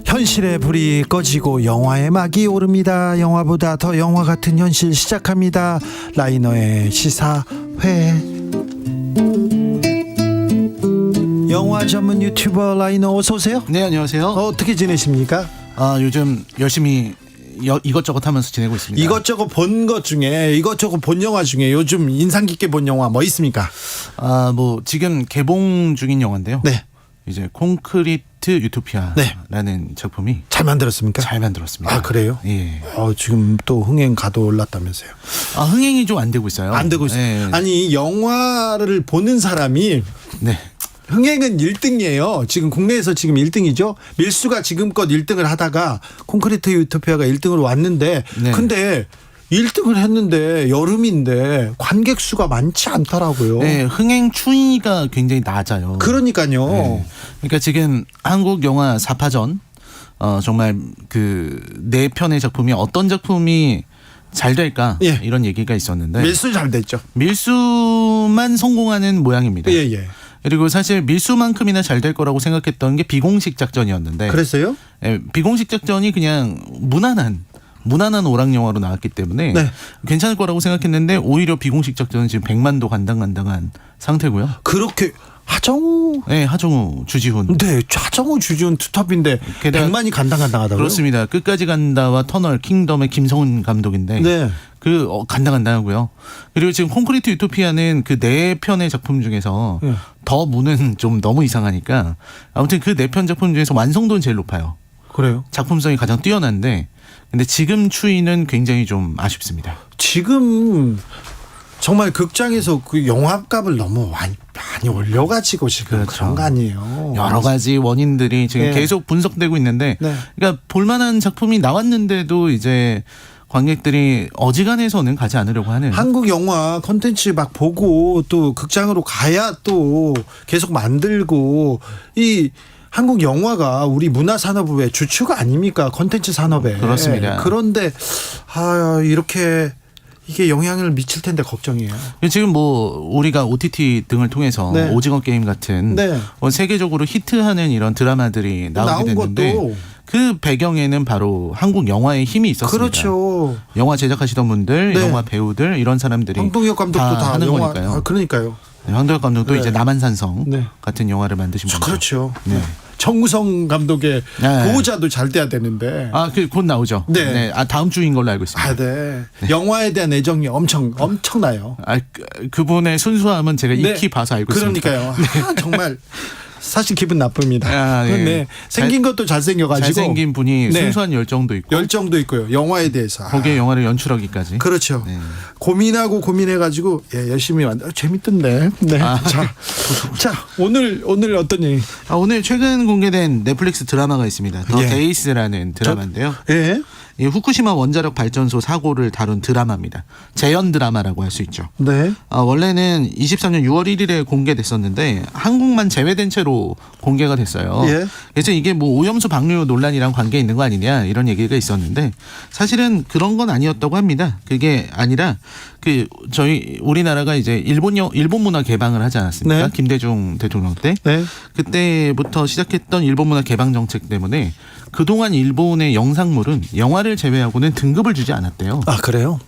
현실의 불이 꺼지고 영화의 막이 오릅니다. 영화보다 더 영화 같은 현실 시작합니다. 라이너의 시사회. 영화 전문 유튜버 라이너 어서 오세요. 네, 안녕하세요. 어떻게 지내십니까? 요즘 열심히 이것저것 하면서 지내고 있습니다. 이것저것 본 것 중에 이것저것 본 영화 중에 요즘 인상 깊게 본 영화 뭐 있습니까? 뭐 지금 개봉 중인 영화인데요. 네. 이제 콘크리트 유토피아라는 작품이 잘 만들었습니까? 잘 만들었습니다. 아, 그래요? 예. 지금 또 흥행 가도 올랐다면서요? 흥행이 좀 안 되고 있어요. 안 되고 있어요. 예. 아니, 영화를 보는 사람이 네. 흥행은 1등이에요. 지금 국내에서 지금 1등이죠. 밀수가 지금껏 1등을 하다가 콘크리트 유토피아가 1등으로 왔는데 네. 근데 1등을 했는데 여름인데 관객 수가 많지 않더라고요. 네, 흥행 추이가 굉장히 낮아요. 그러니까요. 네. 그러니까 지금 한국 영화 4파전 정말 그 네 편의 작품이 어떤 작품이 잘 될까 이런 얘기가 있었는데 밀수 잘 됐죠. 밀수만 성공하는 모양입니다. 예. 그리고 사실 밀수만큼이나 잘 될 거라고 생각했던 게 비공식 작전이었는데 그랬어요? 예, 비공식 작전이 그냥 무난한 오락 영화로 나왔기 때문에 괜찮을 거라고 생각했는데 오히려 비공식 작전은 지금 100만도 간당간당한 상태고요. 그렇게 하정우? 네, 하정우, 주지훈. 네, 하정우, 주지훈 투톱인데 100만이 간당간당하다고요? 그렇습니다. 끝까지 간다와 터널, 킹덤의 김성훈 감독인데 간당간당하고요. 그리고 지금 콘크리트 유토피아는 그 네 편의 작품 중에서 더 무는 좀 너무 이상하니까 아무튼 그 네 편 작품 중에서 완성도는 제일 높아요. 그래요? 작품성이 가장 뛰어난데 근데 지금 추이는 굉장히 좀 아쉽습니다. 지금 정말 극장에서 그 영화값을 너무 많이 올려가지고 지금 그런 거 아니에요. 여러 가지 원인들이 지금 계속 분석되고 있는데 그러니까 볼만한 작품이 나왔는데도 이제 관객들이 어지간해서는 가지 않으려고 하는. 한국 영화 콘텐츠 막 보고 또 극장으로 가야 또 계속 만들고 이 한국 영화가 우리 문화산업의 주축 아닙니까? 콘텐츠 산업에. 그렇습니다. 그런데 이렇게 이게 영향을 미칠 텐데 걱정이에요. 지금 뭐 우리가 OTT 등을 통해서 오징어 게임 같은 세계적으로 히트하는 이런 드라마들이 나오게 됐는데 그 배경에는 바로 한국 영화의 힘이 있었습니다. 그렇죠. 영화 제작하시던 분들, 영화 배우들 이런 사람들이 황동혁 감독도 다 하는 영화, 거니까요. 그러니까요. 황동혁 감독도 이제 남한산성 같은 영화를 만드신 분이죠. 그렇죠. 정우성 감독의 보호자도 잘 돼야 되는데. 곧 나오죠. 다음 주인 걸로 알고 있습니다. 영화에 대한 애정이 엄청나요. 그분의 순수함은 제가 익히 봐서 알고 있습니다. 그러니까요. 정말. 사실 기분 나쁩니다. 생긴 것도 잘생겨가지고. 잘생긴 분이 순수한 열정도 있고요. 영화에 대해서. 거기에 영화를 연출하기까지. 그렇죠. 고민해가지고 열심히 재밌던데. 자, 오늘 어떤 얘기? 오늘 최근 공개된 넷플릭스 드라마가 있습니다. 더 데이스라는 드라마인데요. 이 후쿠시마 원자력 발전소 사고를 다룬 드라마입니다. 재연 드라마라고 할 수 있죠. 원래는 23년 6월 1일에 공개됐었는데 한국만 제외된 채로 공개가 됐어요. 그래서 이게 뭐 오염수 방류 논란이랑 관계 있는 거 아니냐 이런 얘기가 있었는데 사실은 그런 건 아니었다고 합니다. 그게 아니라 저희 우리나라가 이제 일본 문화 개방을 하지 않았습니까? 김대중 대통령 때. 그때부터 시작했던 일본 문화 개방 정책 때문에 그동안 일본의 영상물은 영화를 제외하고는 등급을 주지 않았대요. 그래요?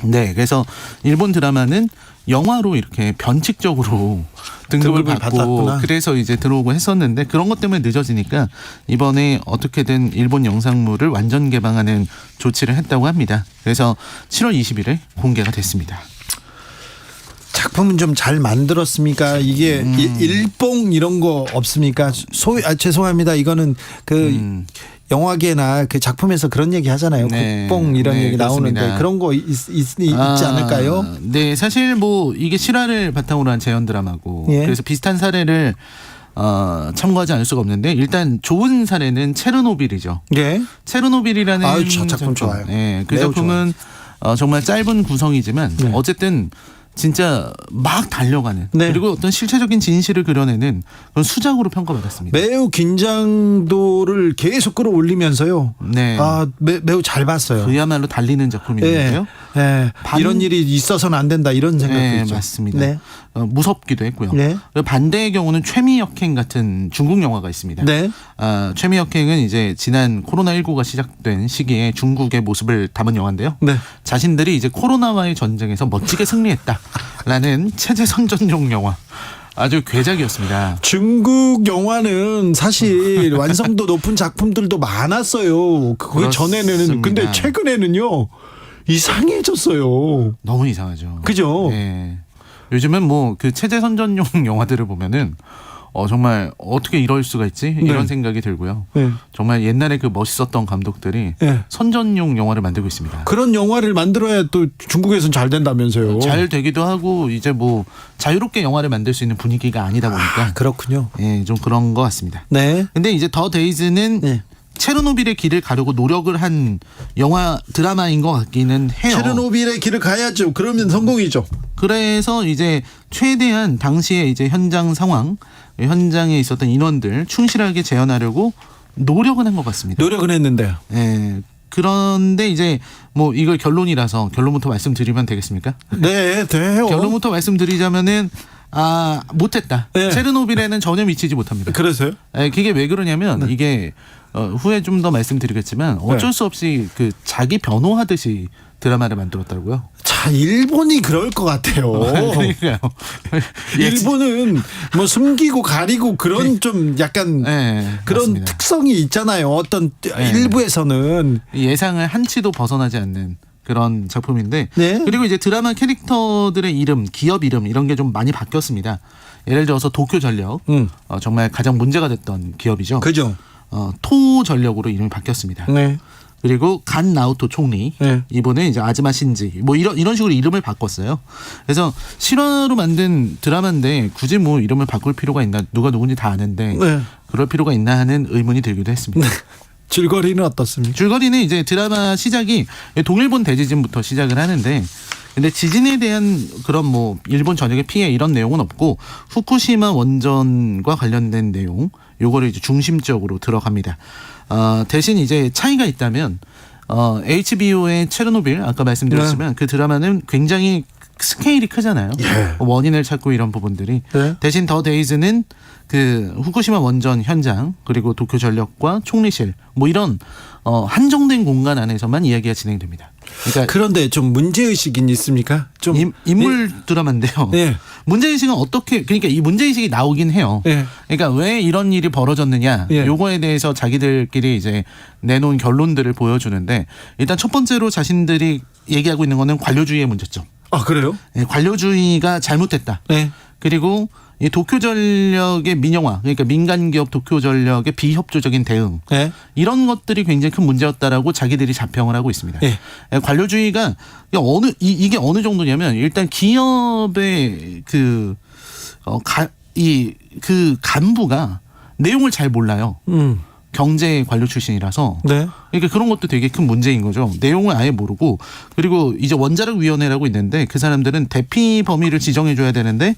네, 그래서 일본 드라마는 영화로 이렇게 변칙적으로 등급을 받고 받았구나. 그래서 이제 들어오고 했었는데 그런 것 때문에 늦어지니까 이번에 어떻게든 일본 영상물을 완전 개방하는 조치를 했다고 합니다. 그래서 7월 20일에 공개가 됐습니다. 작품은 좀 잘 만들었습니까? 이게 일봉 이런 거 없습니까? 죄송합니다. 이거는 그 영화계나 그 작품에서 그런 얘기 하잖아요. 네. 국뽕 이런 네, 얘기 그렇습니다. 나오는데 그런 거 있지 않을까요? 네, 사실 뭐 이게 실화를 바탕으로 한 재현 드라마고 예. 그래서 비슷한 사례를 참고하지 않을 수가 없는데 일단 좋은 사례는 체르노빌이죠. 예. 체르노빌이라는 저 작품 좋아요. 네, 그 매우 작품은 정말 짧은 구성이지만 네. 어쨌든 진짜 막 달려가는 네. 그리고 어떤 실체적인 진실을 그려내는 그런 수작으로 평가받았습니다. 매우 긴장도를 계속 끌어올리면서요. 네. 매우 잘 봤어요. 그야말로 달리는 작품인데요. 네. 이런 일이 있어서는 안 된다 이런 생각도 네, 있죠. 맞습니다. 네. 무섭기도 했고요. 네. 반대의 경우는 최미역행 같은 중국 영화가 있습니다. 네. 최미역행은 이제 지난 코로나19가 시작된 시기에 중국의 모습을 담은 영화인데요. 네. 자신들이 이제 코로나와의 전쟁에서 멋지게 승리했다라는 체제 선전용 영화. 아주 괴작이었습니다. 중국 영화는 사실 완성도 높은 작품들도 많았어요. 그 전에는 근데 최근에는요 이상해졌어요. 너무 이상하죠. 그죠? 네. 요즘은 뭐 그 체제 선전용 영화들을 보면은 정말 어떻게 이럴 수가 있지? 이런 네. 생각이 들고요. 네. 정말 옛날에 그 멋있었던 감독들이 네. 선전용 영화를 만들고 있습니다. 그런 영화를 만들어야 또 중국에서는 잘 된다면서요. 잘 되기도 하고 이제 뭐 자유롭게 영화를 만들 수 있는 분위기가 아니다 보니까 그렇군요. 예, 좀 그런 것 같습니다. 네. 근데 이제 더 데이즈는 체르노빌의 길을 가려고 노력을 한 영화 드라마인 것 같기는 해요. 체르노빌의 길을 가야죠. 그러면 성공이죠. 그래서 이제 최대한 당시에 이제 현장 상황, 현장에 있었던 인원들 충실하게 재현하려고 노력은 한 것 같습니다. 노력은 했는데요. 네. 그런데 이제 뭐 이걸 결론이라서 결론부터 말씀드리면 되겠습니까? 네, 돼요. 결론부터 말씀드리자면은 못했다. 네. 체르노빌에는 전혀 미치지 못합니다. 그래서요? 그게 왜 그러냐면 이게 후에 좀 더 말씀드리겠지만 어쩔 수 없이 그 자기 변호하듯이 드라마를 만들었다고요. 자, 일본이 그럴 것 같아요. 그러니까요. 일본은 뭐 숨기고 가리고 그런 좀 약간 그런 맞습니다. 특성이 있잖아요. 어떤 일부에서는 예상을 한치도 벗어나지 않는 그런 작품인데 네. 그리고 이제 드라마 캐릭터들의 이름, 기업 이름 이런 게 좀 많이 바뀌었습니다. 예를 들어서 도쿄전력 정말 가장 문제가 됐던 기업이죠. 그죠. 토전력으로 이름이 바뀌었습니다. 네. 그리고 간 나오토 총리 이번에 이제 아즈마 신지 뭐 이런 식으로 이름을 바꿨어요. 그래서 실화로 만든 드라마인데 굳이 뭐 이름을 바꿀 필요가 있나 누가 누군지 다 아는데 그럴 필요가 있나 하는 의문이 들기도 했습니다. 줄거리는 어떻습니까? 줄거리는 이제 드라마 시작이 동일본 대지진부터 시작을 하는데 근데 지진에 대한 그런 뭐 일본 전역의 피해 이런 내용은 없고 후쿠시마 원전과 관련된 내용 요거를 이제 중심적으로 들어갑니다. 대신 이제 차이가 있다면 HBO의 체르노빌 아까 말씀드렸지만 그 드라마는 굉장히 스케일이 크잖아요. 원인을 찾고 이런 부분들이 대신 더 데이즈는 그 후쿠시마 원전 현장 그리고 도쿄전력과 총리실 뭐 이런 한정된 공간 안에서만 이야기가 진행됩니다. 그러니까 그런데 좀 문제의식이 있습니까? 좀 인물 드라마인데요. 문제의식은 어떻게 그러니까 이 문제의식이 나오긴 해요. 그러니까 왜 이런 일이 벌어졌느냐 요거에 대해서 자기들끼리 이제 내놓은 결론들을 보여주는데 일단 첫 번째로 자신들이 얘기하고 있는 거는 관료주의의 문제점. 그래요? 관료주의가 잘못됐다. 그리고 이 도쿄전력의 민영화, 그러니까 민간기업 도쿄전력의 비협조적인 대응 이런 것들이 굉장히 큰 문제였다라고 자기들이 자평을 하고 있습니다. 관료주의가 이게 어느 정도냐면 일단 기업의 그 간부가 내용을 잘 몰라요. 경제 관료 출신이라서 그러니까 그런 것도 되게 큰 문제인 거죠. 내용을 아예 모르고 그리고 이제 원자력 위원회라고 있는데 그 사람들은 대피 범위를 지정해 줘야 되는데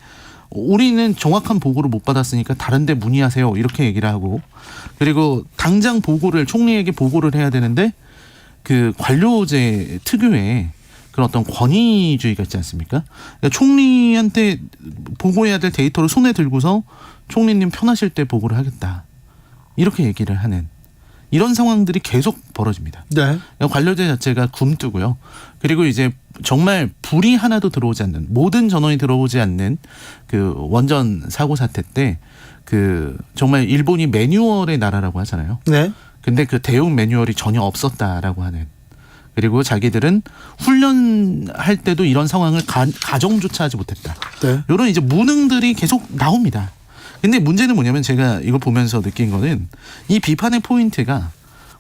우리는 정확한 보고를 못 받았으니까 다른 데 문의하세요 이렇게 얘기를 하고 그리고 당장 총리에게 보고를 해야 되는데 그 관료제 특유의 그런 어떤 권위주의가 있지 않습니까? 그러니까 총리한테 보고해야 될 데이터를 손에 들고서 총리님 편하실 때 보고를 하겠다 이렇게 얘기를 하는 이런 상황들이 계속 벌어집니다. 관료제 자체가 굼뜨고요. 그리고 이제 정말 불이 하나도 들어오지 않는, 모든 전원이 들어오지 않는 그 원전 사고 사태 때 그 정말 일본이 매뉴얼의 나라라고 하잖아요. 네. 근데 그 대응 매뉴얼이 전혀 없었다라고 하는. 그리고 자기들은 훈련할 때도 이런 상황을 가정조차 하지 못했다. 네. 이런 이제 무능들이 계속 나옵니다. 근데 문제는 뭐냐면 제가 이거 보면서 느낀 거는 이 비판의 포인트가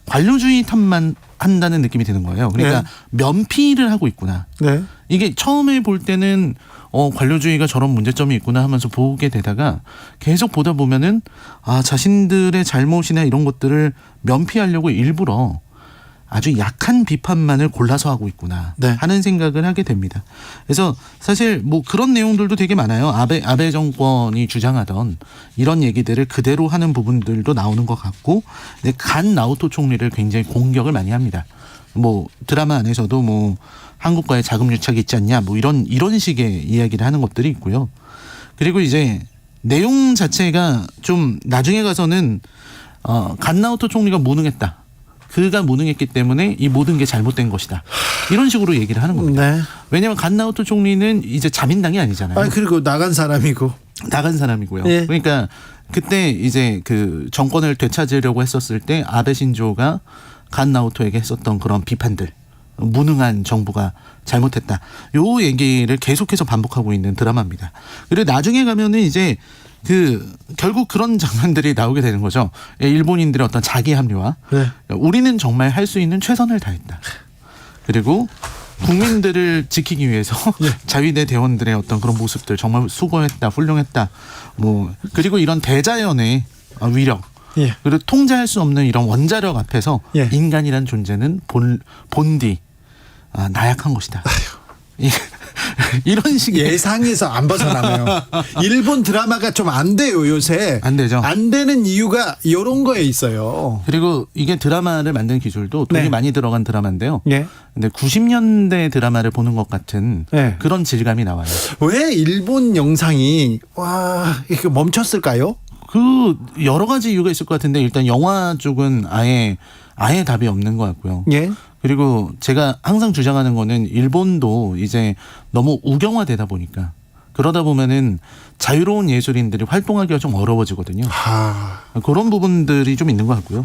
관료주의 탓만 한다는 느낌이 드는 거예요. 그러니까 네. 면피를 하고 있구나. 네. 이게 처음에 볼 때는 관료주의가 저런 문제점이 있구나 하면서 보게 되다가 계속 보다 보면은 자신들의 잘못이나 이런 것들을 면피하려고 일부러 아주 약한 비판만을 골라서 하고 있구나 하는 생각을 하게 됩니다. 그래서 사실 뭐 그런 내용들도 되게 많아요. 아베 정권이 주장하던 이런 얘기들을 그대로 하는 부분들도 나오는 것 같고, 근데 간 나오토 총리를 굉장히 공격을 많이 합니다. 뭐 드라마 안에서도 뭐 한국과의 자금 유착이 있지 않냐, 뭐 이런 식의 이야기를 하는 것들이 있고요. 그리고 이제 내용 자체가 좀 나중에 가서는 간 나오토 총리가 무능했다. 그가 무능했기 때문에 이 모든 게 잘못된 것이다. 이런 식으로 얘기를 하는 겁니다. 네. 왜냐하면 간 나오토 총리는 이제 자민당이 아니잖아요. 그리고 나간 사람이고요. 네. 그러니까 그때 이제 그 정권을 되찾으려고 했었을 때 아베 신조가 간 나오토에게 했었던 그런 비판들, 무능한 정부가 잘못했다. 요 얘기를 계속해서 반복하고 있는 드라마입니다. 그리고 나중에 가면은 이제 결국 그런 장면들이 나오게 되는 거죠. 일본인들의 어떤 자기 합리화. 네. 우리는 정말 할 수 있는 최선을 다했다. 그리고 국민들을 지키기 위해서 자위대 대원들의 어떤 그런 모습들 정말 수고했다, 훌륭했다. 뭐 그리고 이런 대자연의 위력. 그리고 통제할 수 없는 이런 원자력 앞에서 인간이란 존재는 본디 나약한 것이다. 이런 식의 예상에서 안 벗어나네요. 일본 드라마가 좀 안 돼요, 요새. 안 되죠. 안 되는 이유가 이런 거에 있어요. 그리고 이게 드라마를 만든 기술도 돈이 많이 들어간 드라마인데요. 네. 근데 90년대 드라마를 보는 것 같은 그런 질감이 나와요. 왜 일본 영상이 이렇게 멈췄을까요? 그 여러 가지 이유가 있을 것 같은데 일단 영화 쪽은 아예 답이 없는 것 같고요. 그리고 제가 항상 주장하는 거는 일본도 이제 너무 우경화되다 보니까 그러다 보면은 자유로운 예술인들이 활동하기가 좀 어려워지거든요. 그런 부분들이 좀 있는 것 같고요.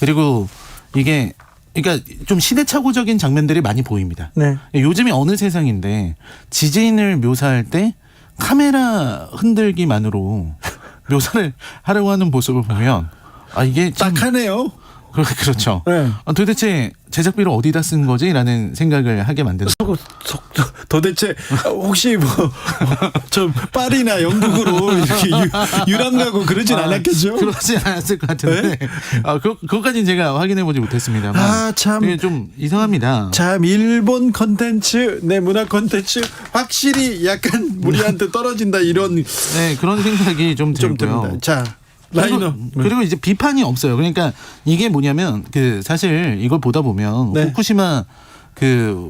그리고 이게 그러니까 좀 시대착오적인 장면들이 많이 보입니다. 요즘이 어느 세상인데 지진을 묘사할 때 카메라 흔들기만으로 묘사를 하려고 하는 모습을 보면 이게 참 딱하네요. 그렇죠. 도대체 제작비를 어디다 쓴 거지라는 생각을 하게 만드는. 도대체 혹시 뭐 좀 파리나 영국으로 이렇게 유람 가고 그러진 않았겠죠? 그러진 않았을 것 같은데. 그것까지는 제가 확인해 보지 못했습니다만. 참 이게 좀 이상합니다. 참 일본 컨텐츠, 문화 컨텐츠 확실히 약간 우리한테 떨어진다 이런 그런 생각이 좀 들고요. 자. 그리고 이제 비판이 없어요. 그러니까 이게 뭐냐면 사실 이걸 보다 보면 후쿠시마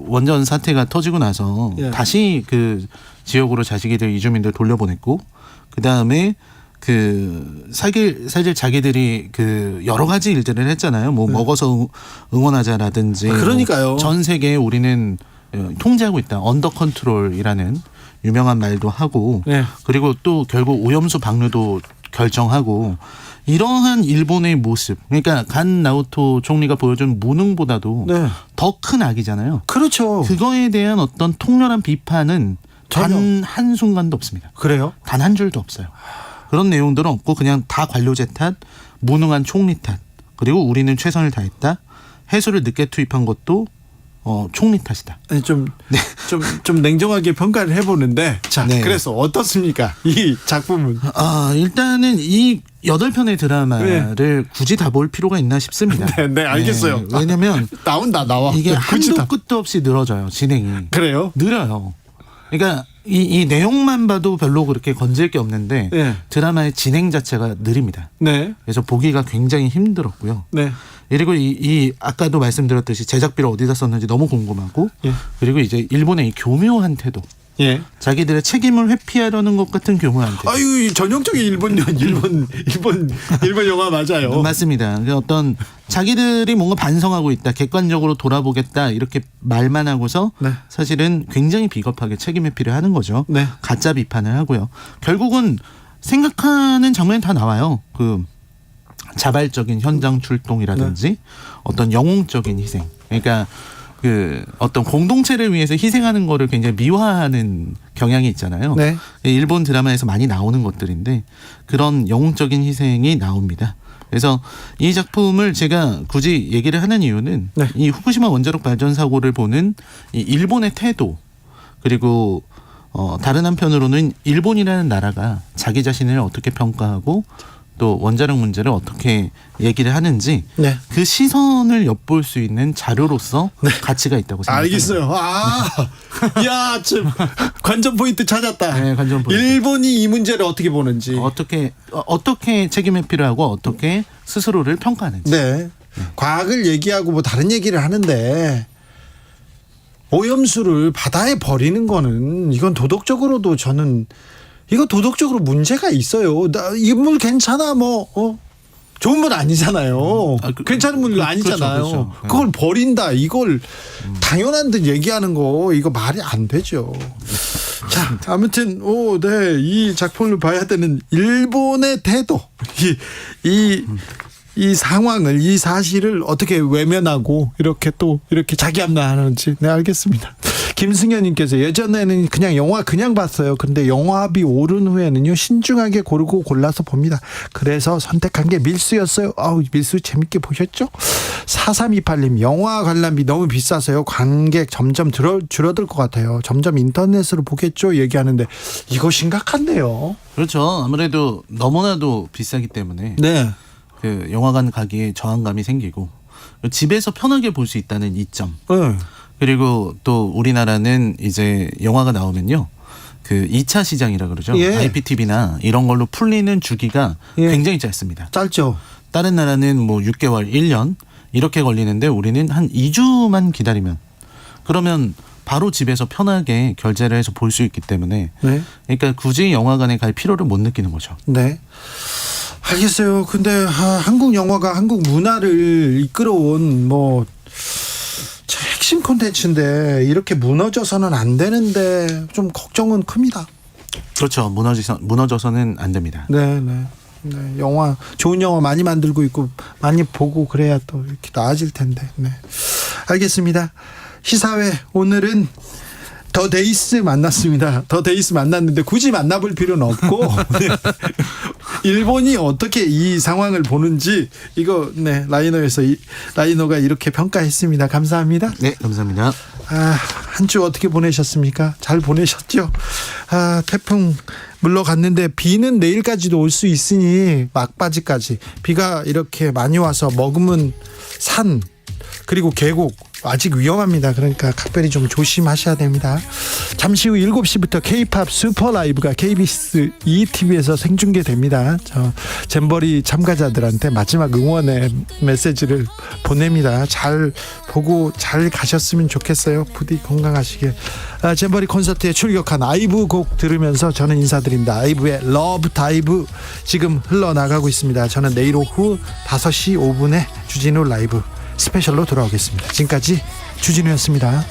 원전 사태가 터지고 나서 다시 지역으로 자기들 이주민들 돌려보냈고 그다음에 사실 자기들이 여러 가지 일들을 했잖아요. 뭐 먹어서 응원하자라든지 그러니까요. 전 세계에 우리는 통제하고 있다. 언더 컨트롤이라는 유명한 말도 하고 그리고 또 결국 오염수 방류도 결정하고 이러한 일본의 모습, 그러니까 간 나오토 총리가 보여준 무능보다도 더 큰 악이잖아요. 그렇죠. 그거에 대한 어떤 통렬한 비판은 단 한순간도 없습니다. 그래요? 단 한 줄도 없어요. 그런 내용들은 없고 그냥 다 관료제 탓, 무능한 총리 탓, 그리고 우리는 최선을 다했다. 해수를 늦게 투입한 것도 총리 탓이다. 좀 냉정하게 평가를 해보는데 그래서 어떻습니까? 이 작품은 일단은 이 8편의 드라마를 굳이 다 볼 필요가 있나 싶습니다. 네, 알겠어요. 왜냐면 나와. 이게 한도 끝도 없이 늘어져요. 진행이. 그래요? 늘어요. 그러니까 이 내용만 봐도 별로 그렇게 건질 게 없는데 드라마의 진행 자체가 느립니다. 그래서 보기가 굉장히 힘들었고요. 그리고 이 아까도 말씀드렸듯이 제작비를 어디다 썼는지 너무 궁금하고 그리고 이제 일본의 이 교묘한 태도 예. 자기들의 책임을 회피하려는 것 같은 교묘한데. 아유, 전형적인 일본 영화 맞아요. 맞습니다. 어떤 자기들이 뭔가 반성하고 있다, 객관적으로 돌아보겠다 이렇게 말만 하고서 사실은 굉장히 비겁하게 책임 회피를 하는 거죠. 가짜 비판을 하고요. 결국은 생각하는 장면이 다 나와요. 그 자발적인 현장 출동이라든지 어떤 영웅적인 희생. 그러니까 그 어떤 공동체를 위해서 희생하는 거를 굉장히 미화하는 경향이 있잖아요. 일본 드라마에서 많이 나오는 것들인데 그런 영웅적인 희생이 나옵니다. 그래서 이 작품을 제가 굳이 얘기를 하는 이유는 이 후쿠시마 원자력 발전 사고를 보는 이 일본의 태도, 그리고 다른 한편으로는 일본이라는 나라가 자기 자신을 어떻게 평가하고 또 원자력 문제를 어떻게 얘기를 하는지 그 시선을 엿볼 수 있는 자료로서 가치가 있다고 생각합니다. 알겠어요. 야, 참 관전 포인트 찾았다. 네, 관전 포인트. 일본이 이 문제를 어떻게 보는지, 어떻게 책임 회피를 하고 어떻게 스스로를 평가하는지. 과학을 얘기하고 뭐 다른 얘기를 하는데 오염수를 바다에 버리는 거는 이건 도덕적으로도 저는 이거 도덕적으로 문제가 있어요. 이 물 괜찮아 좋은 물 아니잖아요. 괜찮은 물 아니잖아요. 그렇죠. 그걸 버린다. 이걸 당연한 듯 얘기하는 거 이거 말이 안 되죠. 자, 아무튼 이 작품을 봐야 되는 일본의 태도, 이 상황을, 이 사실을 어떻게 외면하고 이렇게 자기 합리화하는지 알겠습니다. 김승현님께서 예전에는 그냥 영화 그냥 봤어요. 그런데 영화비 오른 후에는요 신중하게 고르고 골라서 봅니다. 그래서 선택한 게 밀수였어요. 밀수 재밌게 보셨죠? 4328님 영화 관람비 너무 비싸서요. 관객 점점 줄어들 것 같아요. 점점 인터넷으로 보겠죠 얘기하는데 이거 심각한데요. 그렇죠. 아무래도 너무나도 비싸기 때문에 그 영화관 가기에 저항감이 생기고 집에서 편하게 볼 수 있다는 이점. 그리고 또 우리나라는 이제 영화가 나오면요. 그 2차 시장이라 그러죠. IPTV나 이런 걸로 풀리는 주기가 굉장히 짧습니다. 짧죠. 다른 나라는 뭐 6개월, 1년 이렇게 걸리는데 우리는 한 2주만 기다리면 그러면 바로 집에서 편하게 결제를 해서 볼 수 있기 때문에 그러니까 굳이 영화관에 갈 필요를 못 느끼는 거죠. 알겠어요. 근데 한국 영화가 한국 문화를 이끌어온 핵심 콘텐츠인데 이렇게 무너져서는 안 되는데 좀 걱정은 큽니다. 그렇죠. 무너져서는 안 됩니다. 영화 좋은 영화 많이 만들고 있고 많이 보고 그래야 또 이렇게 나아질 텐데. 알겠습니다. 시사회 오늘은 더 데이스 만났습니다. 더 데이스 만났는데 굳이 만나볼 필요는 없고 일본이 어떻게 이 상황을 보는지 이거 라이너가 이렇게 평가했습니다. 감사합니다. 네, 감사합니다. 한 주 어떻게 보내셨습니까? 잘 보내셨죠? 태풍 물러갔는데 비는 내일까지도 올 수 있으니 막바지까지 비가 이렇게 많이 와서 머금은 산 그리고 계곡 아직 위험합니다. 그러니까 각별히 좀 조심하셔야 됩니다. 잠시 후 7시부터 K-POP 슈퍼라이브가 KBS ETV에서 생중계됩니다. 잼버리 참가자들한테 마지막 응원의 메시지를 보냅니다. 잘 보고 잘 가셨으면 좋겠어요. 부디 건강하시길. 잼버리 콘서트에 출격한 아이브 곡 들으면서 저는 인사드립니다. 아이브의 러브 다이브 지금 흘러나가고 있습니다. 저는 내일 오후 5시 5분에 주진우 라이브 스페셜로 돌아오겠습니다. 지금까지 주진우였습니다.